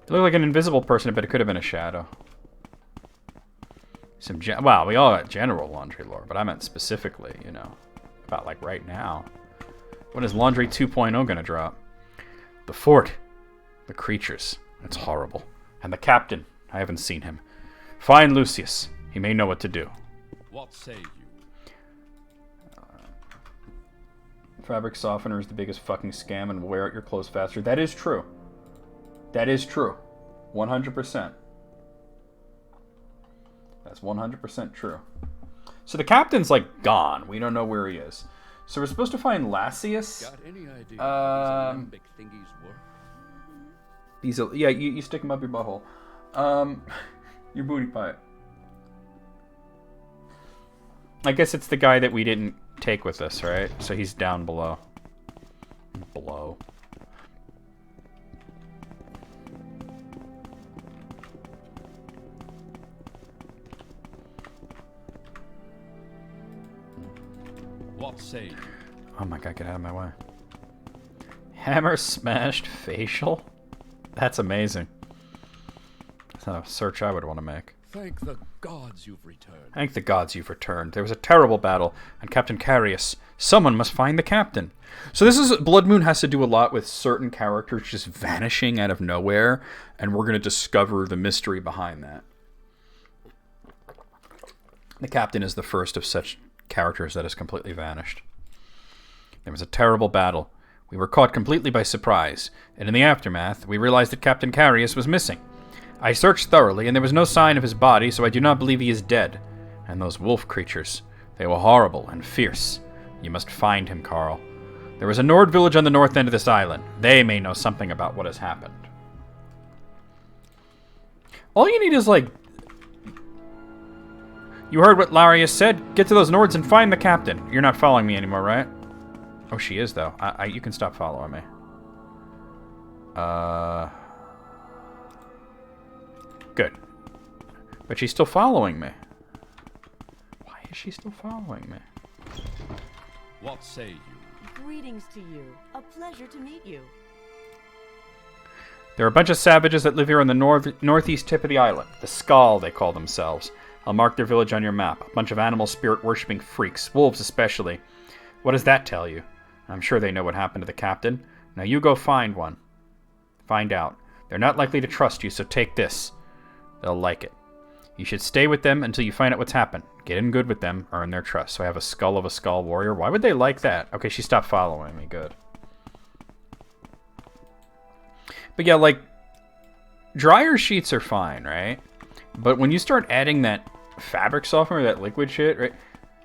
It looked like an invisible person, but it could have been a shadow. Wow, we all got general laundry lore, but I meant specifically, you know, about like right now. When is Laundry 2.0 gonna drop? The fort. The creatures. It's horrible. And the captain. I haven't seen him. Find Lucius. He may know what to do. What say you? Fabric softener is the biggest fucking scam and will wear out your clothes faster. That is true. That is true. 100%. That's 100% true. So the captain's like gone. We don't know where he is. So we're supposed to find Lassius. Got any idea what these alembic thingies were? Yeah, you stick him up your butthole. Your booty pipe. I guess it's the guy that we didn't take with us, right? So he's down below. Below. What say you? Oh my god, get out of my way. Hammer smashed facial? That's amazing. That's not a search I would want to make. Thank the gods you've returned. Thank the gods you've returned. There was a terrible battle on Captain Carius. Someone must find the captain. So this is... Blood Moon has to do a lot with certain characters just vanishing out of nowhere, and we're going to discover the mystery behind that. The captain is the first of such characters that has completely vanished. There was a terrible battle. We were caught completely by surprise, and in the aftermath, we realized that Captain Carius was missing. I searched thoroughly, and there was no sign of his body, so I do not believe he is dead. And those wolf creatures, they were horrible and fierce. You must find him, Carl. There is a Nord village on the north end of this island. They may know something about what has happened. All you need is, like... You heard what Larius said? Get to those Nords and find the captain. You're not following me anymore, right? Oh, she is, though. You can stop following me. Good. But she's still following me. Why is she still following me? What say you? Greetings to you. A pleasure to meet you. There are a bunch of savages that live here on the northeast tip of the island. The Skull, they call themselves. I'll mark their village on your map. A bunch of animal spirit-worshipping freaks. Wolves, especially. What does that tell you? I'm sure they know what happened to the captain. Now you go find one. Find out. They're not likely to trust you, so take this. They'll like it. You should stay with them until you find out what's happened. Get in good with them, earn their trust. So I have a skull of a skull warrior. Why would they like that? Okay, she stopped following me. Good. But yeah, like, dryer sheets are fine, right? But when you start adding that fabric softener, that liquid shit, right?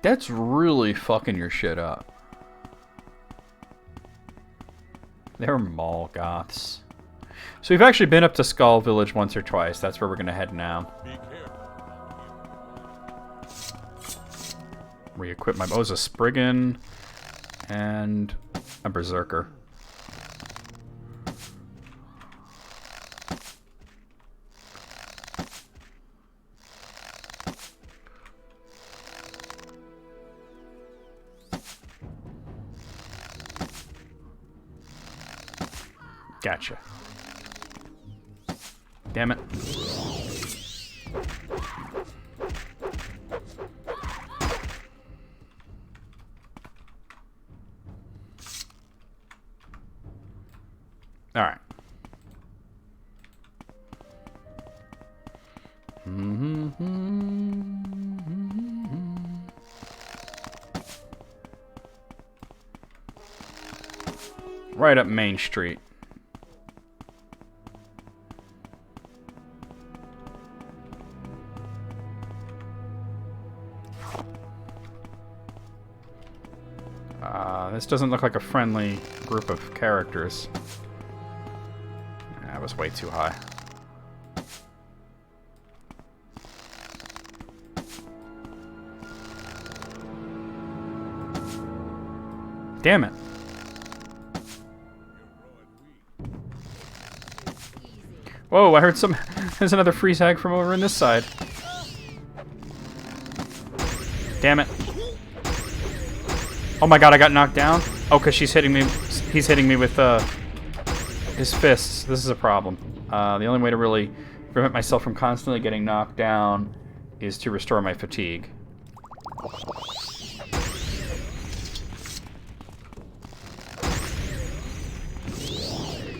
That's really fucking your shit up. They're mall goths. So we've actually been up to Skull Village once or twice. That's where we're going to head now. Re-equip my... Oh, a Spriggan and a Berserker. Gotcha. Damn it. Alright. Right up Main Street. This doesn't look like a friendly group of characters. That was way too high. Damn it. Whoa, I heard some... There's another freeze hag from over on this side. Damn it. Oh my god, I got knocked down? Oh, because she's hitting me... He's hitting me with, his fists. This is a problem. The only way to really prevent myself from constantly getting knocked down is to restore my fatigue.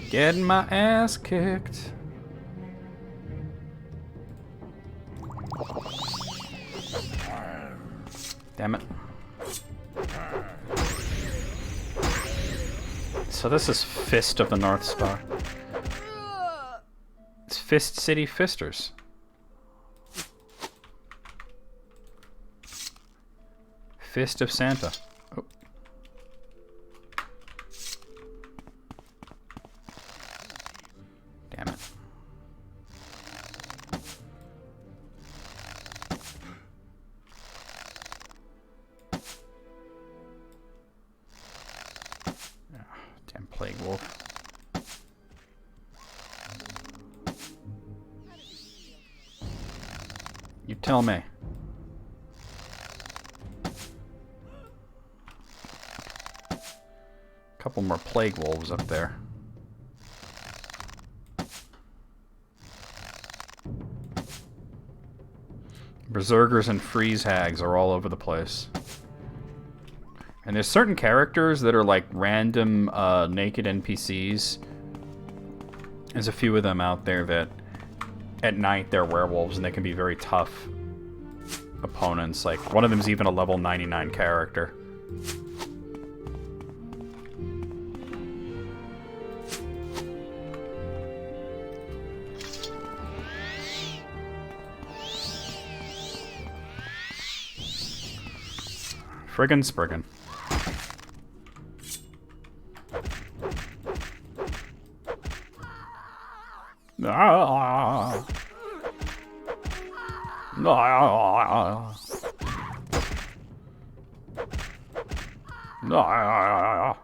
Getting my ass kicked. Damn it. So this is Fist of the North Star. It's Fist City Fisters. Fist of Santa. Oh. Damn it. Damn plague wolf. You tell me. couple more plague wolves up there. Berserkers and freeze hags are all over the place. And there's certain characters that are like random naked NPCs. There's a few of them out there that at night they're werewolves and they can be very tough opponents. Like one of them's even a level 99 character. Friggin' Spriggin'. Ah. Ah. Ah.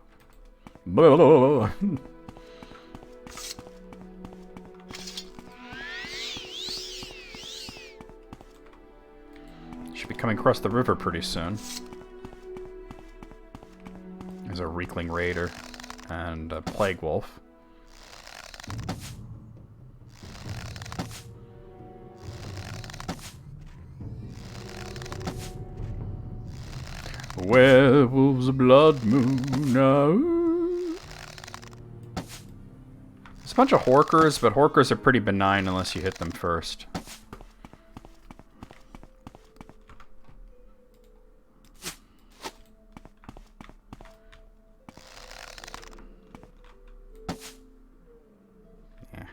Should be coming across the river pretty soon. There's a Reekling Raider and a Plague Wolf. Werewolves of Blood Moon. No. There's a bunch of Horkers, but Horkers are pretty benign unless you hit them first. Yeah.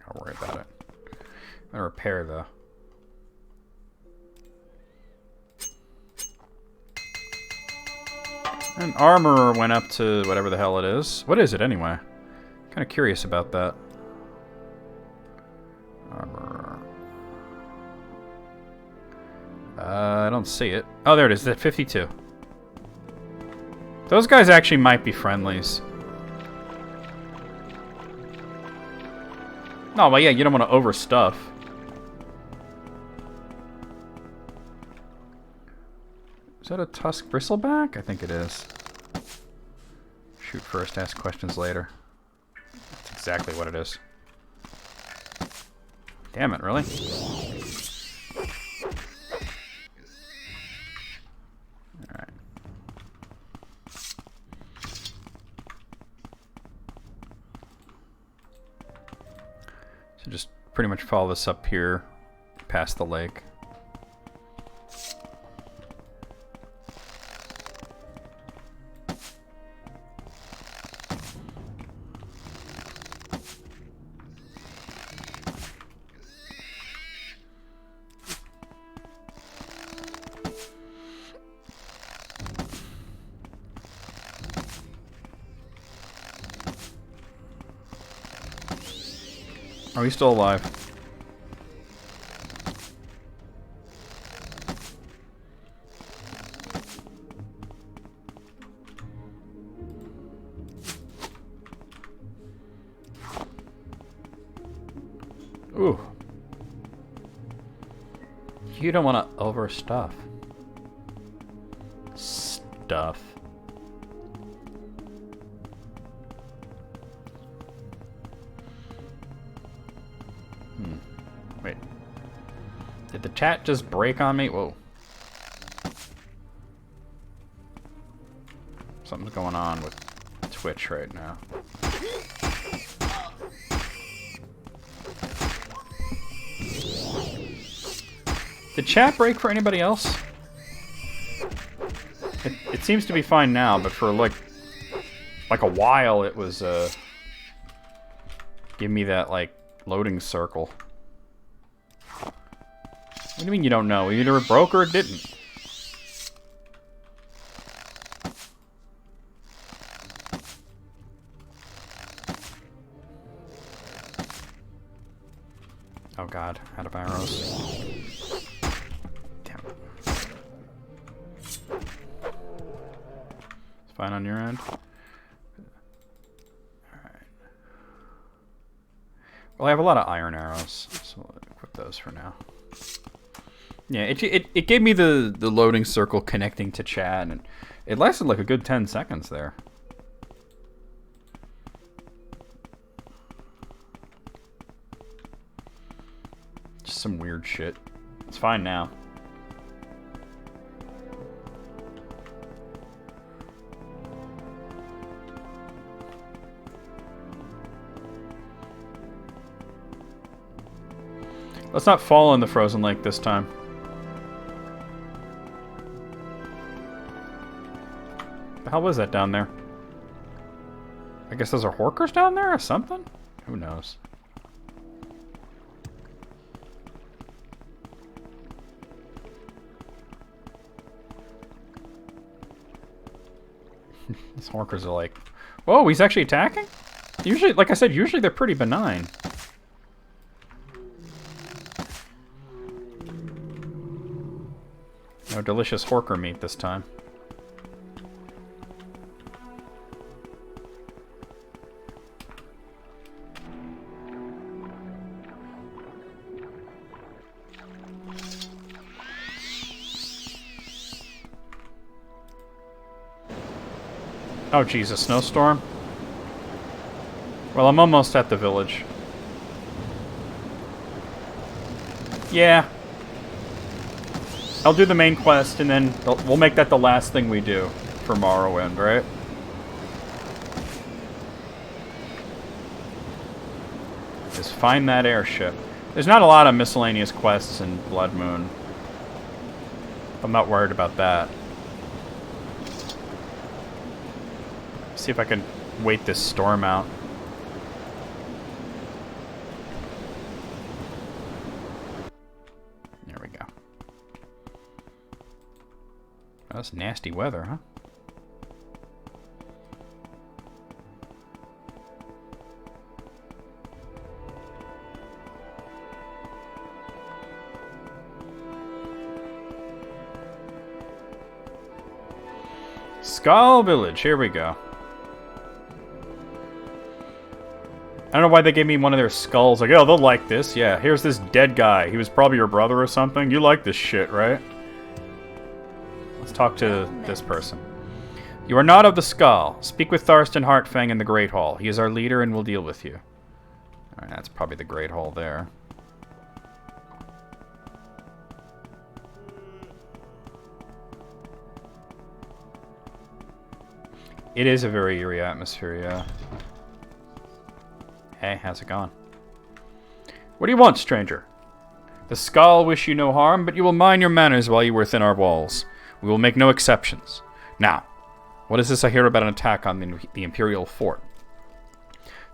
Don't worry about it. I'm gonna repair though. And armor went up to whatever the hell it is. What is it anyway? Kind of curious about that. Armor. I don't see it. Oh, there it is. At 52. Those guys actually might be friendlies. No, but yeah, you don't want to overstuff. Is that a tusk bristleback? I think it is. Shoot first, ask questions later. That's exactly what it is. Damn it, really? Alright. So just pretty much follow this up here, past the lake. Are we still alive? Ooh. You don't want to overstuff. Stuff. Wait. Did the chat just break on me? Whoa. Something's going on with Twitch right now. Did chat break for anybody else? It seems to be fine now, but for like a while it was give me that like loading circle. What do you mean you don't know? Either it broke or it didn't. Oh god, out of arrows. Damn it. It's fine on your end? Alright. Well, I have a lot of iron arrows, so I'll equip those for now. Yeah, it gave me the loading circle connecting to chat, and it lasted like a good 10 seconds there. Just some weird shit. It's fine now. Let's not fall in the frozen lake this time. The hell was that down there? I guess those are horkers down there or something? Who knows? These horkers are like, whoa, he's actually attacking? Usually, like I said, usually they're pretty benign. No delicious horker meat this time. Oh Jesus, snowstorm? Well, I'm almost at the village. Yeah. I'll do the main quest, and then we'll make that the last thing we do for Morrowind, right? Just find that airship. There's not a lot of miscellaneous quests in Blood Moon. I'm not worried about that. See if I can wait this storm out. There we go. Oh, that's nasty weather, huh? Skull Village, here we go. I don't know why they gave me one of their skulls. Like, oh, they'll like this. Yeah, here's this dead guy. He was probably your brother or something. You like this shit, right? Let's talk to this person. You are not of the Skull. Speak with Tharstan Heartfang in the Great Hall. He is our leader and will deal with you. Alright, that's probably the Great Hall there. It is a very eerie atmosphere, yeah. Hey, how's it going? What do you want, stranger? The Skull wish you no harm, but you will mind your manners while you are within our walls. We will make no exceptions. Now, what is this I hear about an attack on the Imperial fort?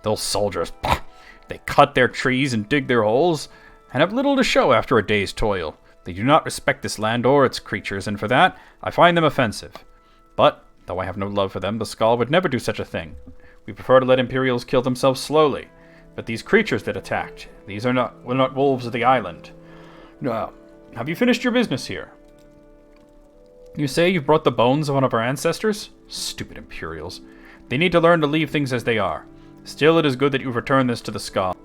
Those soldiers, bah, they cut their trees and dig their holes, and have little to show after a day's toil. They do not respect this land or its creatures, and for that, I find them offensive. But, though I have no love for them, the Skull would never do such a thing. We prefer to let Imperials kill themselves slowly. But these creatures that attacked, these were not wolves of the island. No. Have you finished your business here? You say you've brought the bones of one of our ancestors? Stupid Imperials. They need to learn to leave things as they are. Still, it is good that you've returned this to the Skull.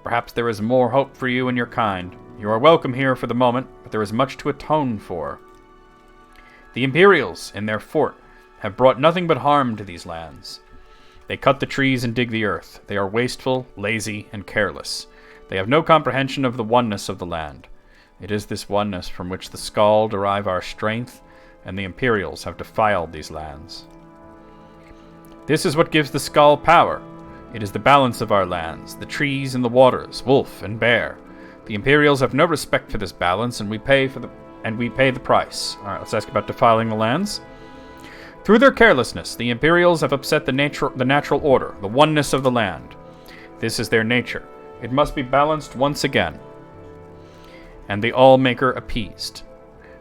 Perhaps there is more hope for you and your kind. You are welcome here for the moment, but there is much to atone for. The Imperials, in their fort, have brought nothing but harm to these lands. They cut the trees and dig the earth. They are wasteful, lazy, and careless. They have no comprehension of the oneness of the land. It is this oneness from which the Skull derive our strength, and the Imperials have defiled these lands. This is what gives the Skull power. It is the balance of our lands, the trees and the waters, wolf and bear. The Imperials have no respect for this balance, and we pay the price. All right, let's ask about defiling the lands. Through their carelessness, the Imperials have upset the natural order, the oneness of the land. This is their nature. It must be balanced once again. And the All-Maker appeased.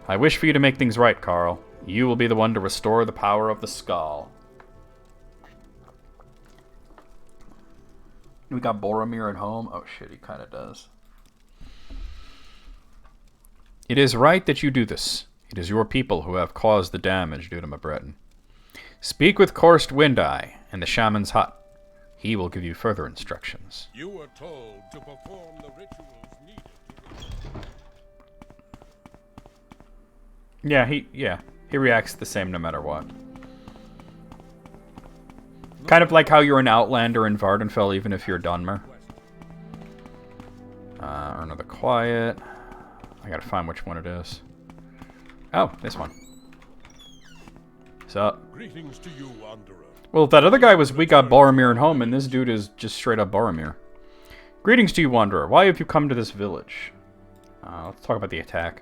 I wish for you to make things right, Carl. You will be the one to restore the power of the Skull. We got Boromir at home. Oh shit, he kind of does. It is right that you do this. It is your people who have caused the damage due to Mabreton. Speak with Korst Windeye in the shaman's hut. He will give you further instructions. You were told to perform the rituals needed to... Yeah, he reacts the same no matter what. Kind of like how you're an Outlander in Vardenfell even if you're Dunmer. Return of the Quiet. I gotta find which one it is. Oh, this one. What's up? Greetings to you, wanderer. Well, if that other guy was we got Boromir and home, and this dude is just straight up Boromir. Greetings to you, wanderer. Why have you come to this village? Let's talk about the attack.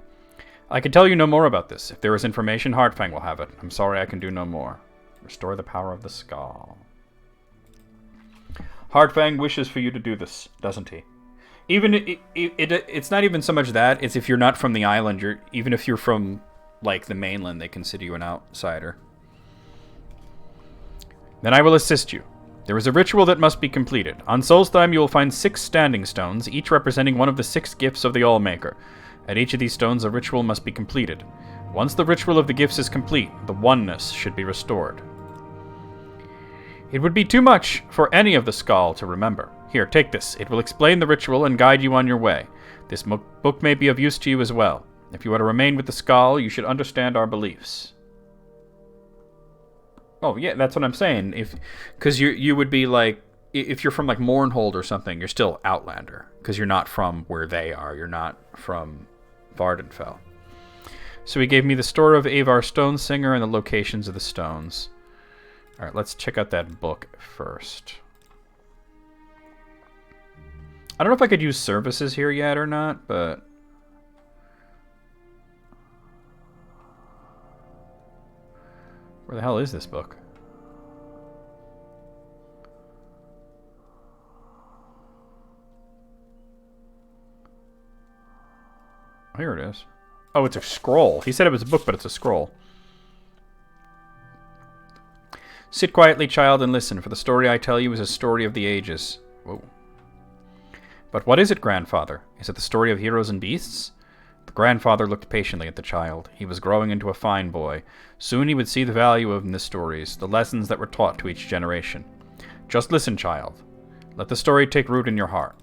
I can tell you no more about this. If there is information, Hardfang will have it. I'm sorry I can do no more. Restore the power of the skull. Hardfang wishes for you to do this, doesn't he? Even it's not even so much that, it's if you're not from the island, even if you're from like the mainland, they consider you an outsider. Then I will assist you. There is a ritual that must be completed. On Solstheim you will find 6 standing stones, each representing one of the 6 gifts of the Allmaker. At each of these stones a ritual must be completed. Once the ritual of the gifts is complete, the oneness should be restored. It would be too much for any of the Skull to remember. Here, take this. It will explain the ritual and guide you on your way. This book may be of use to you as well. If you are to remain with the Skull, you should understand our beliefs. Oh, yeah, that's what I'm saying. Because you would be like, if you're from like Mournhold or something, you're still Outlander. Because you're not from where they are. You're not from Vardenfell. So he gave me the story of Avar Stonesinger and the locations of the stones. Alright, let's check out that book first. I don't know if I could use services here yet or not, but... Where the hell is this book? Here it is. Oh, it's a scroll. He said it was a book, but it's a scroll. Sit quietly, child, and listen, for the story I tell you is a story of the ages. Whoa. But what is it, grandfather? Is it the story of heroes and beasts? The grandfather looked patiently at the child. He was growing into a fine boy. Soon he would see the value of the stories, the lessons that were taught to each generation. Just listen, child. Let the story take root in your heart.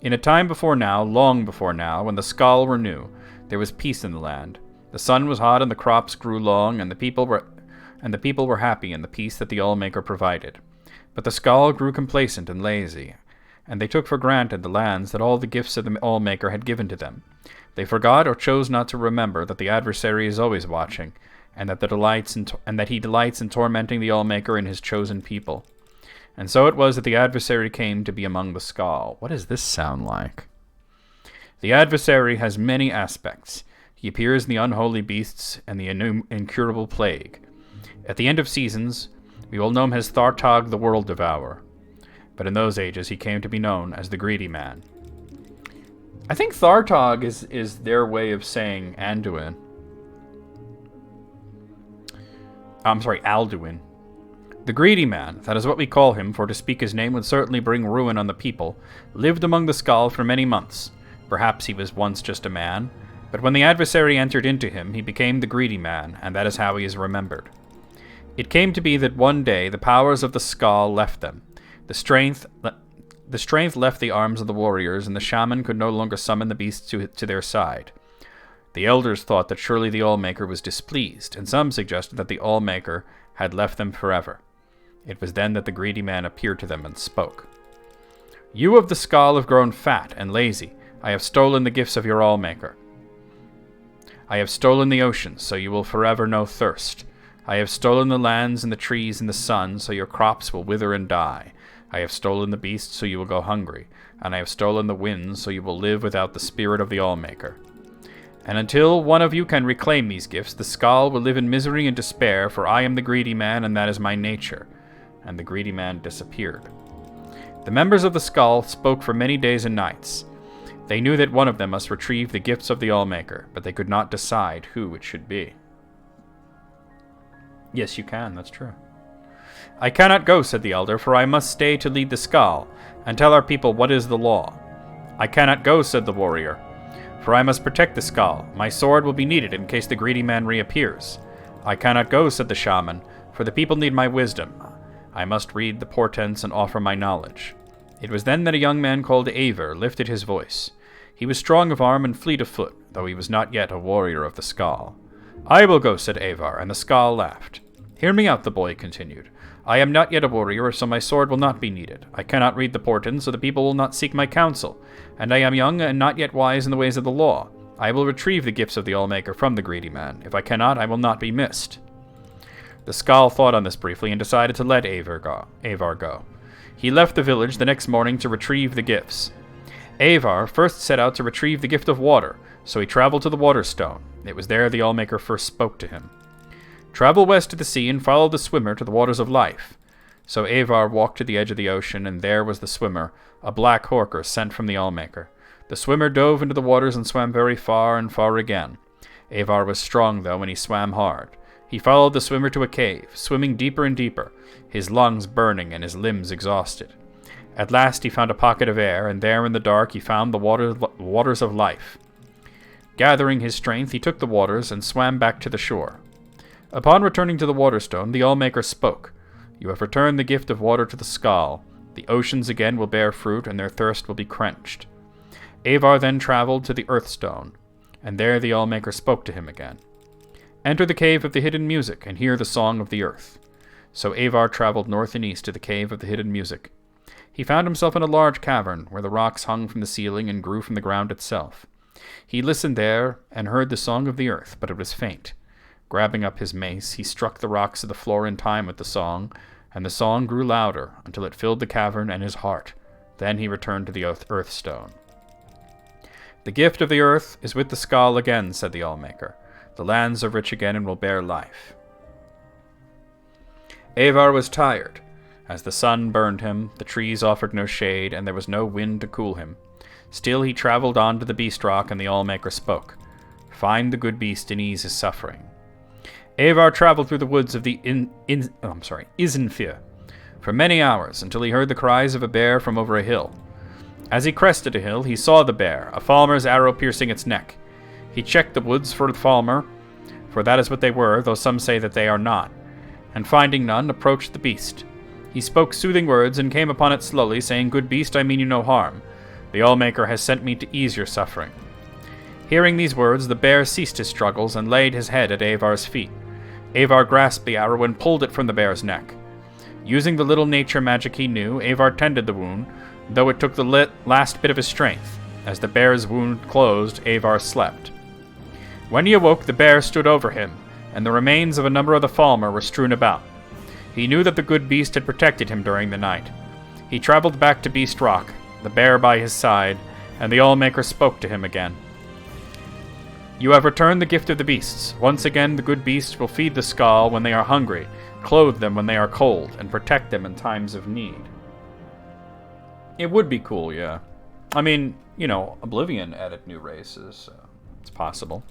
In a time before now, long before now, when the Skull were new, there was peace in the land. The sun was hot and the crops grew long, and the people were happy in the peace that the Allmaker provided. But the Skull grew complacent and lazy, and they took for granted the lands that all the gifts of the Allmaker had given to them. They forgot or chose not to remember that the adversary is always watching, and that he delights in tormenting the Allmaker and his chosen people. And so it was that the adversary came to be among the Skull. What does this sound like? The adversary has many aspects. He appears in the unholy beasts and the incurable plague. At the end of seasons, we will know him as Thartog the World Devourer. But in those ages, he came to be known as the Greedy Man. I think Thartog is their way of saying Anduin. I'm sorry, Alduin. The Greedy Man, that is what we call him, for to speak his name would certainly bring ruin on the people, lived among the Skull for many months. Perhaps he was once just a man, but when the adversary entered into him, he became the Greedy Man, and that is how he is remembered. It came to be that one day the powers of the Skull left them. The strength left the arms of the warriors, and the shaman could no longer summon the beasts to their side. The elders thought that surely the Allmaker was displeased, and some suggested that the Allmaker had left them forever. It was then that the Greedy Man appeared to them and spoke. You of the Skull have grown fat and lazy. I have stolen the gifts of your Allmaker. I have stolen the oceans, so you will forever know thirst. I have stolen the lands and the trees and the sun, so your crops will wither and die. I have stolen the beasts, so you will go hungry. And I have stolen the winds, so you will live without the spirit of the Allmaker. And until one of you can reclaim these gifts, the Skull will live in misery and despair, for I am the Greedy Man, and that is my nature. And the Greedy Man disappeared. The members of the Skull spoke for many days and nights. They knew that one of them must retrieve the gifts of the Allmaker, but they could not decide who it should be. Yes, you can, that's true. I cannot go, said the elder, for I must stay to lead the Skull, and tell our people what is the law. I cannot go, said the warrior, for I must protect the Skull. My sword will be needed in case the Greedy Man reappears. I cannot go, said the shaman, for the people need my wisdom. I must read the portents and offer my knowledge. It was then that a young man called Aver lifted his voice. He was strong of arm and fleet of foot, though he was not yet a warrior of the Skull. I will go, said Avar, and the Skull laughed. Hear me out, the boy continued. I am not yet a warrior, so my sword will not be needed. I cannot read the portent, so the people will not seek my counsel. And I am young and not yet wise in the ways of the law. I will retrieve the gifts of the Allmaker from the greedy man. If I cannot, I will not be missed. The Skald thought on this briefly and decided to let Avar go. He left the village the next morning to retrieve the gifts. Avar first set out to retrieve the gift of water, so he traveled to the Waterstone. It was there the Allmaker first spoke to him. Travel west to the sea and follow the swimmer to the waters of life. So Avar walked to the edge of the ocean, and there was the swimmer, a black horker sent from the Allmaker. The swimmer dove into the waters and swam very far and far again. Avar was strong, though, and he swam hard. He followed the swimmer to a cave, swimming deeper and deeper, his lungs burning and his limbs exhausted. At last he found a pocket of air, and there in the dark he found the waters of life. Gathering his strength, he took the waters and swam back to the shore. Upon returning to the Waterstone, the Allmaker spoke. You have returned the gift of water to the Skald. The oceans again will bear fruit, and their thirst will be quenched. Avar then traveled to the Earthstone, and there the Allmaker spoke to him again. Enter the cave of the hidden music, and hear the song of the earth. So Avar traveled north and east to the cave of the hidden music. He found himself in a large cavern, where the rocks hung from the ceiling and grew from the ground itself. He listened there, and heard the song of the earth, but it was faint. Grabbing up his mace, he struck the rocks of the floor in time with the song, and the song grew louder until it filled the cavern and his heart. Then he returned to the Earthstone. The gift of the earth is with the Skald again, said the Allmaker. The lands are rich again and will bear life. Avar was tired. As the sun burned him, the trees offered no shade, and there was no wind to cool him. Still he traveled on to the beast rock, and the Allmaker spoke. Find the good beast and ease his suffering. Avar traveled through the woods of the Isenfir for many hours until he heard the cries of a bear from over a hill. As he crested a hill, he saw the bear, a falmer's arrow piercing its neck. He checked the woods for the falmer, for that is what they were, though some say that they are not, and finding none, approached the beast. He spoke soothing words and came upon it slowly, saying, Good beast, I mean you no harm. The Allmaker has sent me to ease your suffering. Hearing these words, the bear ceased his struggles and laid his head at Avar's feet. Avar grasped the arrow and pulled it from the bear's neck. Using the little nature magic he knew, Avar tended the wound, though it took the last bit of his strength. As the bear's wound closed, Avar slept. When he awoke, the bear stood over him, and the remains of a number of the falmer were strewn about. He knew that the good beast had protected him during the night. He traveled back to Beast Rock, the bear by his side, and the Allmaker spoke to him again. You have returned the gift of the beasts. Once again, the good beast will feed the Skald when they are hungry, clothe them when they are cold, and protect them in times of need. It would be cool, yeah. I mean, Oblivion added new races, so it's possible.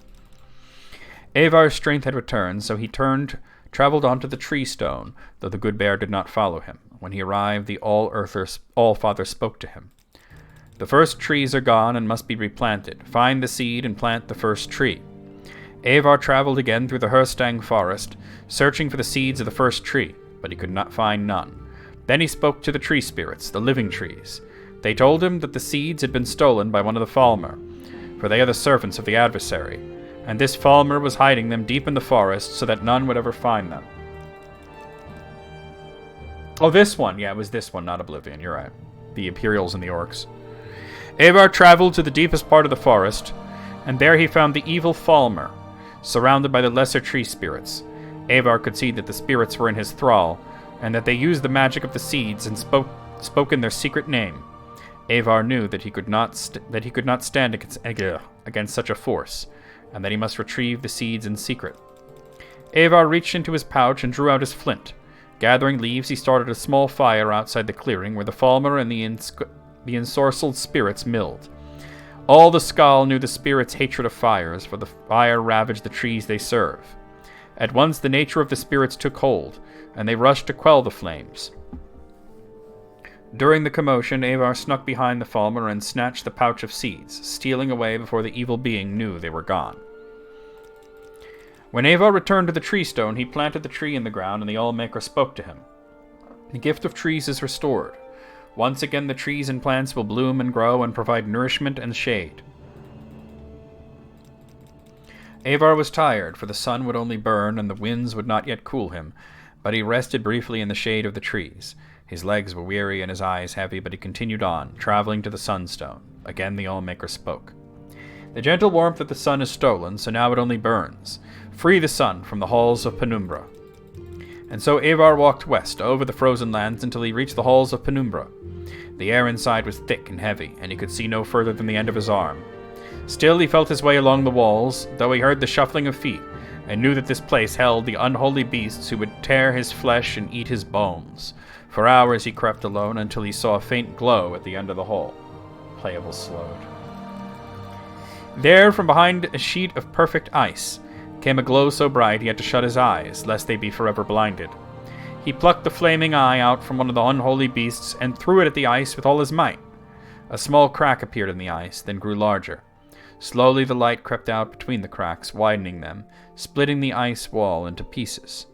Avar's strength had returned, so he traveled onto the Tree Stone, though the good bear did not follow him. When he arrived, the All-Father spoke to him. The first trees are gone and must be replanted. Find the seed and plant the first tree. Avar traveled again through the Herstang forest, searching for the seeds of the first tree, but he could not find none. Then he spoke to the tree spirits, the living trees. They told him that the seeds had been stolen by one of the Falmer, for they are the servants of the adversary, and this Falmer was hiding them deep in the forest so that none would ever find them. Oh, this one. Yeah, it was this one, not Oblivion. You're right. The Imperials and the Orcs. Avar traveled to the deepest part of the forest, and there he found the evil Falmer, surrounded by the lesser tree spirits. Avar could see that the spirits were in his thrall, and that they used the magic of the seeds and spoke in their secret name. Avar knew that he could not stand against such a force, and that he must retrieve the seeds in secret. Avar reached into his pouch and drew out his flint. Gathering leaves, he started a small fire outside the clearing where the Falmer and the ensorcelled spirits milled. All the Skald knew the spirits' hatred of fires, for the fire ravaged the trees they serve. At once the nature of the spirits took hold, and they rushed to quell the flames. During the commotion, Avar snuck behind the Falmer and snatched the pouch of seeds, stealing away before the evil being knew they were gone. When Avar returned to the tree stone, he planted the tree in the ground, and the Allmaker spoke to him. The gift of trees is restored. Once again the trees and plants will bloom and grow and provide nourishment and shade. Avar was tired, for the sun would only burn and the winds would not yet cool him, but he rested briefly in the shade of the trees. His legs were weary and his eyes heavy, but he continued on, traveling to the Sunstone. Again the Allmaker spoke. The gentle warmth of the sun is stolen, so now it only burns. Free the sun from the halls of Penumbra. And so Avar walked west, over the frozen lands, until he reached the halls of Penumbra. The air inside was thick and heavy, and he could see no further than the end of his arm. Still he felt his way along the walls, though he heard the shuffling of feet, and knew that this place held the unholy beasts who would tear his flesh and eat his bones. For hours he crept alone, until he saw a faint glow at the end of the hall. Playable slowed. There, from behind a sheet of perfect ice, came a glow so bright he had to shut his eyes, lest they be forever blinded. He plucked the flaming eye out from one of the unholy beasts and threw it at the ice with all his might. A small crack appeared in the ice, then grew larger. Slowly the light crept out between the cracks, widening them, splitting the ice wall into pieces.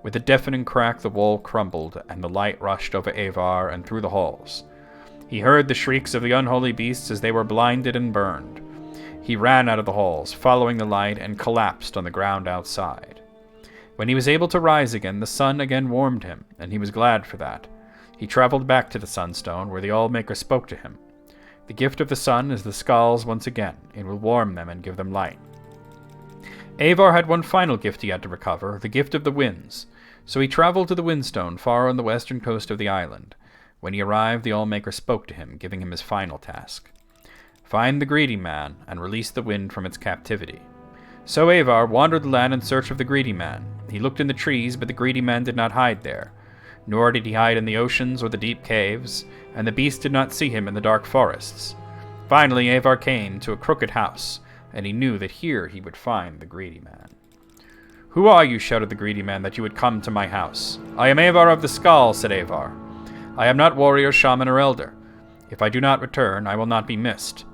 With a deafening crack the wall crumbled, and the light rushed over Avar and through the halls. He heard the shrieks of the unholy beasts as they were blinded and burned. He ran out of the halls, following the light, and collapsed on the ground outside. When he was able to rise again, the sun again warmed him, and he was glad for that. He traveled back to the Sunstone, where the Allmaker spoke to him. The gift of the sun is the skulls once again. It will warm them and give them light. Avar had one final gift he had to recover, the gift of the winds. So he traveled to the Windstone, far on the western coast of the island. When he arrived, the Allmaker spoke to him, giving him his final task. Find the greedy man, and release the wind from its captivity. So Avar wandered the land in search of the greedy man. He looked in the trees, but the greedy man did not hide there. Nor did he hide in the oceans or the deep caves, and the beast did not see him in the dark forests. Finally Avar came to a crooked house, and he knew that here he would find the greedy man. Who are you, shouted the greedy man, that you would come to my house? I am Avar of the Skull, said Avar. I am not warrior, shaman, or elder. If I do not return, I will not be missed.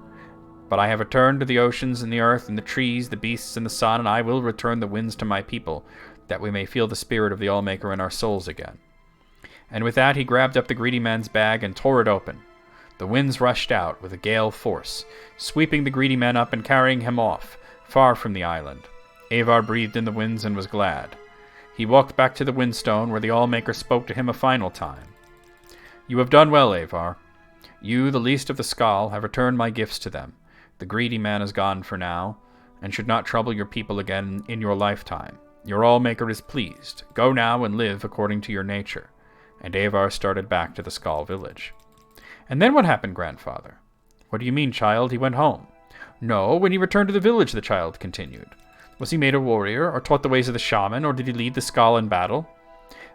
But I have returned to the oceans and the earth and the trees, the beasts and the sun, and I will return the winds to my people, that we may feel the spirit of the Allmaker in our souls again. And with that he grabbed up the greedy man's bag and tore it open. The winds rushed out with a gale force, sweeping the greedy man up and carrying him off, far from the island. Avar breathed in the winds and was glad. He walked back to the Windstone, where the Allmaker spoke to him a final time. You have done well, Avar. You, the least of the Skal, have returned my gifts to them. The greedy man is gone for now, and should not trouble your people again in your lifetime. Your Allmaker is pleased. Go now and live according to your nature. And Avar started back to the Skal village. And then what happened, grandfather? What do you mean, child? He went home. No, when he returned to the village, the child continued. Was he made a warrior, or taught the ways of the shaman, or did he lead the Skal in battle?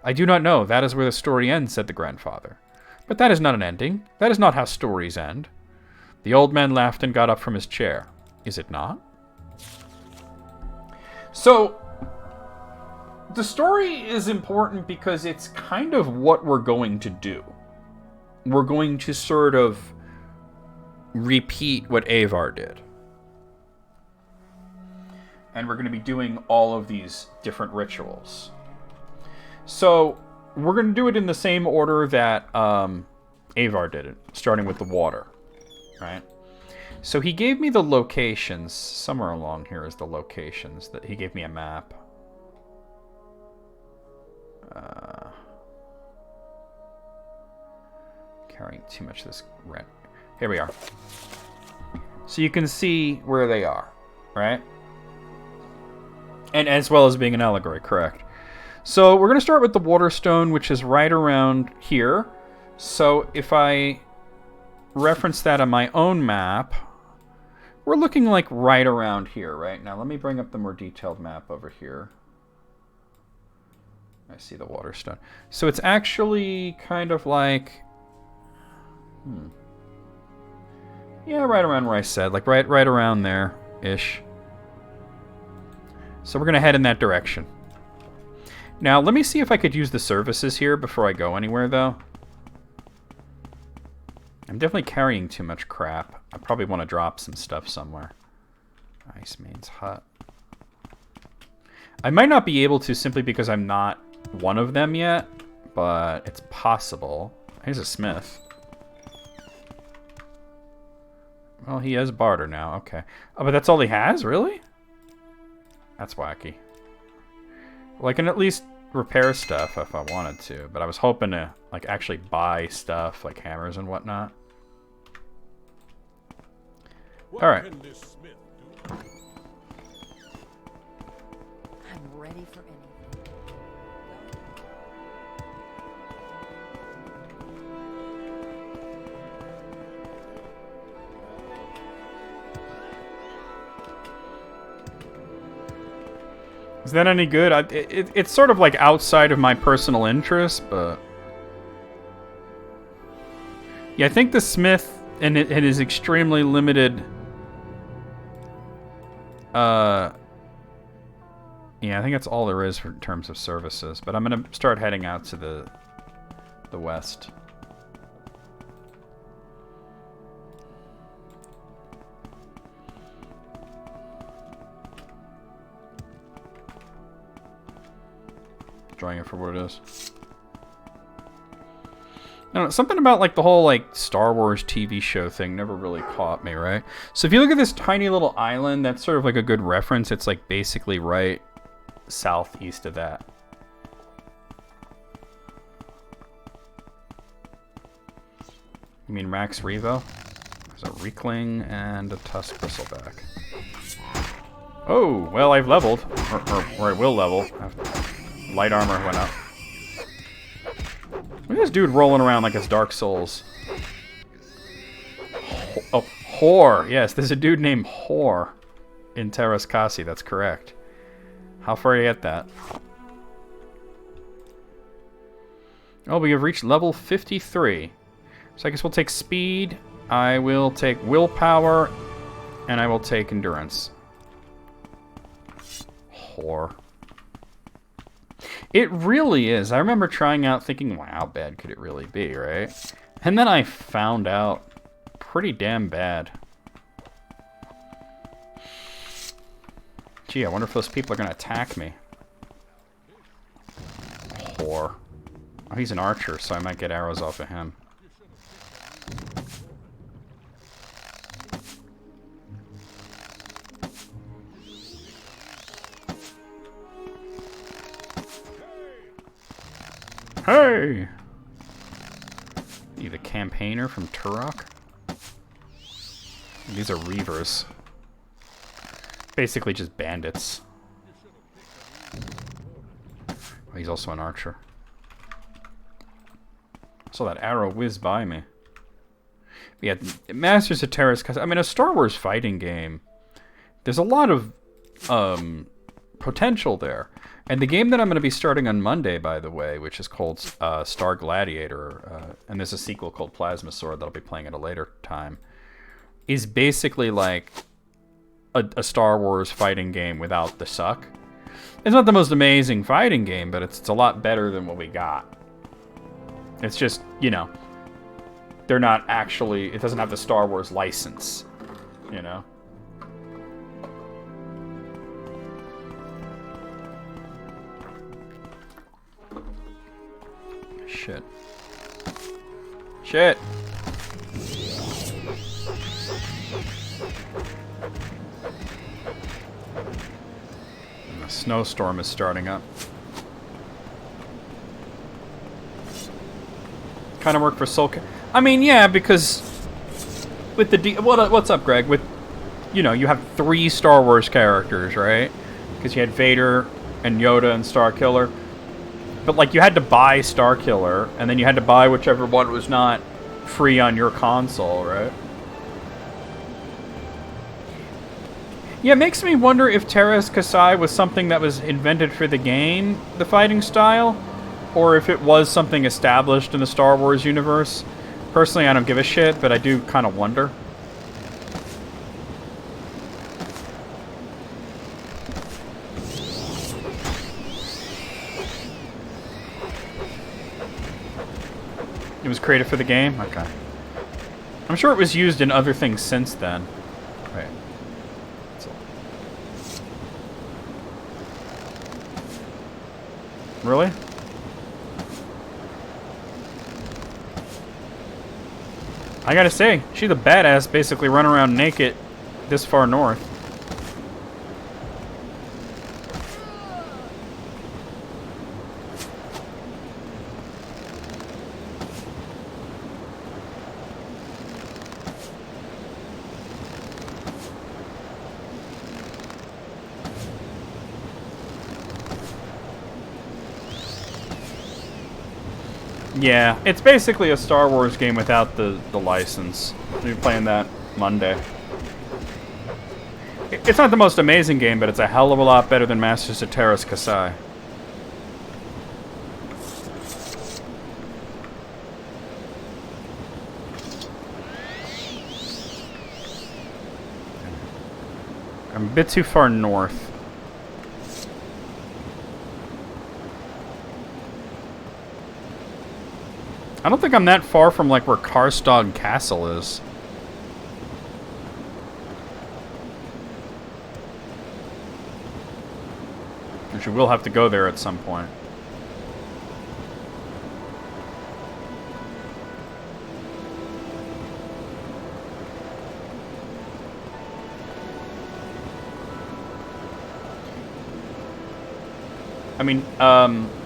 I do not know. That is where the story ends, said the grandfather. But that is not an ending. That is not how stories end. The old man laughed and got up from his chair. Is it not? So, the story is important because it's kind of what we're going to do. We're going to sort of repeat what Avar did. And we're going to be doing all of these different rituals. So, we're going to do it in the same order that Avar did it, starting with the water. Right? So he gave me the locations. Somewhere along here is the locations. That he gave me a map. Carrying too much of this rent. Here we are. So you can see where they are, right? And as well as being an allegory, correct. So we're going to start with the Waterstone, which is right around here. So if I reference that on my own map, we're looking like right around here, right? Now let me bring up the more detailed map over here. I see the Waterstone. So it's actually kind of like... Yeah, right around where I said. Like right around there-ish. So we're going to head in that direction. Now, let me see if I could use the services here before I go anywhere, though. I'm definitely carrying too much crap. I probably want to drop some stuff somewhere. Ice Main's hut. I might not be able to simply because I'm not one of them yet, but it's possible. Here's a smith. Well, he has barter now. Okay. Oh, but that's all he has? Really? That's wacky. Well, I can at least repair stuff if I wanted to, but I was hoping to like actually buy stuff like hammers and whatnot. All right. I'm ready for anything. Is that any good? It's sort of like outside of my personal interest, but yeah, I think the smith and it is extremely limited. Yeah, I think that's all there is for in terms of services. But I'm gonna start heading out to the west. Enjoying it for what it is. I don't know, something about like the whole like Star Wars TV show thing never really caught me, right? So if you look at this tiny little island, that's sort of like a good reference. It's like basically right southeast of that. You mean Max Revo? There's a Reekling and a Tusk Bristleback. Oh, well, I've leveled. Or I will level. Light armor went up. Look at this dude rolling around like it's Dark Souls. Oh, Whore. Yes, there's a dude named Whore in Terras Kasi. That's correct. How far do you get that? Oh, we have reached level 53. So I guess we'll take speed. I will take willpower. And I will take endurance. Whore. It really is. I remember trying out thinking, wow, how bad could it really be, right? And then I found out pretty damn bad. Gee, I wonder if those people are going to attack me. Whore. Oh, he's an archer, so I might get arrows off of him. Hey! You the campaigner from Turok? These are Reavers. Basically just bandits. Oh, he's also an archer. Saw that arrow whiz by me. But yeah, Masters of Terras, I mean, a Star Wars fighting game. There's a lot of potential there. And the game that I'm going to be starting on Monday, by the way, which is called Star Gladiator, and there's a sequel called Plasma Sword that I'll be playing at a later time, is basically like a Star Wars fighting game without the suck. It's not the most amazing fighting game, but it's a lot better than what we got. It's just, you know, they're not actually, it doesn't have the Star Wars license, you know? Shit. Shit! And the snowstorm is starting up. Kind of work for Soul. I mean, yeah, because with the what's up, Greg? With, you know, you have 3 Star Wars characters, right? Because you had Vader and Yoda and Starkiller. But, like, you had to buy Starkiller, and then you had to buy whichever one was not free on your console, right? Yeah, it makes me wonder if Terras Kasai was something that was invented for the game, the fighting style, or if it was something established in the Star Wars universe. Personally, I don't give a shit, but I do kind of wonder. It was created for the game? Okay. I'm sure it was used in other things since then. Right. So. Really? I gotta say, she's a badass basically running around naked this far north. Yeah, it's basically a Star Wars game without the license. We'll be playing that Monday. It's not the most amazing game, but it's a hell of a lot better than Masters of Terras Kasai. I'm a bit too far north. I don't think I'm that far from, like, where Karstog Castle is. Which we will have to go there at some point. I mean,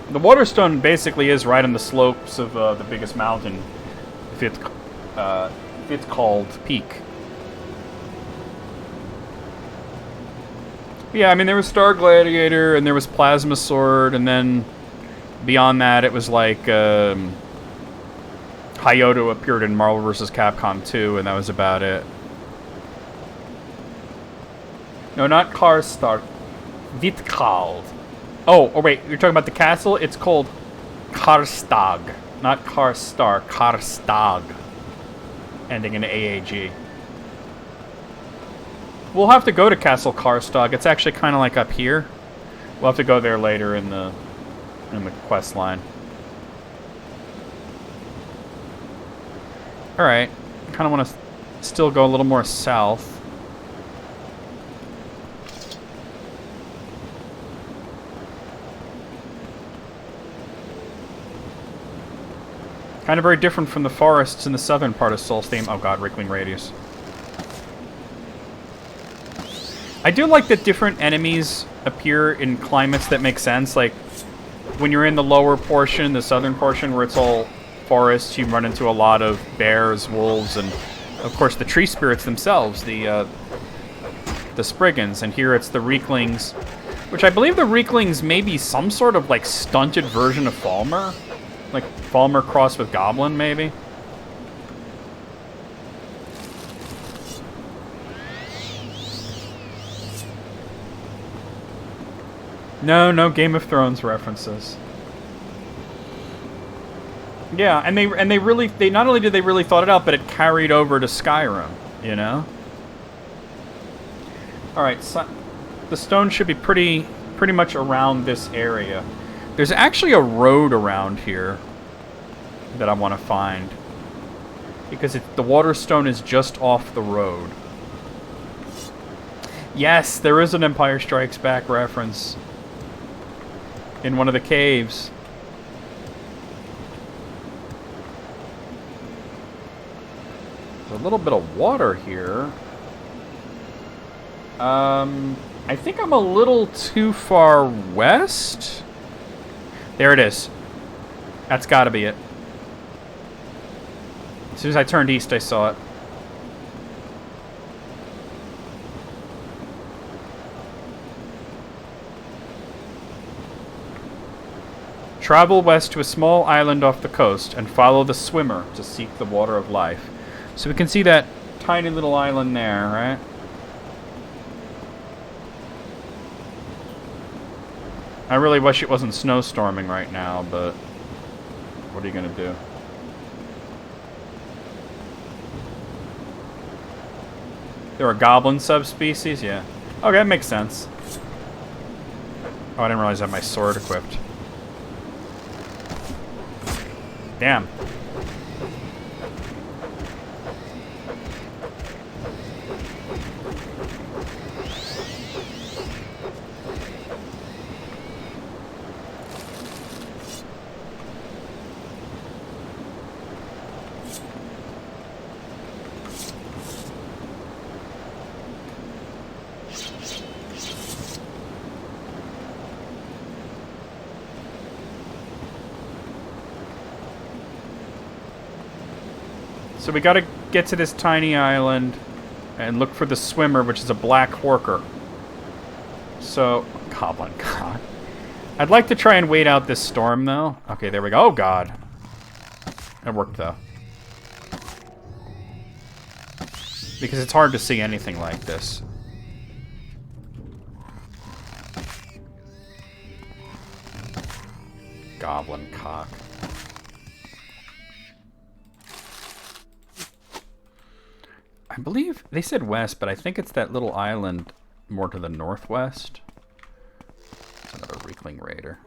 the Waterstone basically is right on the slopes of the biggest mountain, if it's called Peak. Yeah, I mean, there was Star Gladiator, and there was Plasma Sword, and then beyond that, it was like Hyoto appeared in Marvel vs. Capcom 2, and that was about it. No, not Karstark. Vitkald. Oh, wait, you're talking about the castle? It's called Karstag. Not Karstar, Karstag. Ending in AAG. We'll have to go to Castle Karstag. It's actually kind of like up here. We'll have to go there later in the quest line. Alright. I kind of want to still go a little more south. Kind of very different from the forests in the southern part of Solstheim. Oh god, Rickling Radius. I do like that different enemies appear in climates that make sense. Like, when you're in the lower portion, the southern portion, where it's all forests, you run into a lot of bears, wolves, and, of course, the tree spirits themselves, the Spriggans. And here it's the Reeklings, which I believe the Reeklings may be some sort of, like, stunted version of Falmer. Like, Falmer crossed with Goblin, maybe? No Game of Thrones references. Yeah, and they not only did they really thought it out, but it carried over to Skyrim, you know? Alright, so the stone should be pretty much around this area. There's actually a road around here that I want to find, because the Waterstone is just off the road. Yes, there is an Empire Strikes Back reference in one of the caves. There's a little bit of water here. I think I'm a little too far west. There it is. That's gotta be it. As soon as I turned east, I saw it. Travel west to a small island off the coast and follow the swimmer to seek the water of life. So we can see that tiny little island there, right? I really wish it wasn't snowstorming right now, but what are you gonna do? There are goblin subspecies? Yeah. Okay, that makes sense. Oh, I didn't realize I had my sword equipped. Damn. So we gotta get to this tiny island and look for the swimmer, which is a black horker. So, Goblin God. I'd like to try and wait out this storm, though. Okay, there we go. Oh, God. It worked, though. Because it's hard to see anything like this. Goblin cock. I believe they said west, but I think it's that little island more to the northwest. It's another Reekling Raider.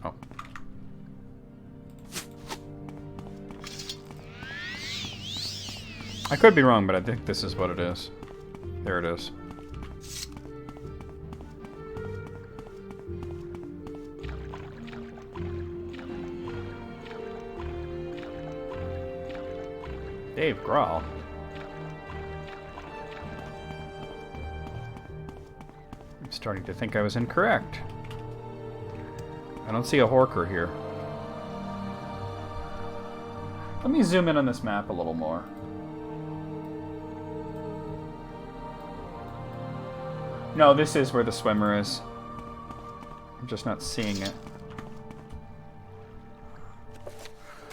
Oh. I could be wrong, but I think this is what it is. There it is. Dave Grohl. I'm starting to think I was incorrect. I don't see a Horker here. Let me zoom in on this map a little more. No, this is where the swimmer is. I'm just not seeing it.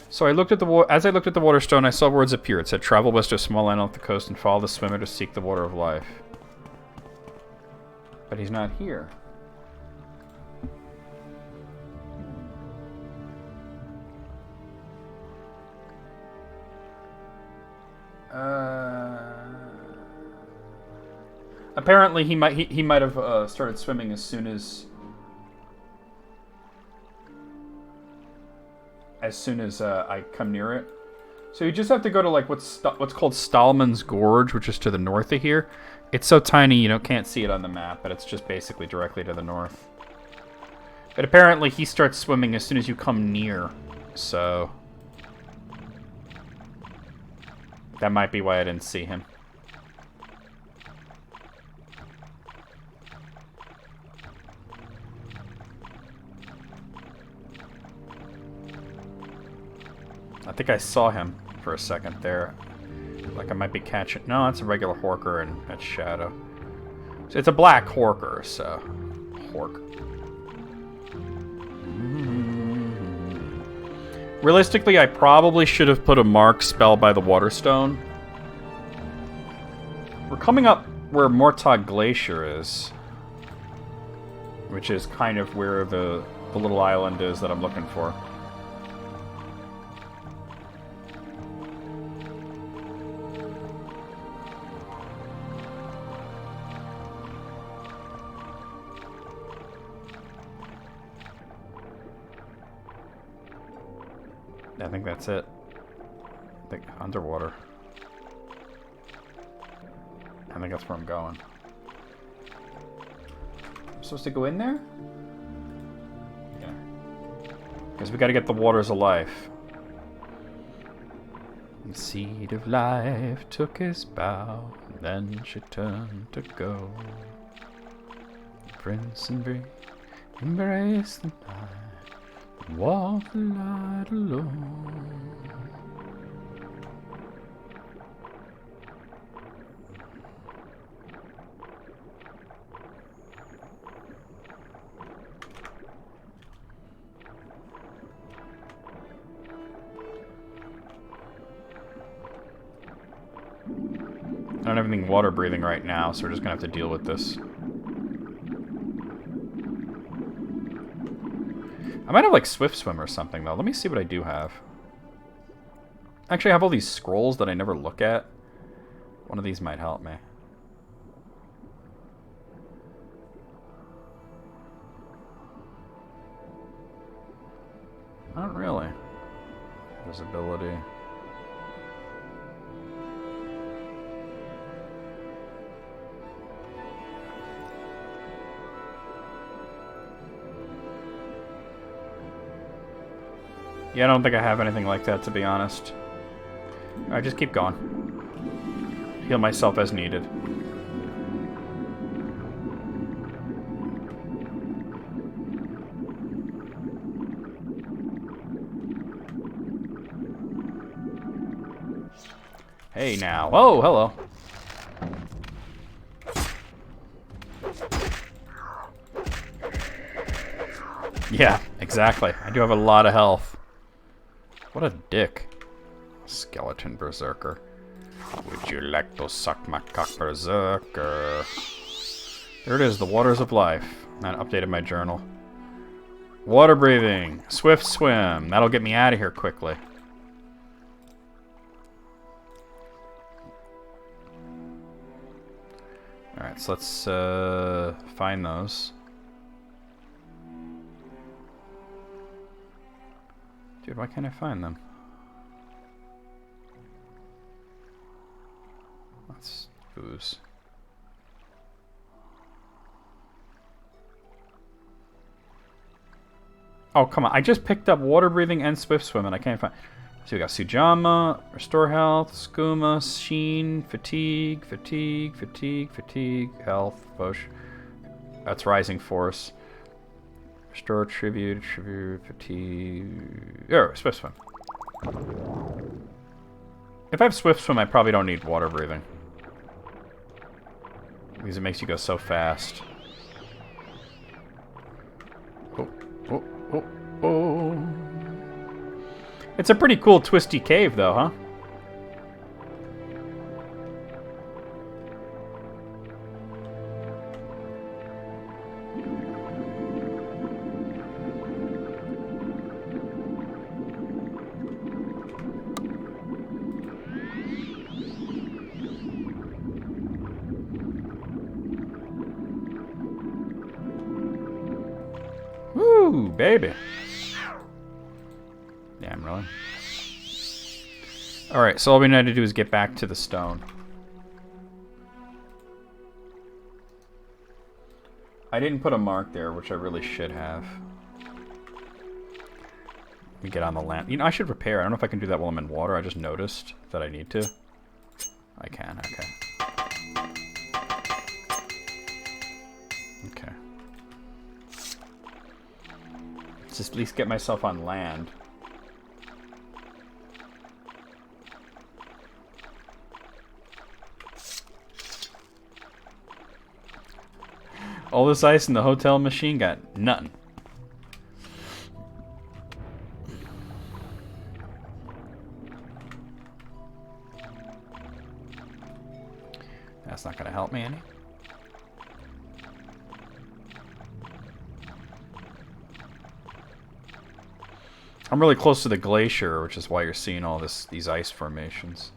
So I looked at as I looked at the waterstone, I saw words appear. It said, "Travel west of small island off the coast and follow the swimmer to seek the water of life." But he's not here. Apparently, he might have started swimming as soon as I come near it. So you just have to go to like what's called Stallman's Gorge, which is to the north of here. It's so tiny you can't see it on the map, but it's just basically directly to the north. But apparently he starts swimming as soon as you come near, so that might be why I didn't see him. I think I saw him for a second there. Like I might be catching... No, it's a regular Horker and that's Shadow. So it's a black Horker, so... Hork. Realistically, I probably should have put a mark spell by the Waterstone. We're coming up where Mortog Glacier is. Which is kind of where the little island is that I'm looking for. I think that's it. I think underwater. I think that's where I'm going. I'm supposed to go in there? Yeah. Because we gotta get the waters of life. The seed of life took his bow, then she turned to go. Prince and Bree embraced the night, walk the light alone. I don't have anything water breathing right now, so we're just gonna have to deal with this. I might have like Swift Swim or something though. Let me see what I do have. Actually, I have all these scrolls that I never look at. One of these might help me. Not really. Visibility. Yeah, I don't think I have anything like that, to be honest. Alright, just keep going. Heal myself as needed. Hey now. Oh, hello. Yeah, exactly. I do have a lot of health. What a dick. Skeleton berserker. Would you like to suck my cock, berserker? There it is, the waters of life. I updated my journal. Water breathing. Swift swim. That'll get me out of here quickly. Alright, so let's find those. Dude, why can't I find them? That's booze. Oh, come on. I just picked up water breathing and swift swim and I can't find... So we got Sujama, restore health, skooma, sheen, fatigue, health, push. That's rising force. Restore tribute, fatigue. Oh, swift swim. If I have swift swim, I probably don't need water breathing. Because it makes you go so fast. Oh, oh, oh, oh. It's a pretty cool twisty cave, though, huh? Woo, baby. Damn, really? Alright, so all we need to do is get back to the stone. I didn't put a mark there, which I really should have. Let me get on the land. You know, I should repair. I don't know if I can do that while I'm in water. I just noticed that I need to. I can, okay. Okay. Let's just at least get myself on land. All this ice in the hotel machine got nothing. That's not gonna help me any. I'm really close to the glacier, which is why you're seeing all these ice formations.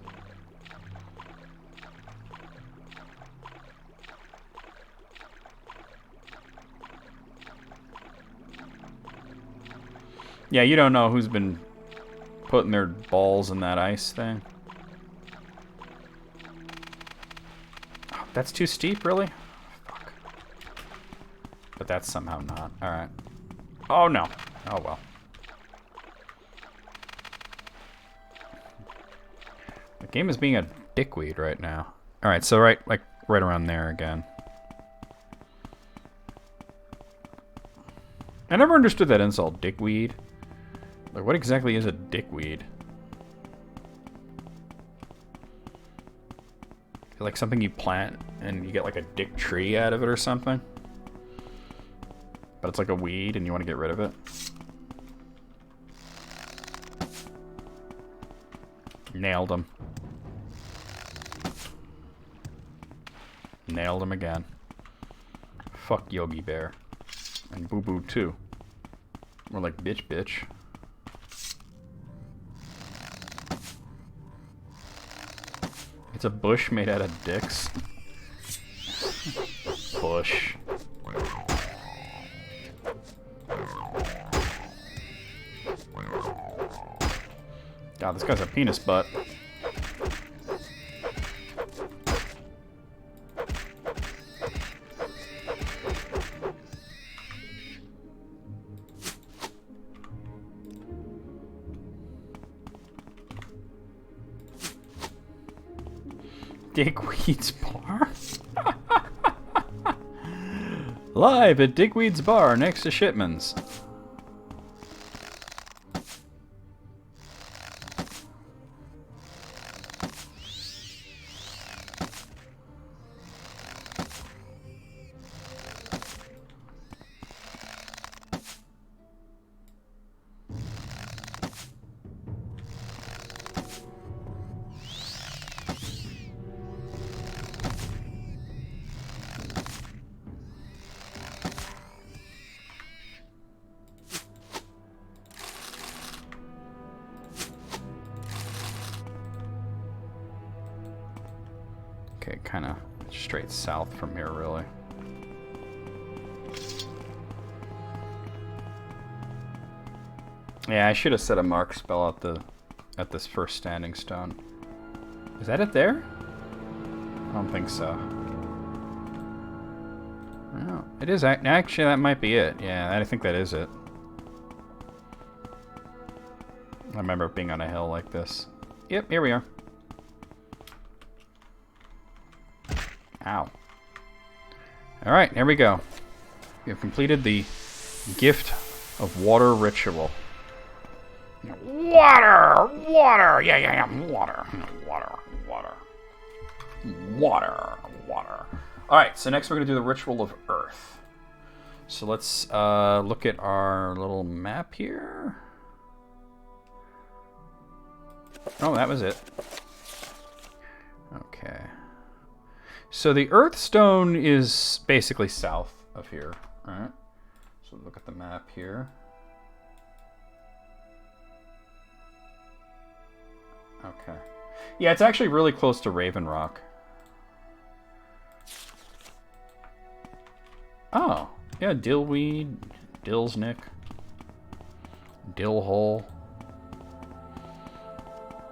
Yeah, you don't know who's been putting their balls in that ice thing. Oh, that's too steep, really? Fuck. But that's somehow not. Alright. Oh, no. Oh, well. The game is being a dickweed right now. Alright, so right around there again. I never understood that insult, dickweed. Like, what exactly is a dickweed? Like something you plant and you get like a dick tree out of it or something? But it's like a weed and you want to get rid of it? Nailed him. Nailed him again. Fuck Yogi Bear. And Boo Boo too. More like bitch. It's a bush made out of dicks. Bush. God, this guy's a penis butt. Dickweed's Bar? Live at Dickweed's Bar next to Shipman's. Okay, kind of straight south from here, really. Yeah, I should have set a mark spell at this first standing stone. Is that it there? I don't think so. No, it is actually that might be it. Yeah, I think that is it. I remember it being on a hill like this. Yep, here we are. Ow. Alright, here we go. We have completed the Gift of Water ritual. Water! Water! Yeah, water. Water. Alright, so next we're going to do the Ritual of Earth. So let's look at our little map here. Oh, that was it. Okay. So the Earth Stone is basically south of here, right? So look at the map here. Okay. Yeah, it's actually really close to Raven Rock. Oh, yeah, Dillweed, Dillsnick, Dillhole.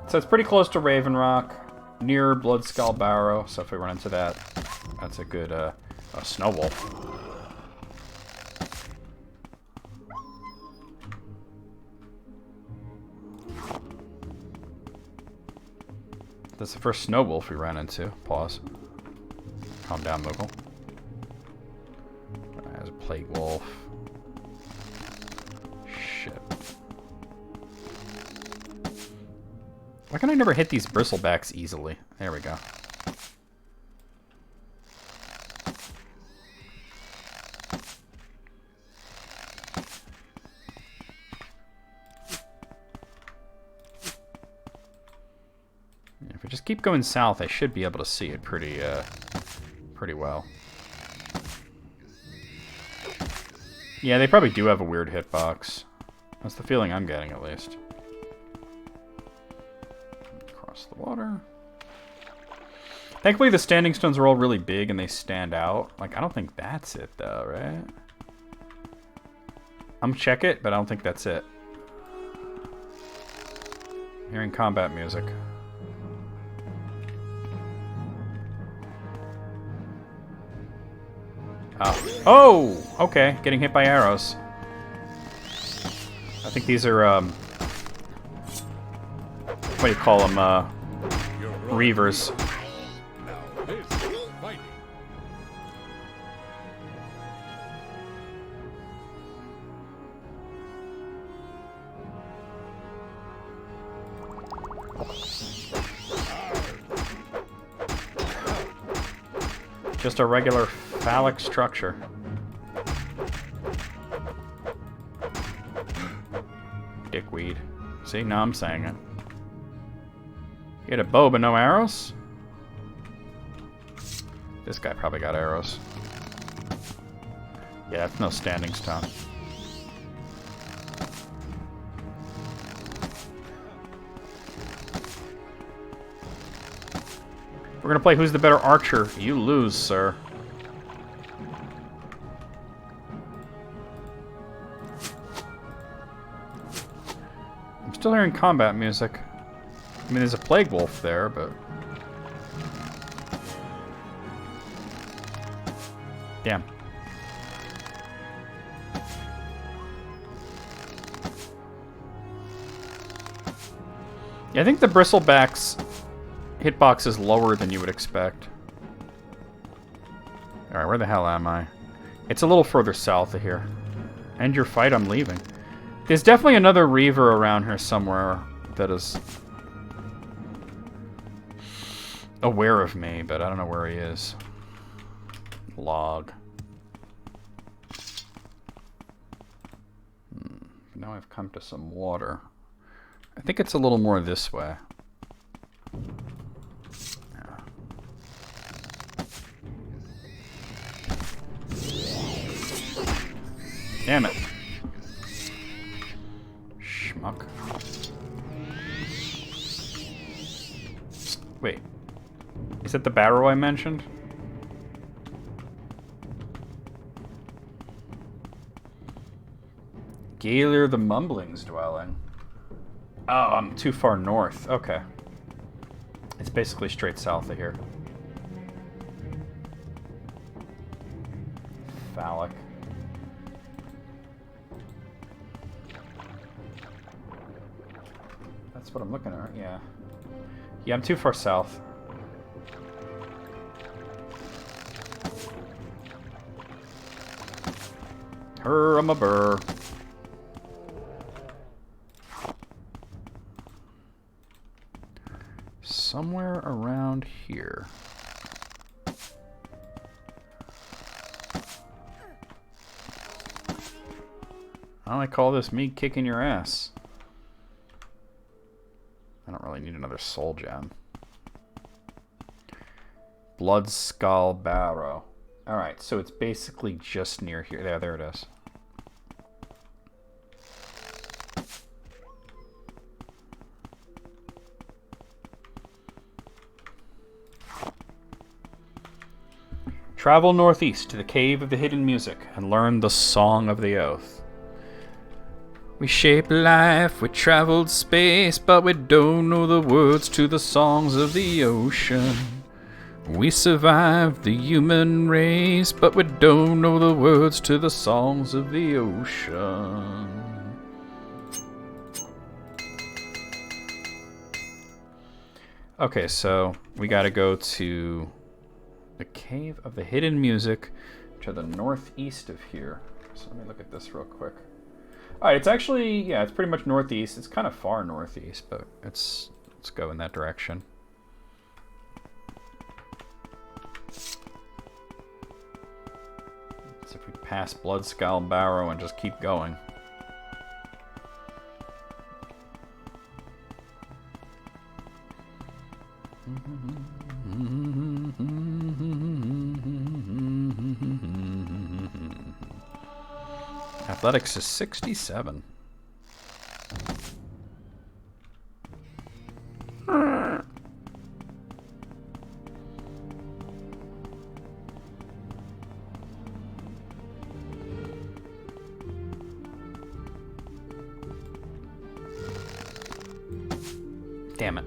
So it's pretty close to Raven Rock, near Bloodskull Barrow, so if we run into that, that's a good a snow wolf. That's the first snow wolf we ran into. Pause. Calm down, Moogle. There's a plague wolf. Shit. Why can I never hit these bristlebacks easily? There we go. If I just keep going south, I should be able to see it pretty well. Yeah, they probably do have a weird hitbox. That's the feeling I'm getting, at least. Across the water. Thankfully, the standing stones are all really big and they stand out. Like, I don't think that's it, though, right? I'm check it, but I don't think that's it. Hearing combat music. Oh, okay. Getting hit by arrows. I think these are, what do you call them? Reavers. Now this is fighting. Just a regular phallic structure. Dickweed. See, now I'm saying it. You get a bow but no arrows? This guy probably got arrows. Yeah, that's no standing stone. We're gonna play Who's the Better Archer? You lose, sir. I'm still hearing combat music. I mean, there's a plague wolf there, but... Damn. Yeah, I think the bristleback's hitbox is lower than you would expect. Alright, where the hell am I? It's a little further south of here. End your fight, I'm leaving. There's definitely another Reaver around here somewhere that is aware of me, but I don't know where he is. Log. Now I've come to some water. I think it's a little more this way. Damn it. Schmuck. Wait. Is it the barrow I mentioned? Gaelier the Mumbling's dwelling. Oh, I'm too far north. Okay. It's basically straight south of here. Phallic. That's what I'm looking at, yeah. Yeah, I'm too far south. I'm a burr. Somewhere around here. I only call this me kicking your ass. I don't really need another soul gem. Blood Skull Barrow. Alright, so it's basically just near here. There it is. Travel northeast to the Cave of the Hidden Music and learn the Song of the Oath. We shaped life, we traveled space, but we don't know the words to the songs of the ocean. We survived the human race, but we don't know the words to the songs of the ocean. Okay, so we gotta go to the Cave of the Hidden Music to the northeast of here. So let me look at this real quick. Alright, it's actually, yeah, it's pretty much northeast. It's kind of far northeast, but let's go in that direction. So if we pass Blood Skull Barrow and just keep going. Athletics is 67. Damn it.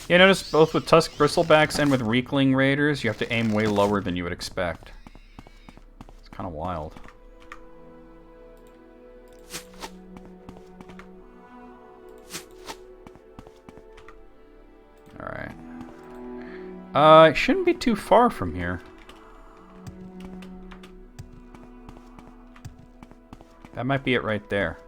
Yeah, notice both with Tusk Bristlebacks and with Reekling Raiders, you have to aim way lower than you would expect. It's kind of wild. Alright. It shouldn't be too far from here. That might be it right there.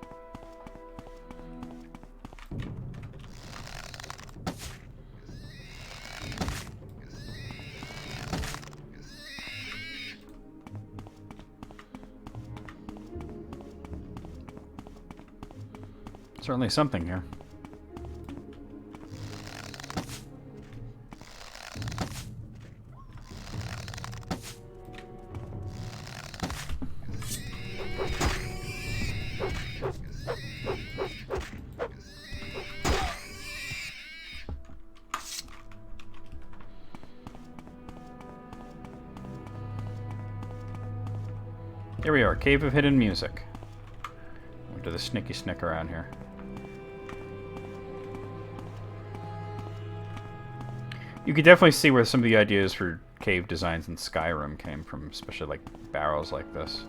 Certainly something here. Here we are, Cave of Hidden Music. We'll do the snicky snick around here. You could definitely see where some of the ideas for cave designs in Skyrim came from, especially like barrels like this.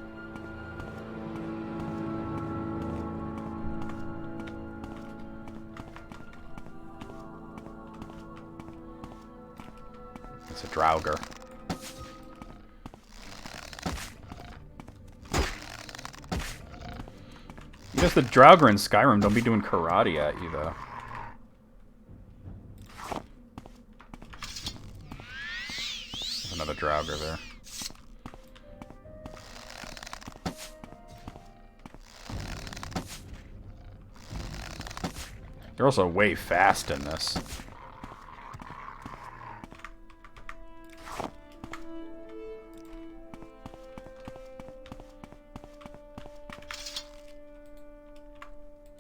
It's a Draugr. You notice the Draugr in Skyrim don't be doing karate at you, though. Another Draugr there. They're also way fast in this.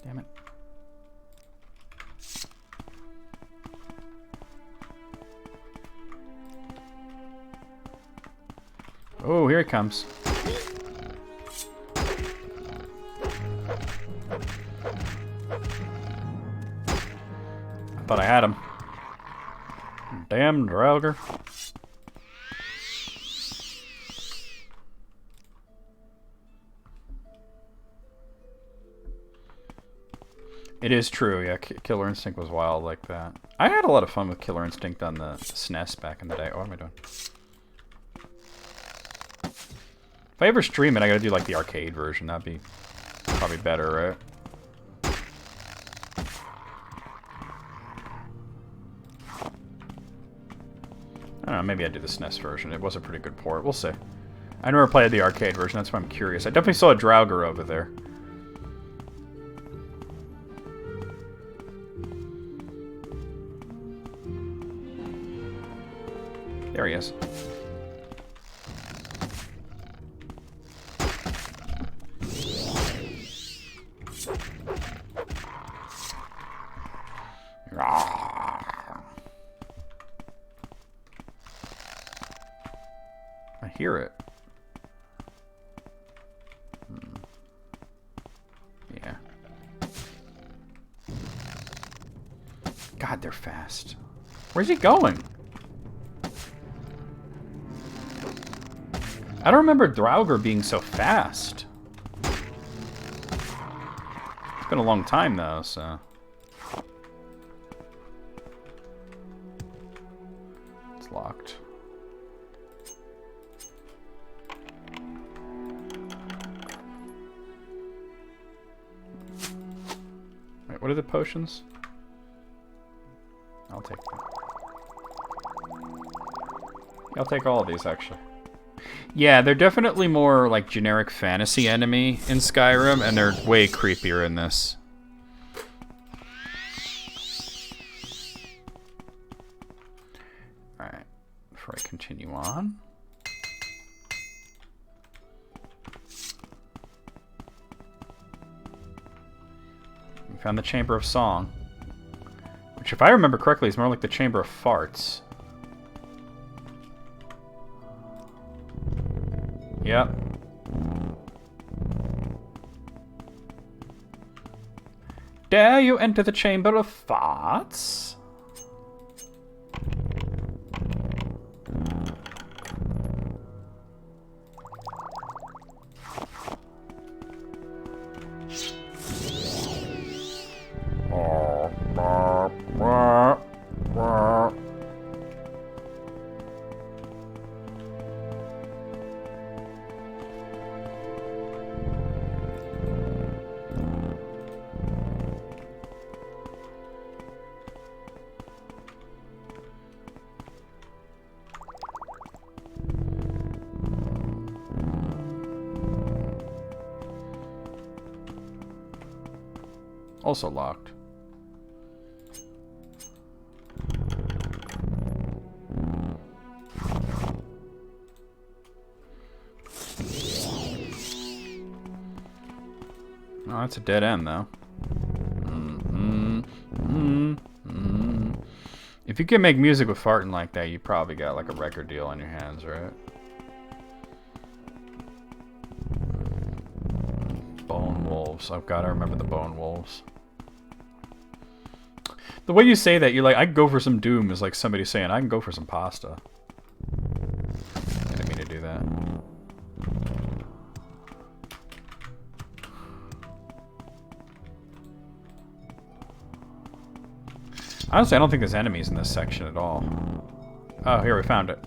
Damn it. Oh, here he comes. I thought I had him. Damn Draugr. It is true, yeah. Killer Instinct was wild like that. I had a lot of fun with Killer Instinct on the SNES back in the day. Oh, what am I doing? If I ever stream it, I gotta do like the arcade version. That'd be probably better, right? I don't know, maybe I'd do the SNES version. It was a pretty good port. We'll see. I never played the arcade version, that's why I'm curious. I definitely saw a Draugr over there. There he is. I hear it. Yeah. God, they're fast. Where's he going? I don't remember Draugr being so fast. It's been a long time though, so. It's locked. Wait, what are the potions? I'll take them. I'll take all of these actually. Yeah, they're definitely more like generic fantasy enemy in Skyrim, and they're way creepier in this. Alright, before I continue on. We found the Chamber of Song, which if I remember correctly is more like the Chamber of Farts. Yep. Dare you enter the Chamber of Farts? Also locked. Oh, that's a dead end, though. If you can make music with farting like that, you probably got like a record deal on your hands, right? Bone wolves. Oh god, I remember the bone wolves. The way you say that, you're like, I can go for some Doom, is like somebody saying, I can go for some pasta. I didn't mean to do that. Honestly, I don't think there's enemies in this section at all. Oh, here, we found it.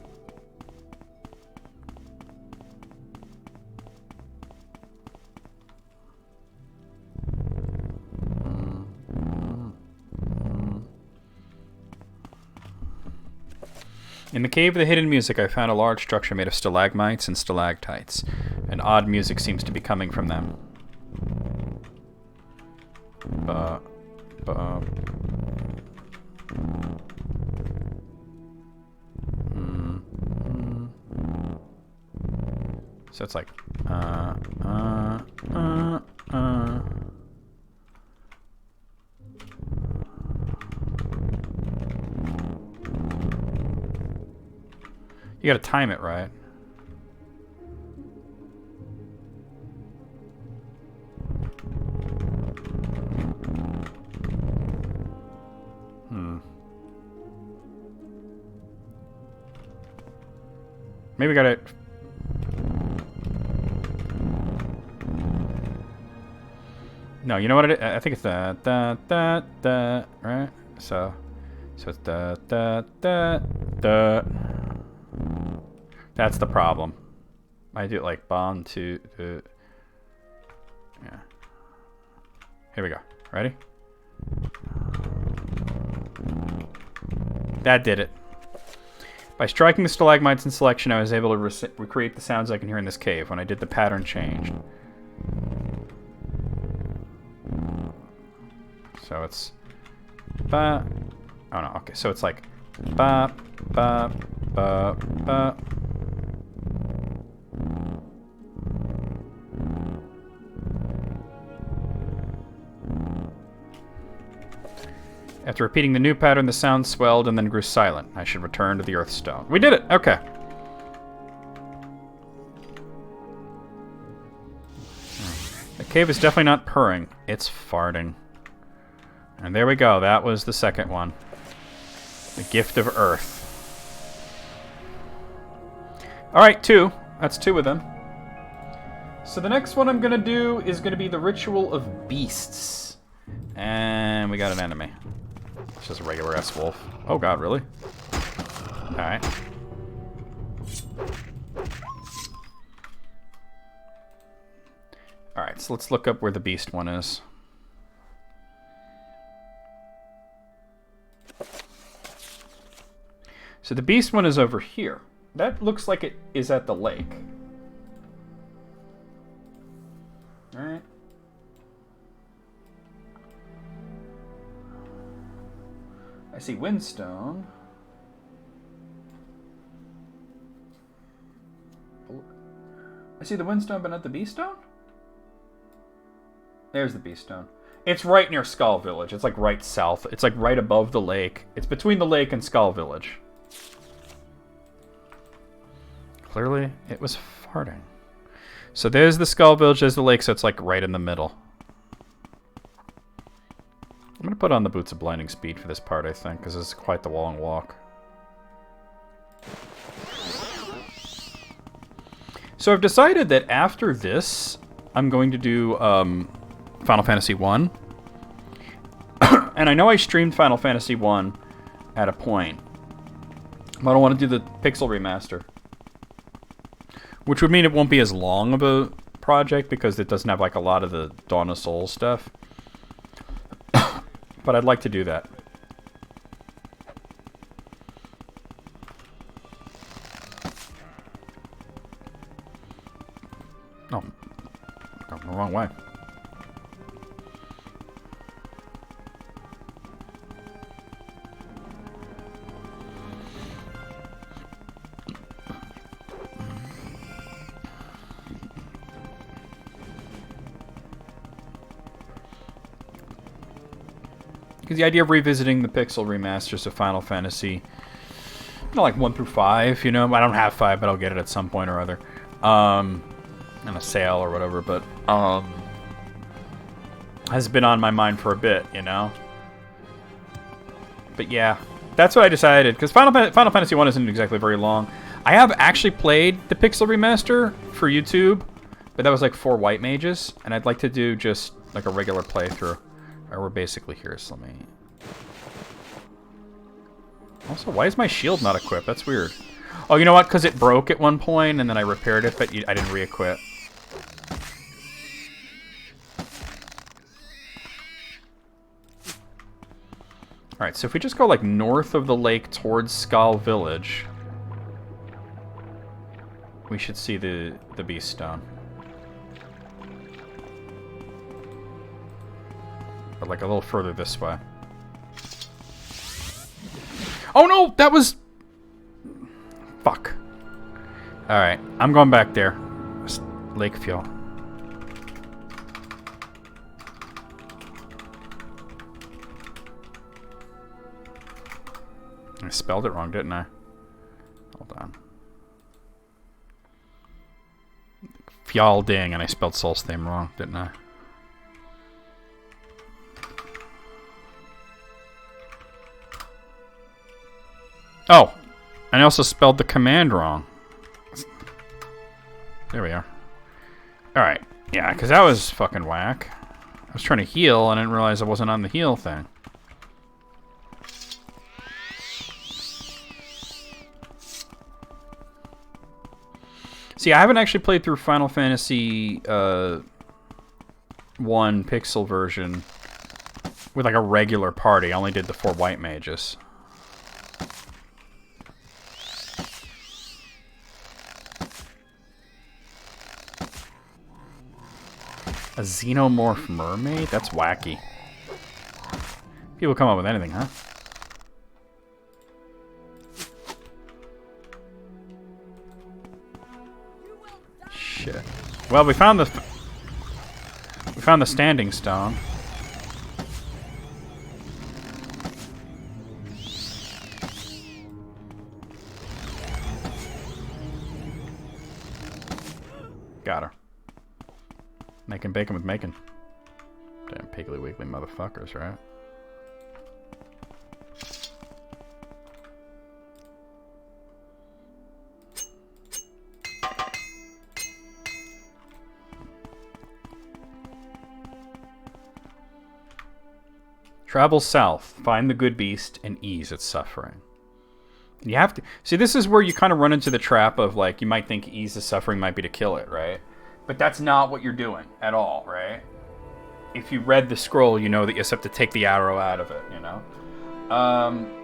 In the Cave of the Hidden Music, I found a large structure made of stalagmites and stalactites, and odd music seems to be coming from them. So it's like, You gotta time it right. Maybe we got it. No, you know what it is? I think it's da da da da, right? So it's da da da da. That's the problem. I do it like bond to yeah. Here we go. Ready? That did it. By striking the stalagmites in selection, I was able to recreate the sounds I can hear in this cave when I did the pattern change. So it's ba. Oh no, okay. So it's like ba ba ba ba. After repeating the new pattern, the sound swelled and then grew silent. I should return to the Earthstone. We did it! Okay. The cave is definitely not purring. It's farting. And there we go. That was the second one. The Gift of Earth. Alright, 2. That's 2 of them. So the next one I'm going to do is going to be the Ritual of Beasts. And we got an enemy. It's just a regular S-Wolf. Oh god, really? Alright. Alright, so let's look up where the beast one is. So the beast one is over here. That looks like it is at the lake. Alright. I see Windstone. I see the Windstone, but not the Beaststone? There's the Beaststone. It's right near Skull Village. It's like right south. It's like right above the lake. It's between the lake and Skull Village. Clearly, it was farting. So there's the Skull Village, there's the lake, so it's like right in the middle. I'm going to put on the Boots of Blinding Speed for this part, I think, because this is quite the long walk. So I've decided that after this, I'm going to do Final Fantasy 1. And I know I streamed Final Fantasy 1 at a point. But I don't want to do the Pixel Remaster. Which would mean it won't be as long of a project, because it doesn't have like a lot of the Dawn of Souls stuff. But I'd like to do that. Oh. Going the wrong way. Because the idea of revisiting the Pixel remasters of Final Fantasy, like 1 through 5, you know, I don't have 5, but I'll get it at some point or other, on a sale or whatever, but has been on my mind for a bit, you know. But yeah, that's what I decided, because Final Fantasy 1 isn't exactly very long. I have actually played the Pixel remaster for YouTube, but that was like 4 white mages, and I'd like to do just like a regular playthrough. We're basically here, so let me... Also, why is my shield not equipped? That's weird. Oh, you know what? Because it broke at one point, and then I repaired it, but I didn't re-equip. Alright, so if we just go, like, north of the lake towards Skull Village, we should see the Beast Stone. But like a little further this way. Oh no! That was... Fuck. Alright, I'm going back there. Lake fuel. I spelled it wrong, didn't I? Hold on. Fjalding, and I spelled Sol's name wrong, didn't I? Oh, and I also spelled the command wrong. There we are. Alright, yeah, because that was fucking whack. I was trying to heal, and I didn't realize I wasn't on the heal thing. See, I haven't actually played through Final Fantasy 1 pixel version with like a regular party. I only did the 4 white mages. A xenomorph mermaid? That's wacky. People come up with anything, huh? Shit. Well, we found the standing stone. Got her. Making bacon with macon. Damn piggly wiggly motherfuckers, right? Travel south, find the good beast, and ease its suffering. You have to... See, this is where you kind of run into the trap of, like, you might think ease the suffering might be to kill it, right? But that's not what you're doing at all, right? If you read the scroll, you know that you just have to take the arrow out of it, you know?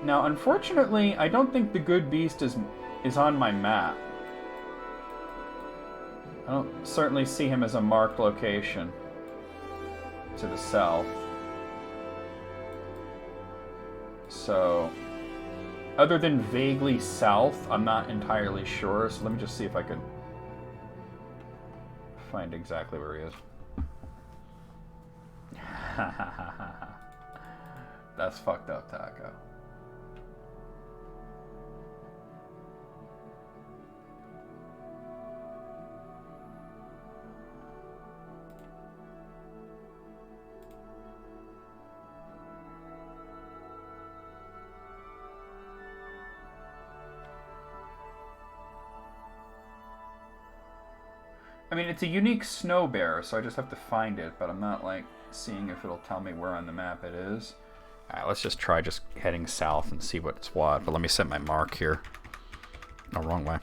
Now, unfortunately, I don't think the good beast is on my map. I don't certainly see him as a marked location to the south. So, other than vaguely south, I'm not entirely sure. So let me just see if I can find exactly where he is. That's fucked up, Taco. I mean, it's a unique snow bear, so I just have to find it, but I'm not, like, seeing if it'll tell me where on the map it is. Alright, let's just try just heading south and see what's what, but let me set my mark here. Oh, wrong way.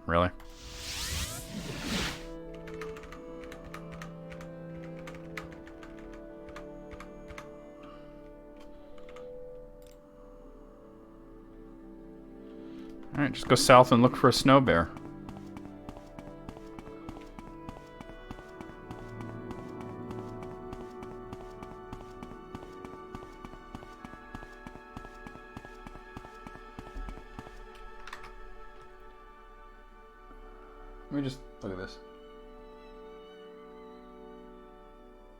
Really? Alright, just go south and look for a snow bear. Let me just look at this.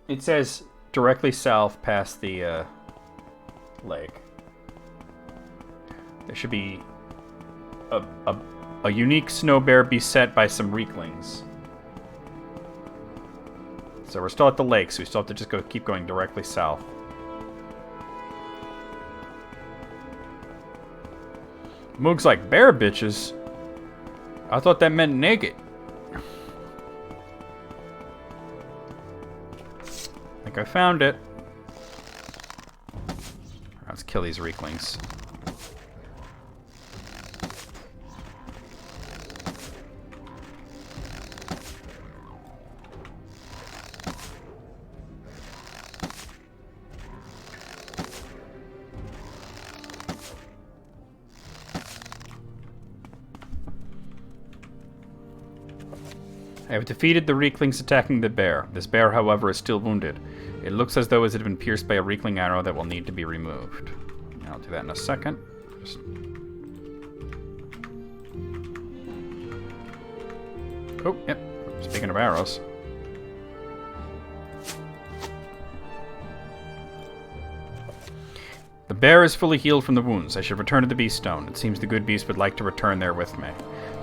It says directly south past the lake. There should be a unique snow bear beset by some reeklings. So we're still at the lake, so we still have to just keep going directly south. Moog's like, bear bitches? I thought that meant naked. I think I found it. Let's kill these reeklings. I have defeated the reeklings attacking the bear. This bear, however, is still wounded. It looks as though it had been pierced by a reekling arrow that will need to be removed. I'll do that in a second. Just... Oh, yep. Speaking of arrows. The bear is fully healed from the wounds. I should return to the beast stone. It seems the good beast would like to return there with me.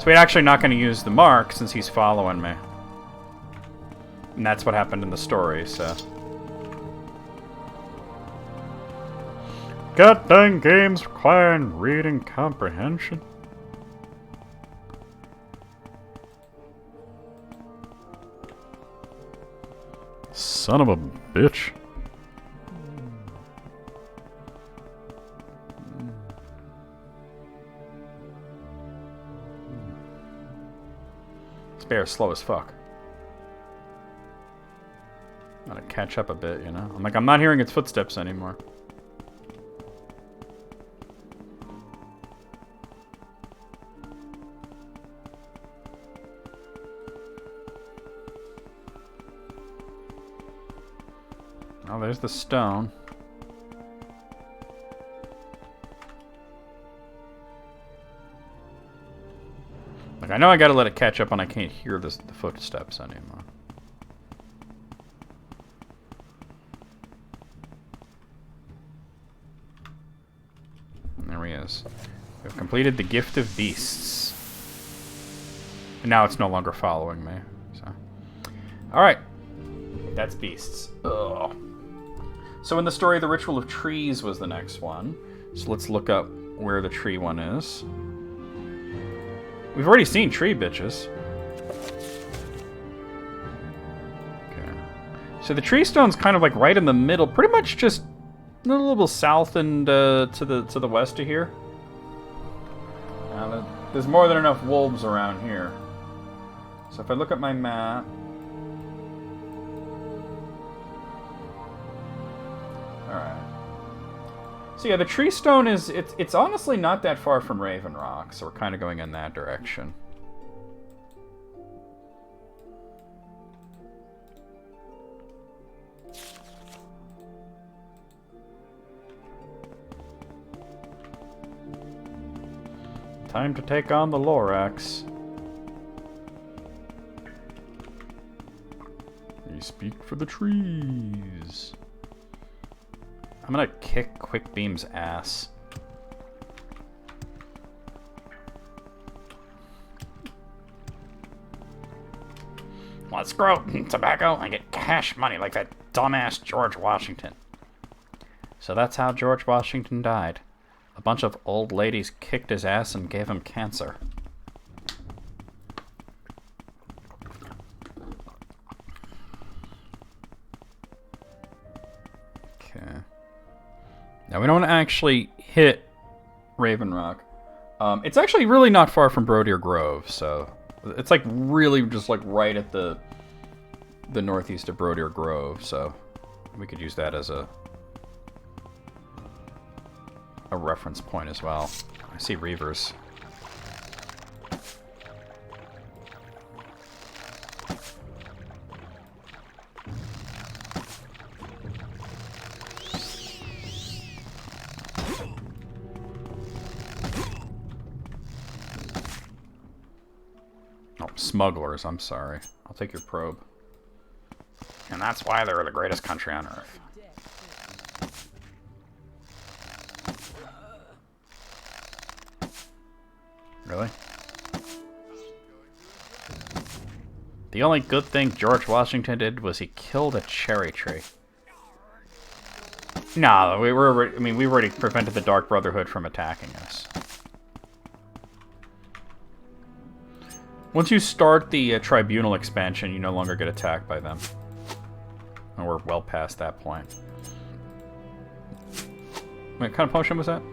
So we're actually not going to use the mark since he's following me. And that's what happened in the story, so... God dang games requiring reading comprehension. Son of a bitch. This bear's slow as fuck. Gotta catch up a bit, you know? I'm not hearing its footsteps anymore. Oh, there's the stone. Like, I know I gotta let it catch up and I can't hear the footsteps anymore. And there he is. We've completed the Gift of Beasts. And now it's no longer following me. So, alright. That's beasts. Ugh. So in the story, the Ritual of Trees was the next one. So let's look up where the tree one is. We've already seen tree bitches. Okay. So the tree stone's kind of like right in the middle, pretty much just a little bit south and to the west of here. There's more than enough wolves around here. So if I look at my map. Alright. So yeah, the tree stone is, it's honestly not that far from Raven Rock, so we're kind of going in that direction. Time to take on the Lorax. You speak for the trees. I'm gonna kick Quick Beam's ass. Let's grow tobacco and get cash money like that dumbass George Washington. So that's how George Washington died. A bunch of old ladies kicked his ass and gave him cancer. Okay. Now, we don't actually hit Raven Rock. It's actually really not far from Brodier Grove, so... It's like really just like right at the northeast of Brodier Grove, so... We could use that as a reference point as well. I see Reavers. Oh, smugglers, I'm sorry. I'll take your probe. And that's why they're the greatest country on Earth. Really? The only good thing George Washington did was he killed a cherry tree. No, we've already prevented the Dark Brotherhood from attacking us. Once you start the Tribunal expansion, you no longer get attacked by them. And we're well past that point. Wait, what kind of potion was that?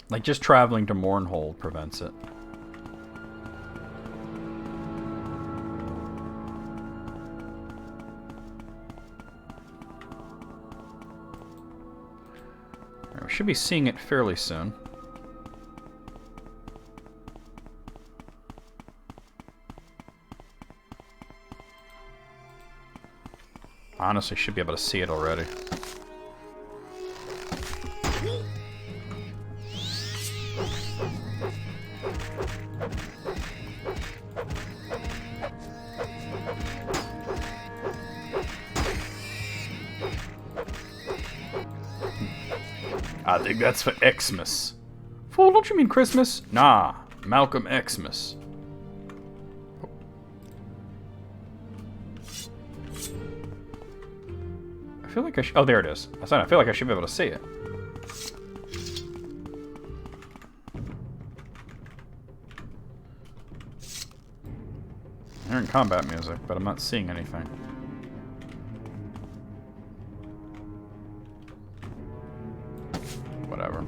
Like, just traveling to Mournhold prevents it. We should be seeing it fairly soon. Honestly, should be able to see it already. I think that's for Xmas. Fool, don't you mean Christmas? Nah, Malcolm Xmas. I feel like I should... Oh, there it is. I feel like I should be able to see it. I'm hearing combat music, but I'm not seeing anything. Whatever.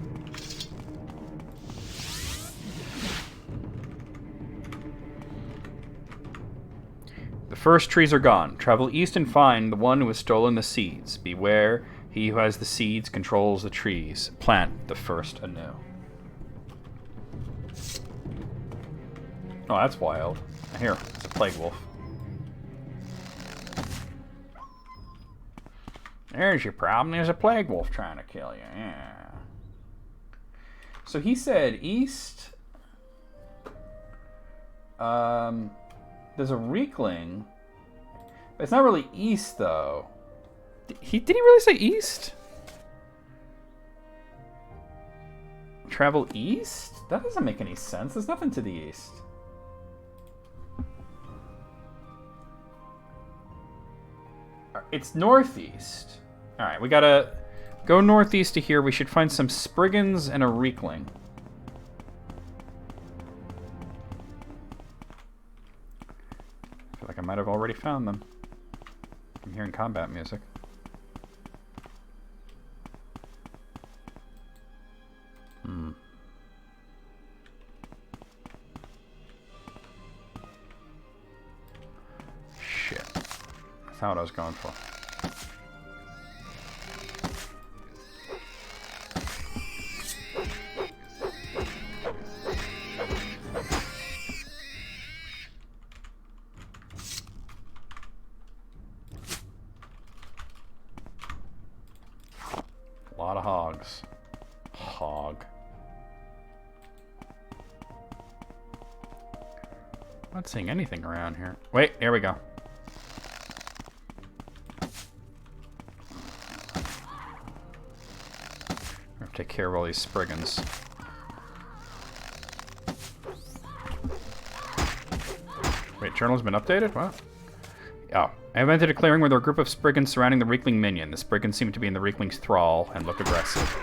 The first trees are gone. Travel east and find the one who has stolen the seeds. Beware, he who has the seeds controls the trees. Plant the first anew. Oh, that's wild. Here, it's a plague wolf. There's your problem. There's a plague wolf trying to kill you. Yeah. So he said east. There's a Reekling. But it's not really east, though. Did he really say east? Travel east? That doesn't make any sense. There's nothing to the east. It's northeast. Alright, we gotta go northeast to here. We should find some Spriggans and a Reekling. I feel like I might have already found them. I'm hearing combat music. Shit. That's not what I was going for. A lot of hogs. Hog. I'm not seeing anything around here. Wait, here we go. I have to take care of all these Spriggans. Wait, journal's been updated? What? Oh. I have entered a clearing where there are a group of Spriggans surrounding the Reekling minion. The Spriggans seem to be in the Reekling's thrall and look aggressive.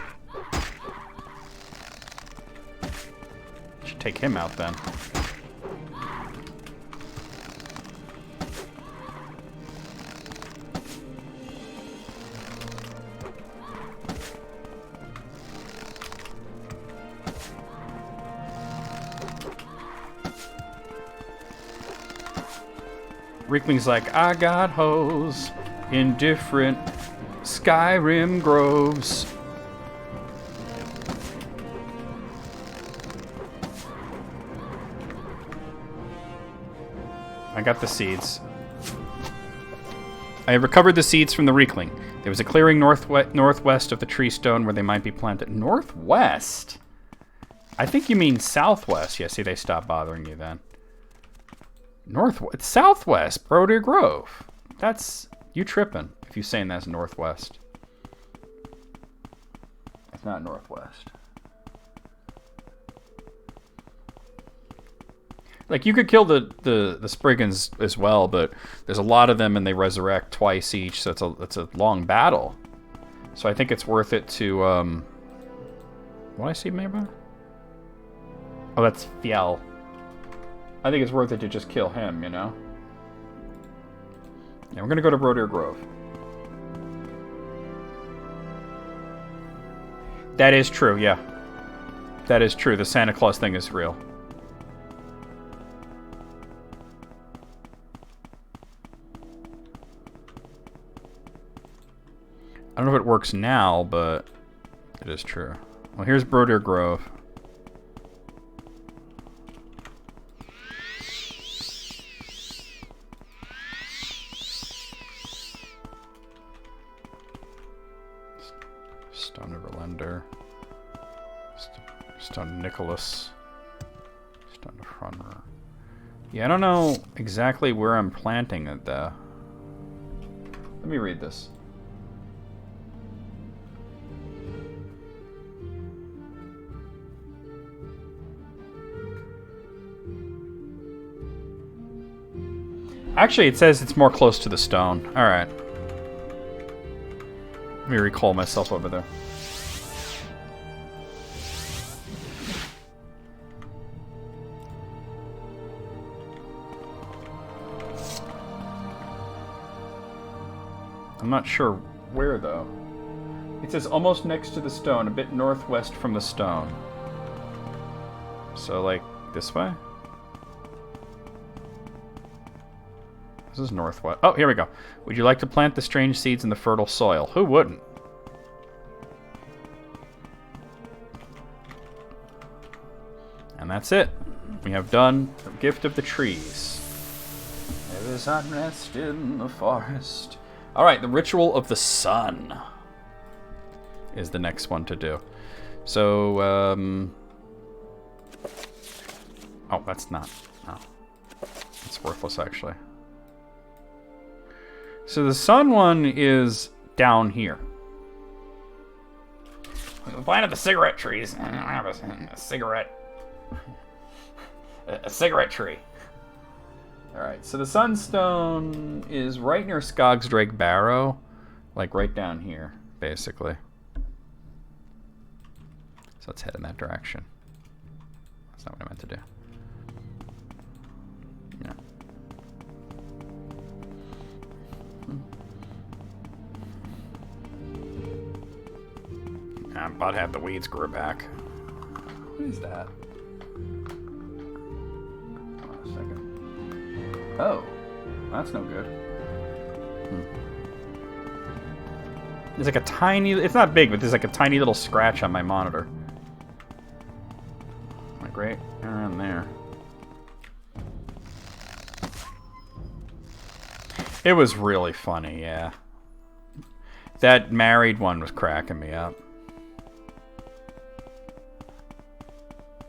Should take him out then. Reekling's like, I got hoes in different Skyrim groves. I got the seeds. I recovered the seeds from the Reekling. There was a clearing northwest of the tree stone where they might be planted. Northwest? I think you mean southwest. Yeah, see, they stopped bothering you then. Northwest, southwest, Broder Grove. That's you tripping if you saying that's northwest. It's not northwest. Like you could kill the Spriggans as well, but there's a lot of them and they resurrect twice each, so it's a long battle. So I think it's worth it to what I see maybe? Oh, that's Fjell. I think it's worth it to just kill him, you know? Yeah, we're gonna go to Broder Grove. That is true, yeah. That is true. The Santa Claus thing is real. I don't know if it works now, but it is true. Well, here's Broder Grove. Stone of Verlander. Stone of Nicholas. Stone of Frunner. Yeah, I don't know exactly where I'm planting it, though. Let me read this. Actually, it says it's more close to the stone. Alright. Let me recall myself over there. I'm not sure where, though. It says almost next to the stone, a bit northwest from the stone. So, like, this way? This is northwest. Oh, here we go. Would you like to plant the strange seeds in the fertile soil? Who wouldn't? And that's it. We have done the gift of the trees. There is unrest in the forest. Alright, the ritual of the sun is the next one to do. So, oh, that's not... No. It's worthless, actually. So the sun one is down here. We planted the cigarette trees. I don't have a cigarette. A cigarette tree. Alright, so the sunstone is right near Skogsdrake Barrow. Like right down here, basically. So let's head in that direction. That's not what I meant to do. Yeah. I'm about to have the weeds grow back. What is that? Hold on a second. Oh, that's no good. There's like a tiny... It's not big, but there's like a tiny little scratch on my monitor. Like right around there. It was really funny, yeah. That married one was cracking me up.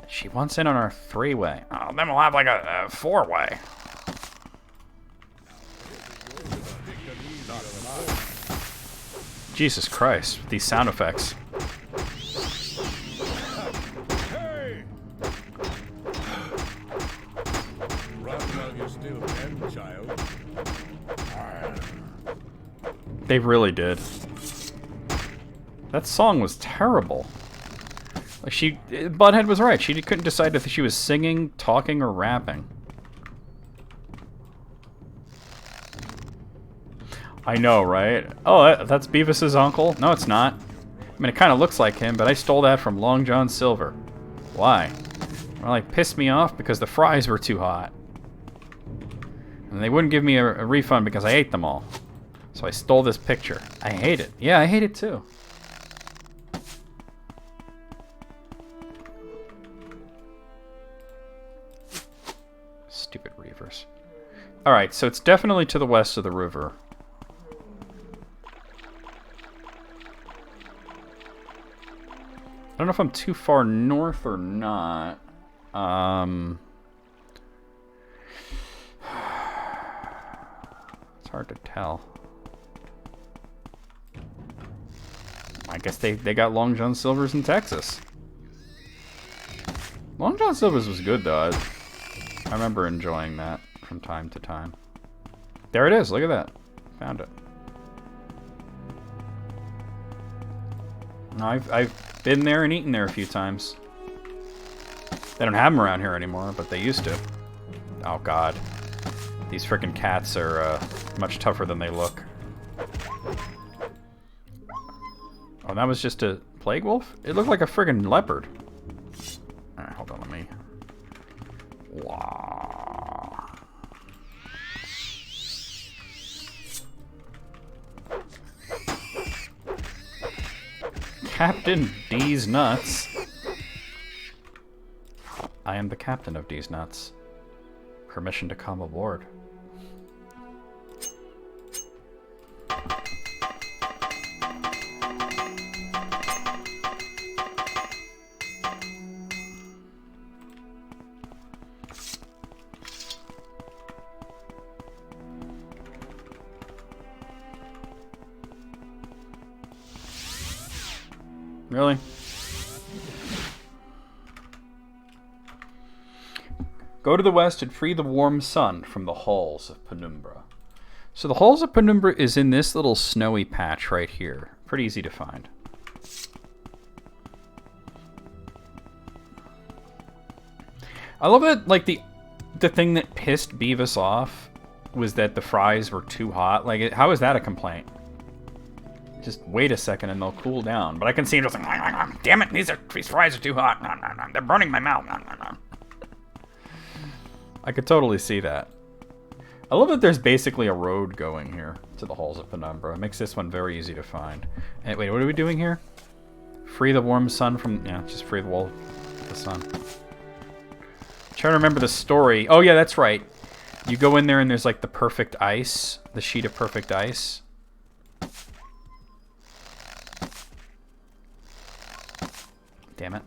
She wants in on our three-way. Oh, then we'll have like a four-way. Jesus Christ, these sound effects. Hey! Run while you still can, child. They really did. That song was terrible. Like Butthead was right. She couldn't decide if she was singing, talking, or rapping. I know, right? Oh, that's Beavis's uncle? No, it's not. I mean, it kind of looks like him, but I stole that from Long John Silver. Why? Well, like, pissed me off because the fries were too hot. And they wouldn't give me a refund because I ate them all. So I stole this picture. I hate it. Yeah, I hate it too. Stupid reavers. Alright, so it's definitely to the west of the river. I don't know if I'm too far north or not. It's hard to tell. I guess they got Long John Silver's in Texas. Long John Silver's was good, though. I remember enjoying that from time to time. There it is. Look at that. Found it. No, I've been there and eaten there a few times. They don't have them around here anymore, but they used to. Oh, God. These frickin' cats are much tougher than they look. Oh, that was just a plague wolf? It looked like a friggin' leopard. Alright, hold on, let me... Wow. Captain D's Nuts. I am the captain of D's Nuts. Permission to come aboard. Really? Go to the west and free the warm sun from the halls of Penumbra. So the halls of Penumbra is in this little snowy patch right here. Pretty easy to find. I love it, like, the thing that pissed Beavis off was that the fries were too hot. Like, how is that a complaint? Just wait a second and they'll cool down. But I can see him just like, damn it, these fries are too hot. They're burning my mouth. I could totally see that. I love that there's basically a road going here to the halls of Penumbra. It makes this one very easy to find. And wait, what are we doing here? Free the warm sun from... Yeah, just free the wall of the sun. Trying to remember the story. Oh, yeah, that's right. You go in there and there's like the perfect ice. The sheet of perfect ice. Damn it.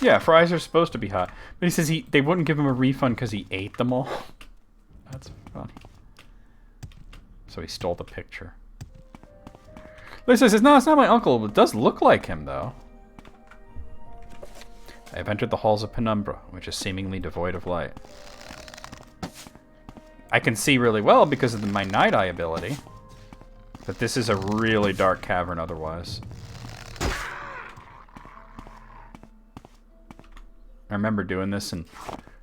Yeah, fries are supposed to be hot. But he says they wouldn't give him a refund because he ate them all. That's funny. So he stole the picture. Lisa says, no, it's not my uncle. It does look like him, though. I have entered the halls of Penumbra, which is seemingly devoid of light. I can see really well because of my night eye ability. But this is a really dark cavern otherwise. I remember doing this and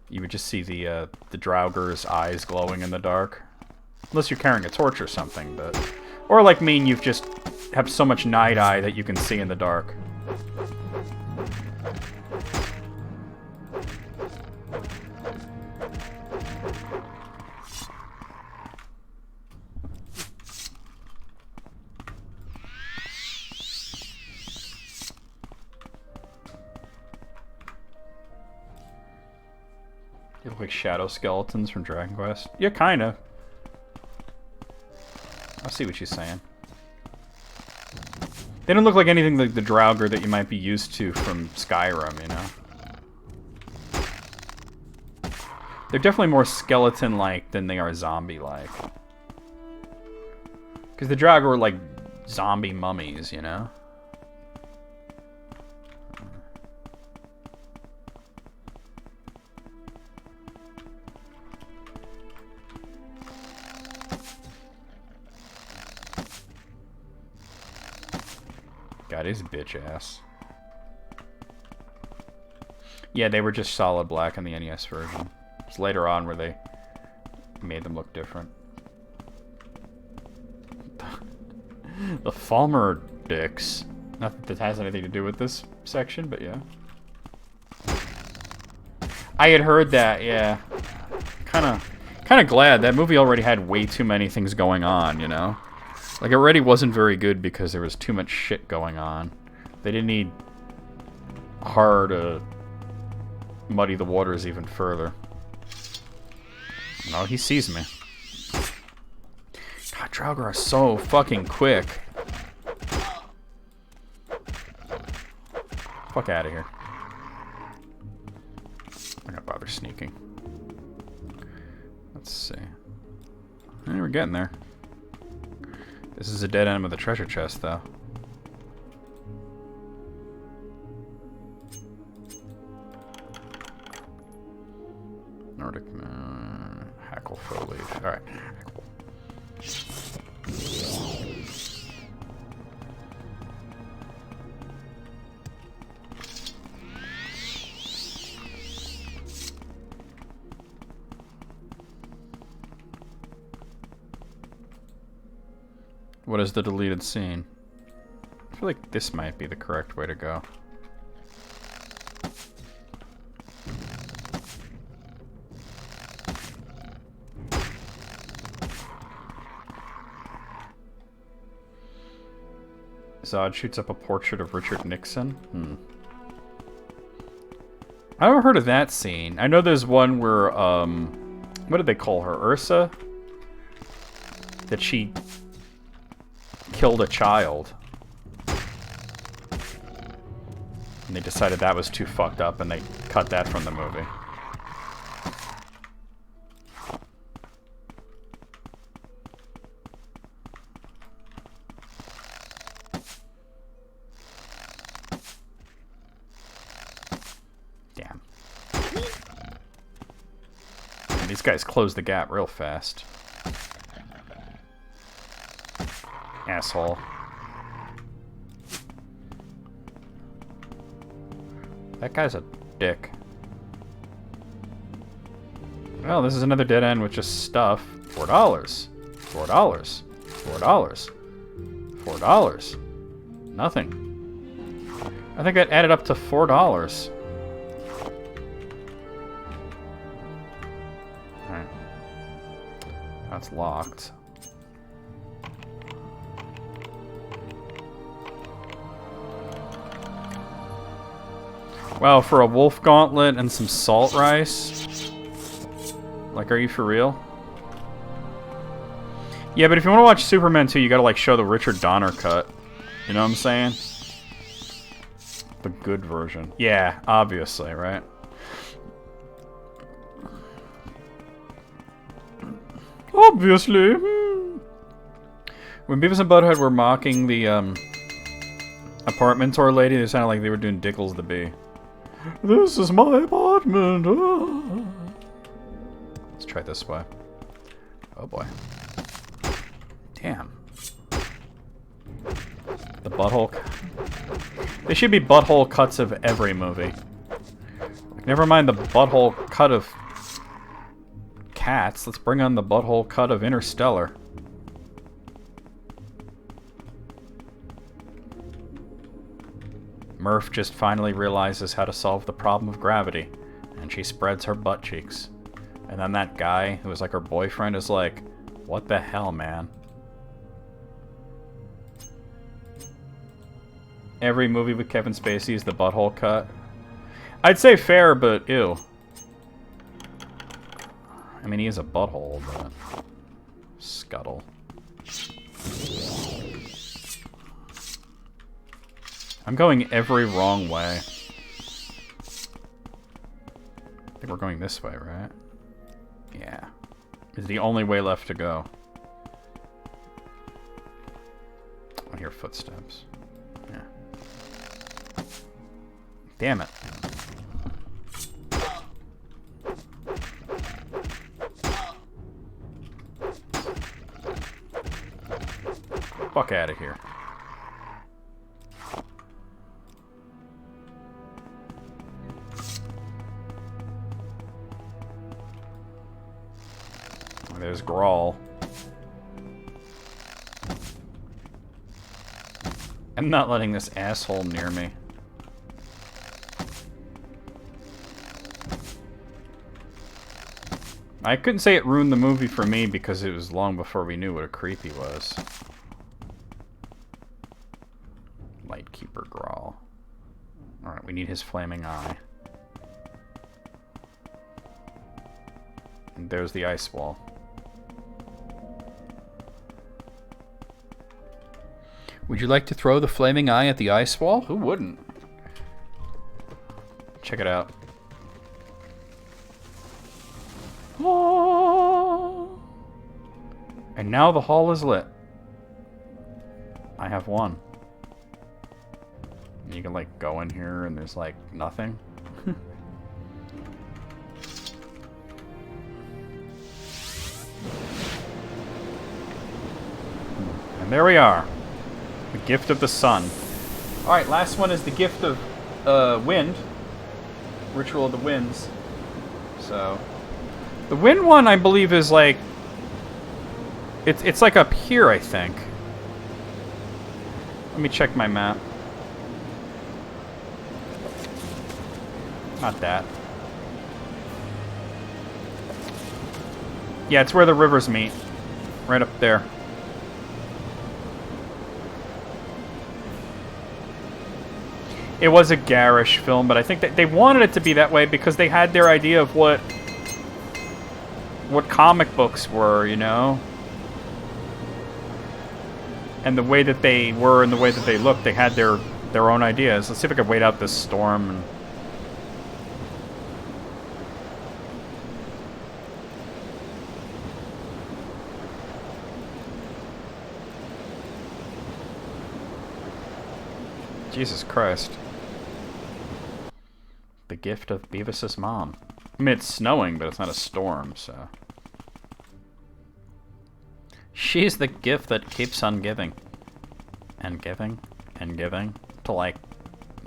you would just see the Draugur's eyes glowing in the dark. Unless you're carrying a torch or something, but... Or like me, and you've just have so much night eye that you can see in the dark. They look like shadow skeletons from Dragon Quest. Yeah, kinda. I see what she's saying. They don't look like anything like the Draugr that you might be used to from Skyrim, you know? They're definitely more skeleton-like than they are zombie-like. Because the Draugr are like zombie mummies, you know? God, he's a bitch ass. Yeah, they were just solid black in the NES version. It's later on where they made them look different. The Falmer dicks. Not that this has anything to do with this section, but yeah. I had heard that, yeah. Kinda glad. That movie already had way too many things going on, you know? Like, it already wasn't very good because there was too much shit going on. They didn't need horror to muddy the waters even further. No, he sees me. God, Draugr are so fucking quick. Fuck out of here. I'm not gonna bother sneaking. Let's see. Hey, we're getting there. This is a dead end with a treasure chest, though. Nordic hackle foliage. Alright. What is the deleted scene? I feel like this might be the correct way to go. Zod shoots up a portrait of Richard Nixon. I never heard of that scene. I know there's one where, what did they call her? Ursa? That she killed a child. And they decided that was too fucked up and they cut that from the movie. And these guys close the gap real fast. Asshole. That guy's a dick. Well, this is another dead end with just stuff. $4. $4. $4. $4. Nothing. I think that added up to $4. Alright. That's locked. Wow, for a wolf gauntlet and some salt rice? Like, are you for real? Yeah, but if you want to watch Superman 2, you gotta, like, show the Richard Donner cut. You know what I'm saying? The good version. Yeah, obviously, right? Obviously. When Beavis and Butthead were mocking the, apartment tour lady, they sounded like they were doing Dickles the Bee. This is my apartment. Ah. Let's try this way. Oh boy. Damn. The butthole. There should be butthole cuts of every movie. Like, never mind the butthole cut of Cats. Let's bring on the butthole cut of Interstellar. Murph just finally realizes how to solve the problem of gravity, and she spreads her butt cheeks. And then that guy, who was like her boyfriend, is like, what the hell, man? Every movie with Kevin Spacey is the butthole cut. I'd say fair, but ew. I mean, he is a butthole, but... Scuttle. I'm going every wrong way. I think we're going this way, right? Yeah. It's the only way left to go. I hear footsteps. Yeah. Damn it. Fuck out of here. There's Grawl. I'm not letting this asshole near me. I couldn't say it ruined the movie for me because it was long before we knew what a creep he was. Lightkeeper Grawl. Alright, we need his flaming eye. And there's the ice wall. Would you like to throw the flaming eye at the ice wall? Who wouldn't? Check it out. Oh. And now the hall is lit. I have one. You can like go in here and there's like nothing. And there we are. The gift of the sun. Alright, last one is the gift of wind. Ritual of the winds. So the wind one I believe is like it's like up here, I think. Let me check my map. Not that. Yeah, it's where the rivers meet. Right up there. It was a garish film, but I think that they wanted it to be that way because they had their idea of what comic books were, you know? And the way that they were and the way that they looked, they had their own ideas. Let's see if I can wait out this storm. And Jesus Christ. The gift of Beavis's mom. I mean, it's snowing, but it's not a storm, so. She's the gift that keeps on giving. And giving, and giving, to, like,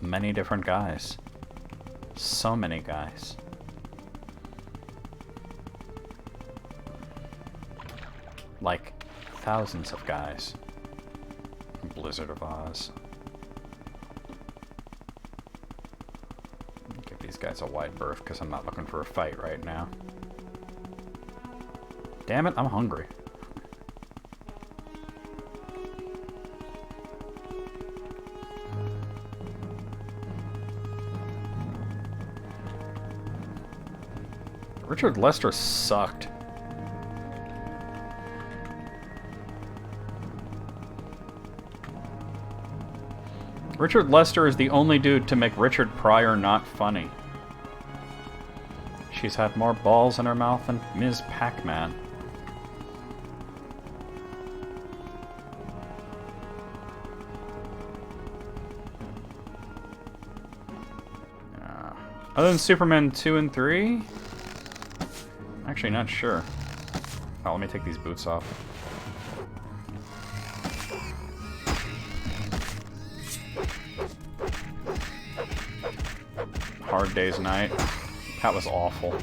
many different guys. So many guys. Like, thousands of guys. Blizzard of Oz. Give these guys a wide berth, because I'm not looking for a fight right now. Damn it, I'm hungry. Richard Lester sucked. Richard Lester is the only dude to make Richard Pryor not funny. She's had more balls in her mouth than Ms. Pac-Man. Other than Superman 2 and 3? Actually, not sure. Oh, let me take these boots off. Hard Day's Night. That was awful.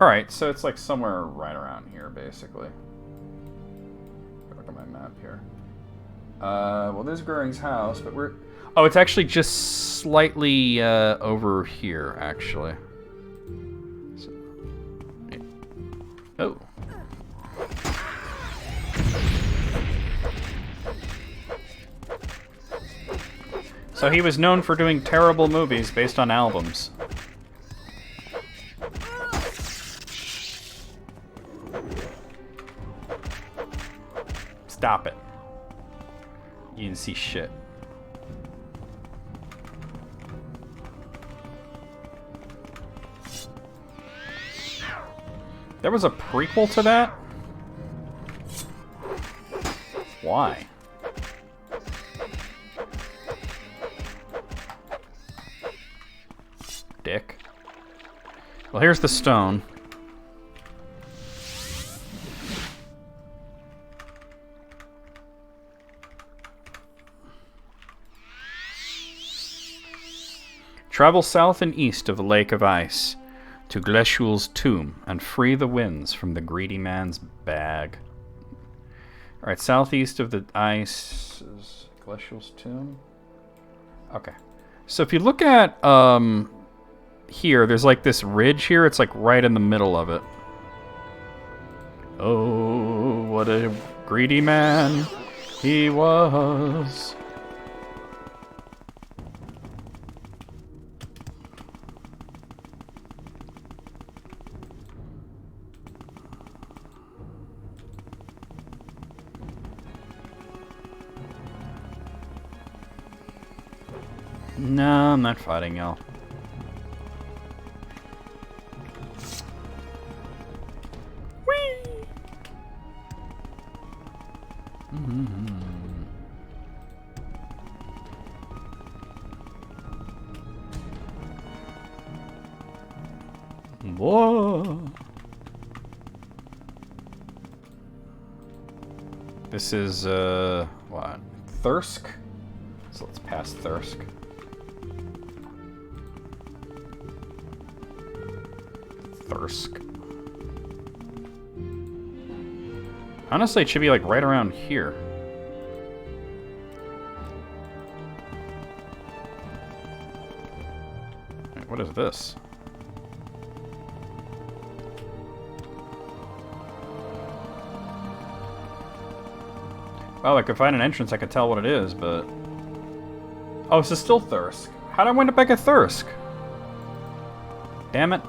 Alright, so it's like somewhere right around here, basically. Look at my map here. Well, there's Goering's house, but we're... Oh, it's actually just slightly over here, actually. So, yeah. Oh. So he was known for doing terrible movies based on albums. Stop it. You didn't see shit. There was a prequel to that? Why? Dick. Well, here's the stone. Travel south and east of the Lake of Ice to Gleshul's tomb and free the winds from the greedy man's bag. Alright, southeast of the ice is Gleshul's tomb. Okay. So if you look at here, there's like this ridge here, it's like right in the middle of it. Oh, what a greedy man he was. No, I'm not fighting y'all. Whee! Whoa! This is, what? Thirsk? So let's pass Thirsk. Thirsk. Honestly, it should be like right around here. Wait, what is this? Well, I could find an entrance, I could tell what it is, but... Oh, this is still Thirsk. How did I wind up back at Thirsk? Damn it.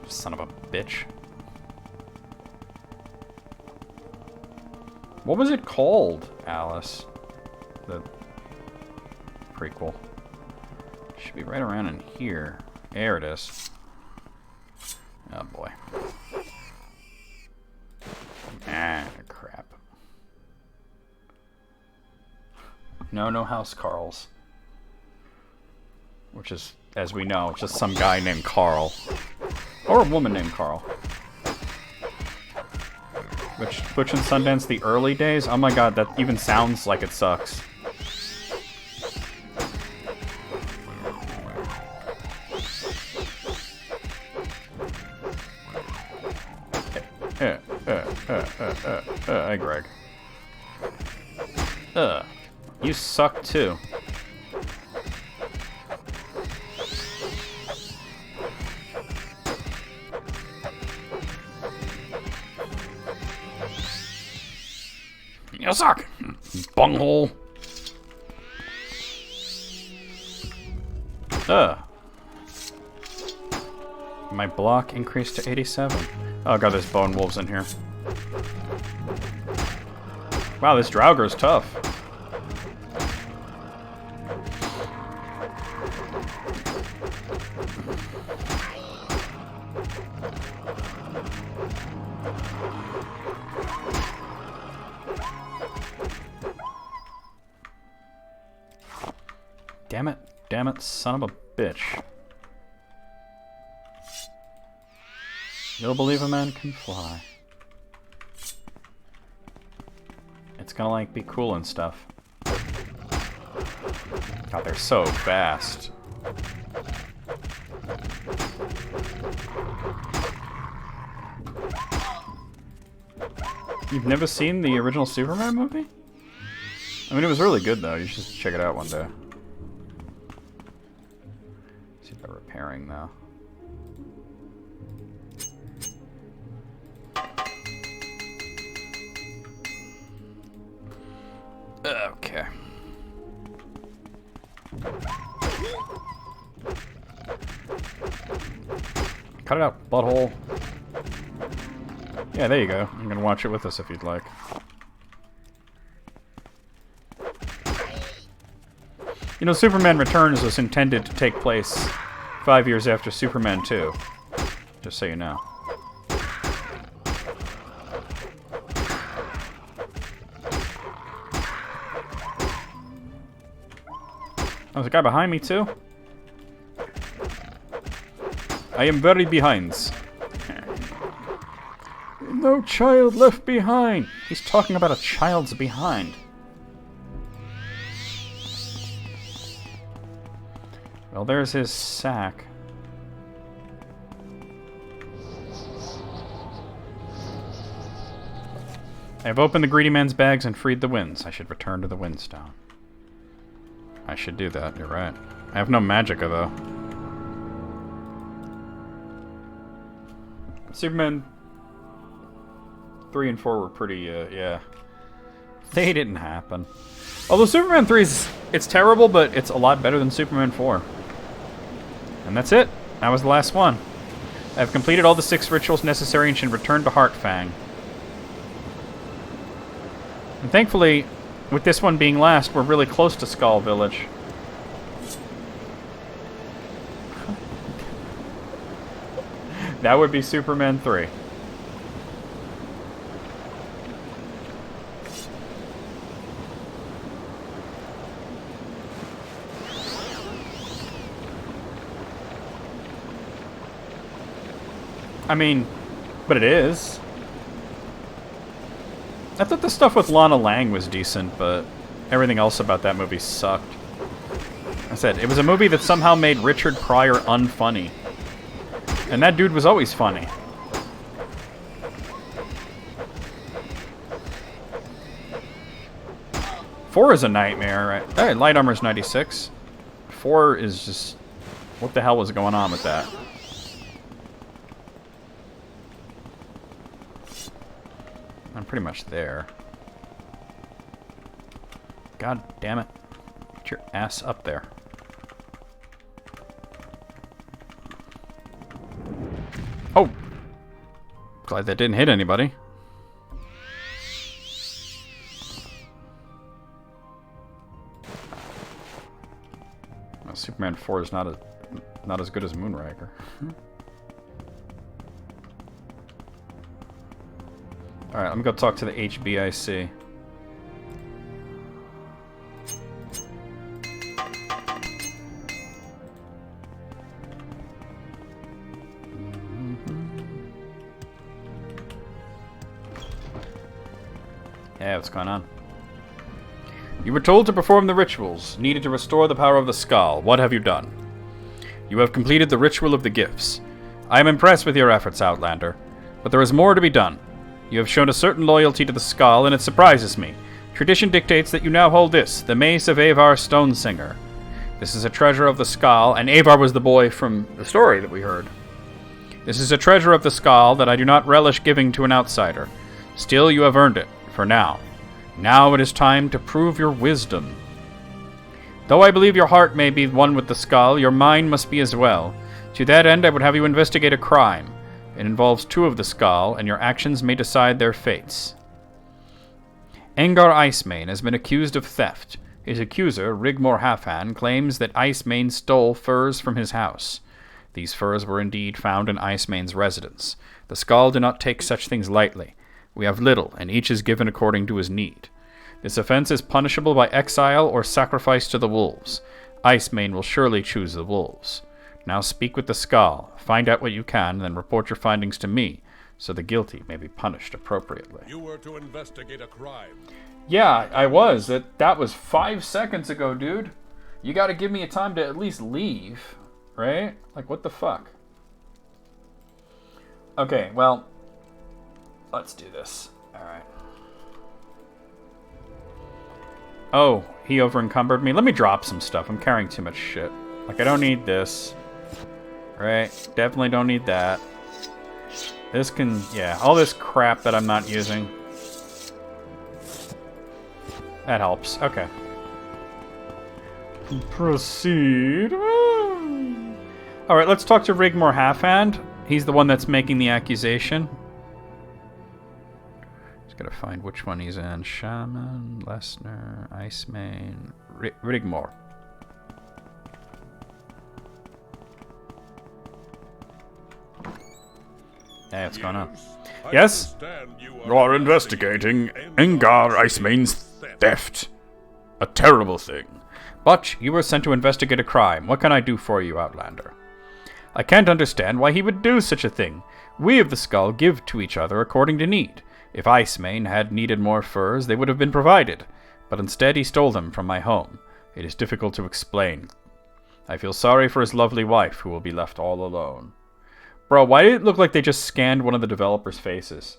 Son of a bitch. What was it called, Alice? The prequel. Should be right around in here. There it is. Oh boy. Ah, crap. No house Carls. which is, as we know, just some guy named Carl. Or a woman named Carl. Butch and Sundance, the early days? Oh my god, that even sounds like it sucks. Hey, Greg. You suck too. You suck, bunghole. My block increased to 87. Oh god, there's bone wolves in here. Wow, this Draugr's tough. Damn it, son of a bitch. You'll believe a man can fly. It's gonna, like, be cool and stuff. God, they're so fast. You've never seen the original Superman movie? I mean, it was really good, though. You should check it out one day. See if they're repairing now. Okay. Cut it out, butthole. Yeah, there you go. You can watch it with us if you'd like. You know, Superman Returns was intended to take place 5 years after Superman 2. Just so you know. Oh, there's a guy behind me too? I am very behind. No child left behind. He's talking about a child's behind. Well, there's his sack. I have opened the greedy man's bags and freed the winds. I should return to the Windstone. I should do that, you're right. I have no magicka, though. Superman 3 and 4 were pretty, yeah. They didn't happen. Although Superman 3 it's terrible, but it's a lot better than Superman 4. And that's it. That was the last one. I have completed all the 6 rituals necessary and should return to Heartfang. And thankfully, with this one being last, we're really close to Skull Village. That would be Superman 3. I mean, but it is. I thought the stuff with Lana Lang was decent, but everything else about that movie sucked. I said, it was a movie that somehow made Richard Pryor unfunny. And that dude was always funny. Four is a nightmare, right? Hey, Light Armor's 96. 4 is just... What the hell was going on with that? I'm pretty much there. God damn it. Get your ass up there. Oh! Glad that didn't hit anybody. Well, Superman 4 is not as good as Moonraker. Alright, let me go talk to the HBIC. Yeah, what's going on? You were told to perform the rituals needed to restore the power of the skull. What have you done? You have completed the ritual of the gifts. I am impressed with your efforts, Outlander, but there is more to be done. You have shown a certain loyalty to the skull, and it surprises me. Tradition dictates that you now hold this, the Mace of Avar Stonesinger. This is a treasure of the skull, and Avar was the boy from the story that we heard. This is a treasure of the skull that I do not relish giving to an outsider. Still, you have earned it, for now. Now it is time to prove your wisdom. Though I believe your heart may be one with the skull, your mind must be as well. To that end, I would have you investigate a crime. It involves two of the skull, and your actions may decide their fates. Engar Icemane has been accused of theft. His accuser, Rigmor Halfhand, claims that Icemane stole furs from his house. These furs were indeed found in Icemane's residence. The skull did not take such things lightly. We have little, and each is given according to his need. This offense is punishable by exile or sacrifice to the wolves. Icemane will surely choose the wolves. Now speak with the skull, find out what you can, and then report your findings to me, so the guilty may be punished appropriately. You were to investigate a crime. Yeah, I was. That was 5 seconds ago, dude. You gotta give me a time to at least leave, right? Like, what the fuck? Okay, well, let's do this. Alright. Oh, he over-encumbered me. Let me drop some stuff. I'm carrying too much shit. Like, I don't need this. Right? Definitely don't need that. This can... yeah, all this crap that I'm not using. That helps. Okay. Proceed. Alright, let's talk to Rigmor Halfhand. He's the one that's making the accusation. Just gotta find which one he's in. Shaman, Lesnar, Icemane, Rigmor. Hey, what's going on? Yes? You are investigating Engar Icemane's theft. A terrible thing. But you were sent to investigate a crime. What can I do for you, Outlander? I can't understand why he would do such a thing. We of the Skull give to each other according to need. If Icemane had needed more furs, they would have been provided. But instead he stole them from my home. It is difficult to explain. I feel sorry for his lovely wife, who will be left all alone. Bro, why did it look like they just scanned one of the developers' faces?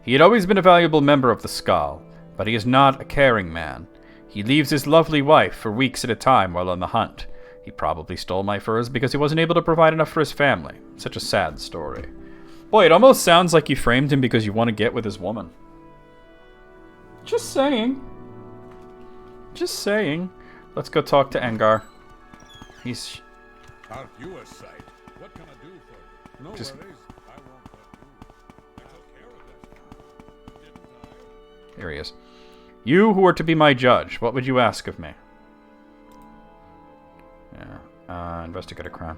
He had always been a valuable member of the Skull, but he is not a caring man. He leaves his lovely wife for weeks at a time while on the hunt. He probably stole my furs because he wasn't able to provide enough for his family. Such a sad story. Boy, it almost sounds like you framed him because you want to get with his woman. Just saying. Just saying. Let's go talk to Engar. He's... Aren't you a sight? What can I do for you? No Just- worries. I won't hurt you. I took care of that. Didn't I? Here he is. You who are to be my judge, what would you ask of me? Yeah. Investigate a crime.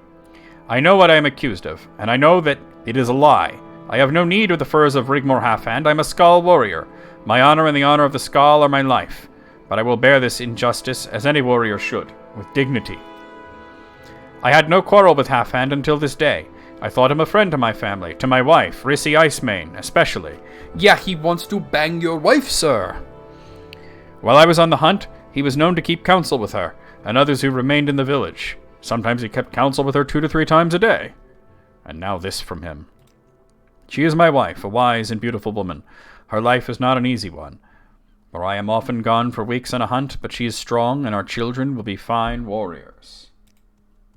I know what I am accused of, and I know that it is a lie. I have no need of the furs of Rigmor Halfhand. I'm a Skull warrior. My honor and the honor of the Skull are my life. But I will bear this injustice, as any warrior should, with dignity. I had no quarrel with Halfhand until this day. I thought him a friend to my family, to my wife, Rissy Icemane, especially. Yeah, he wants to bang your wife, sir. While I was on the hunt, he was known to keep counsel with her, and others who remained in the village. Sometimes he kept counsel with her 2 to 3 times a day. And now this from him. She is my wife, a wise and beautiful woman. Her life is not an easy one. For I am often gone for weeks on a hunt, but she is strong, and our children will be fine warriors.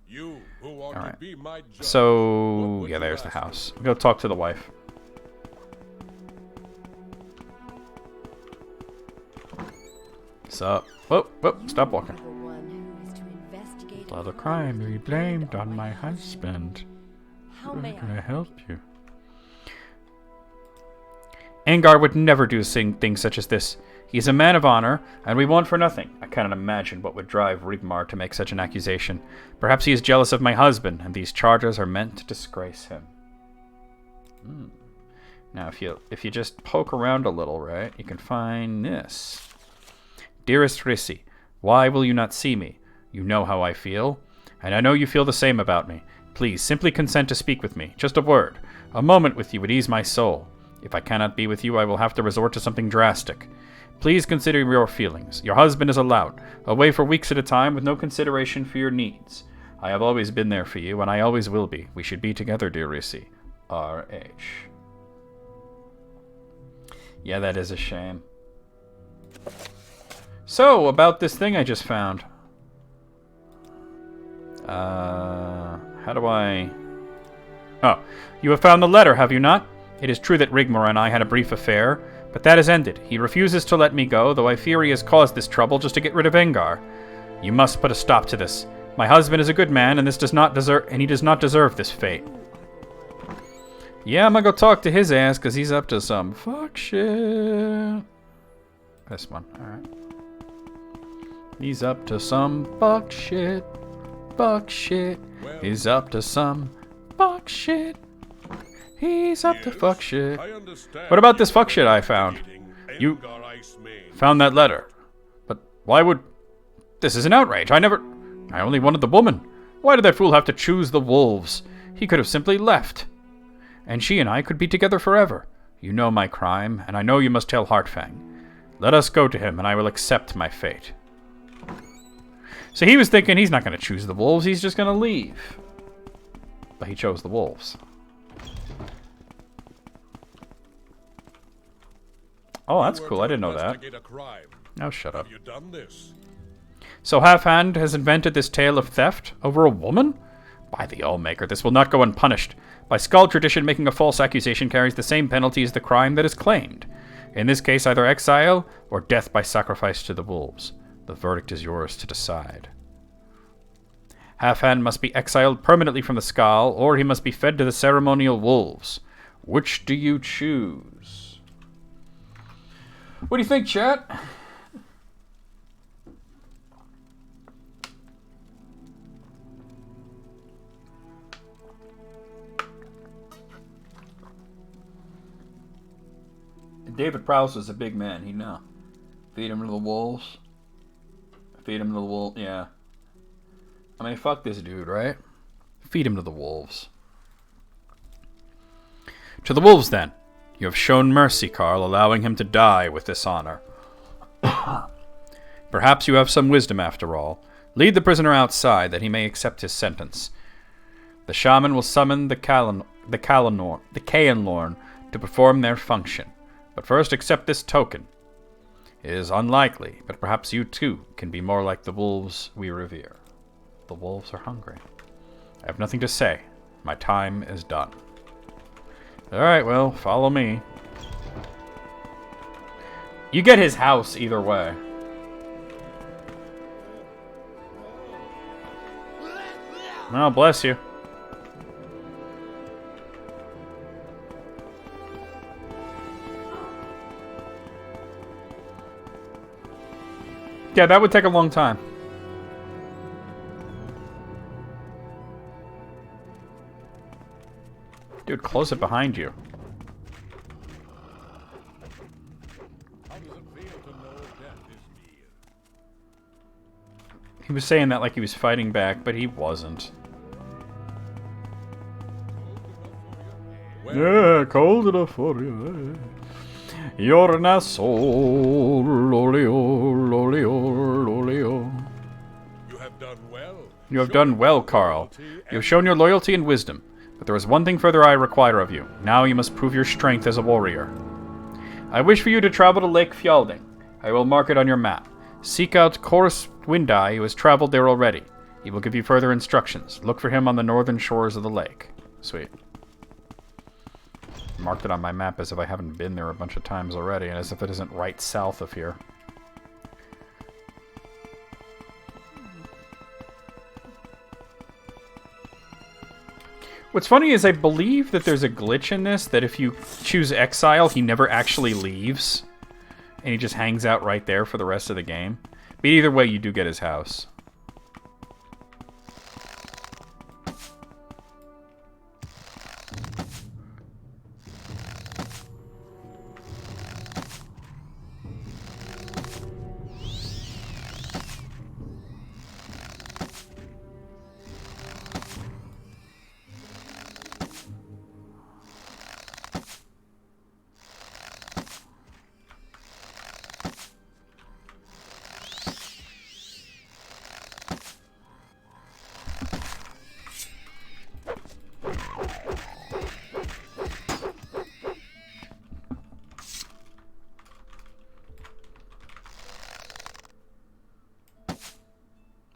You who are Alright. to be my judge. So, What would yeah, you there's the ask house. Go talk to the wife. So, whoa, stop walking. The one who is to investigate For the crime we blamed on my husband. How may Can I? I help you? Engar would never do things such as this. He is a man of honor, and we want for nothing. I cannot imagine what would drive Rigmar to make such an accusation. Perhaps he is jealous of my husband, and these charges are meant to disgrace him. Now, if you just poke around a little, right, you can find this. Dearest Rissy, why will you not see me? You know how I feel, and I know you feel the same about me. Please, simply consent to speak with me. Just a word. A moment with you would ease my soul. If I cannot be with you, I will have to resort to something drastic. Please consider your feelings. Your husband is a lout, away for weeks at a time with no consideration for your needs. I have always been there for you, and I always will be. We should be together, dear Risi. R.H. Yeah, that is a shame. So, about this thing I just found. How do I... Oh, you have found the letter, have you not? It is true that Rigmor and I had a brief affair, but that is ended. He refuses to let me go, though I fear he has caused this trouble just to get rid of Engar. You must put a stop to this. My husband is a good man, and he does not deserve this fate. Yeah, I'm gonna go talk to his ass, because he's up to some fuck shit. This one, alright. He's up to some fuck shit. Fuck shit. He's up to some fuck shit. He's up to fuck shit. What about this fuck shit I found? You found that letter. But why would... This is an outrage. I only wanted the woman. Why did that fool have to choose the wolves? He could have simply left. And she and I could be together forever. You know my crime, and I know you must tell Heartfang. Let us go to him, and I will accept my fate. So he was thinking he's not going to choose the wolves, he's just going to leave. But he chose the wolves. Oh, that's cool. I didn't know that. Oh, shut up. So Half-Hand has invented this tale of theft over a woman? By the Allmaker, this will not go unpunished. By Skull tradition, making a false accusation carries the same penalty as the crime that is claimed. In this case, either exile or death by sacrifice to the wolves. The verdict is yours to decide. Half-Hand must be exiled permanently from the Skull, or he must be fed to the ceremonial wolves. Which do you choose? What do you think, chat? David Prowse is a big man, he know. Feed him to the wolves. Feed him to the wolves, yeah. I mean, fuck this dude, right? Feed him to the wolves. To the wolves, then. You have shown mercy, Carl, allowing him to die with this honor. Perhaps you have some wisdom after all. Lead the prisoner outside, that he may accept his sentence. The shaman will summon the Kaenlorn to perform their function. But first accept this token. It is unlikely, but perhaps you too can be more like the wolves we revere. The wolves are hungry. I have nothing to say. My time is done. Alright, well, follow me. You get his house either way. Well, bless you. Yeah, that would take a long time. Dude, close it behind you. He was saying that like he was fighting back, but he wasn't. Yeah, cold enough for you. You're an asshole. You have done well. You have done well, Carl. You have shown your loyalty and wisdom. But there is one thing further I require of you. Now you must prove your strength as a warrior. I wish for you to travel to Lake Fjalding. I will mark it on your map. Seek out Chorus Windeye, who has traveled there already. He will give you further instructions. Look for him on the northern shores of the lake. Sweet. Marked it on my map as if I haven't been there a bunch of times already, and as if it isn't right south of here. What's funny is I believe that there's a glitch in this, that if you choose Exile, he never actually leaves. And he just hangs out right there for the rest of the game. But either way, you do get his house.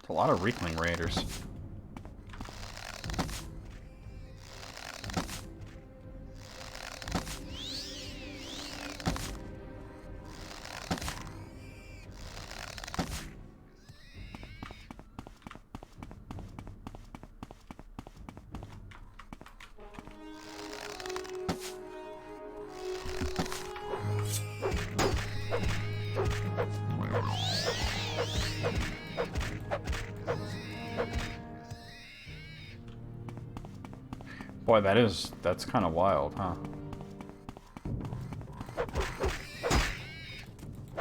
A lot of Reekling Raiders. Boy, that's kind of wild, huh?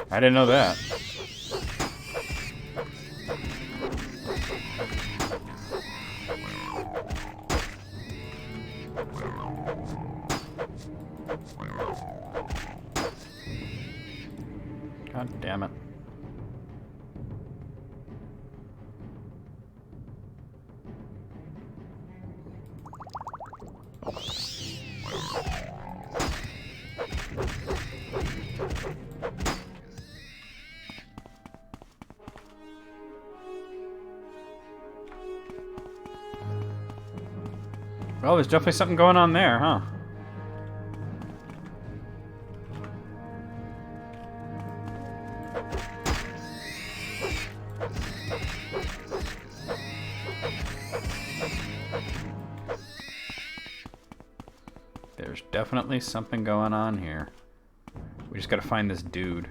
I didn't know that. God damn it. Well, there's definitely something going on there, huh? There's definitely something going on here. We just gotta find this dude.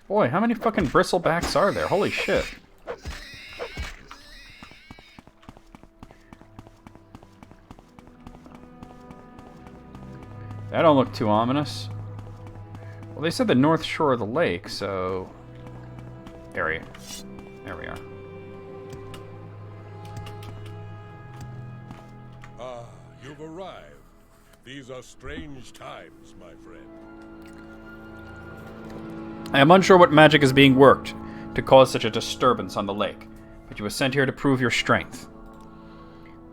Boy, how many fucking bristlebacks are there? Holy shit. That don't look too ominous. Well, they said the north shore of the lake, so... There we are. Ah, you've arrived. These are strange times, my friend. I am unsure what magic is being worked to cause such a disturbance on the lake, but you were sent here to prove your strength.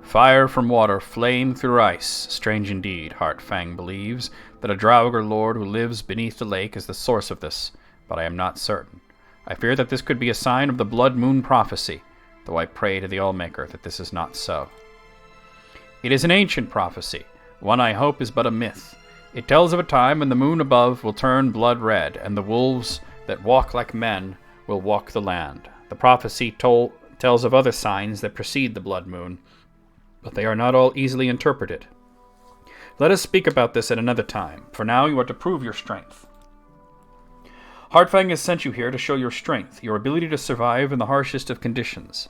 Fire from water, flame through ice. Strange indeed, Heartfang believes that a Draugr lord who lives beneath the lake is the source of this, but I am not certain. I fear that this could be a sign of the Blood Moon prophecy, though I pray to the Allmaker that this is not so. It is an ancient prophecy, one I hope is but a myth. It tells of a time when the moon above will turn blood red, and the wolves that walk like men will walk the land. The prophecy tells of other signs that precede the blood moon, but they are not all easily interpreted. Let us speak about this at another time. For now, you are to prove your strength. Heartfang has sent you here to show your strength, your ability to survive in the harshest of conditions.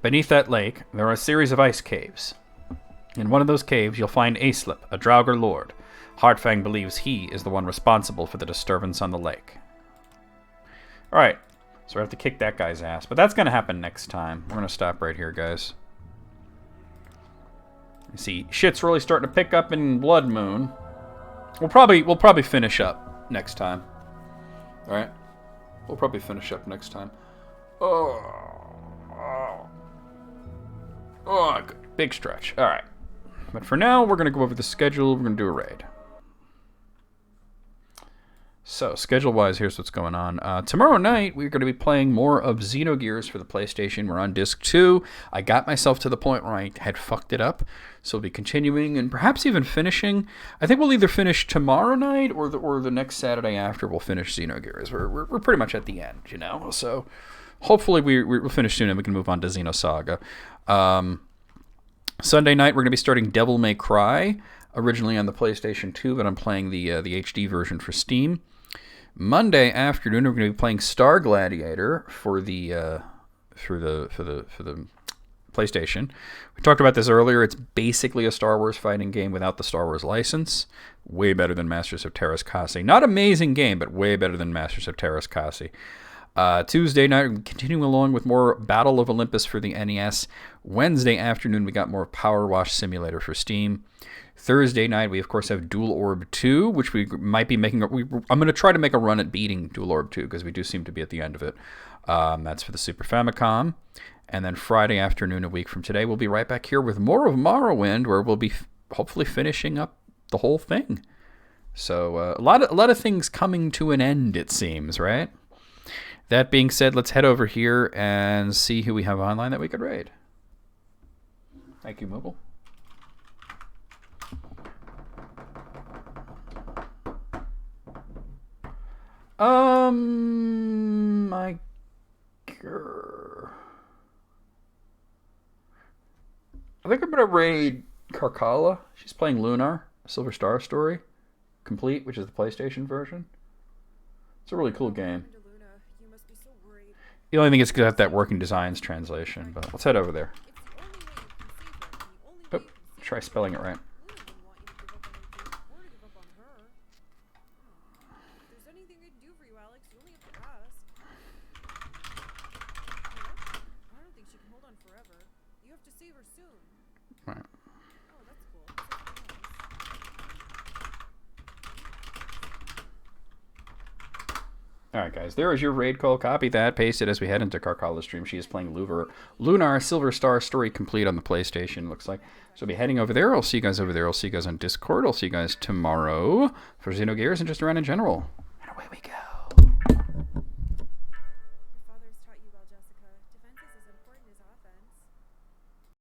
Beneath that lake, there are a series of ice caves. In one of those caves, you'll find Aislip, a Draugr lord. Heartfang believes he is the one responsible for the disturbance on the lake. Alright, so we have to kick that guy's ass. But that's going to happen next time. We're going to stop right here, guys. You see, shit's really starting to pick up in Blood Moon. We'll probably finish up next time. Alright? We'll probably finish up next time. Oh, good. Big stretch. Alright. But for now, we're going to go over the schedule. We're going to do a raid. So, schedule-wise, here's what's going on. Tomorrow night, we're going to be playing more of Xenogears for the PlayStation. We're on Disc 2. I got myself to the point where I had fucked it up. So we'll be continuing and perhaps even finishing. I think we'll either finish tomorrow night or the next Saturday after we'll finish Xenogears. We're pretty much at the end, you know? So, hopefully we'll finish soon and we can move on to Xenosaga. Sunday night, we're going to be starting Devil May Cry, originally on the PlayStation 2, but I'm playing the HD version for Steam. Monday afternoon, we're going to be playing Star Gladiator for the PlayStation. We talked about this earlier. It's basically a Star Wars fighting game without the Star Wars license. Way better than Masters of Terras Kasi. Not amazing game, but way better than Masters of Terras Kasi. Tuesday night, continuing along with more Battle of Olympus for the NES. Wednesday afternoon, we got more Power Wash Simulator for Steam. Thursday night, we of course have Dual Orb 2, which we might be making. I'm going to try to make a run at beating Dual Orb 2 because we do seem to be at the end of it. That's for the Super Famicom. And then Friday afternoon, a week from today, we'll be right back here with more of Morrowind, where we'll be hopefully finishing up the whole thing. So a lot of things coming to an end, it seems, right? That being said, let's head over here and see who we have online that we could raid. Thank you, Mobile. I think I'm gonna raid Karkala. She's playing Lunar, Silver Star Story, complete, which is the PlayStation version. It's a really cool game. The only thing is got that working designs translation, but let's head over there. Oh, try spelling it right. Right. Alright guys, there is your raid call. Copy that, paste it as we head into Karkala's stream. She is playing Lunar Silver Star Story complete on the PlayStation, looks like. So I'll be heading over there. I'll see you guys over there. I'll see you guys on Discord. I'll see you guys tomorrow for Xenogears and just around in general.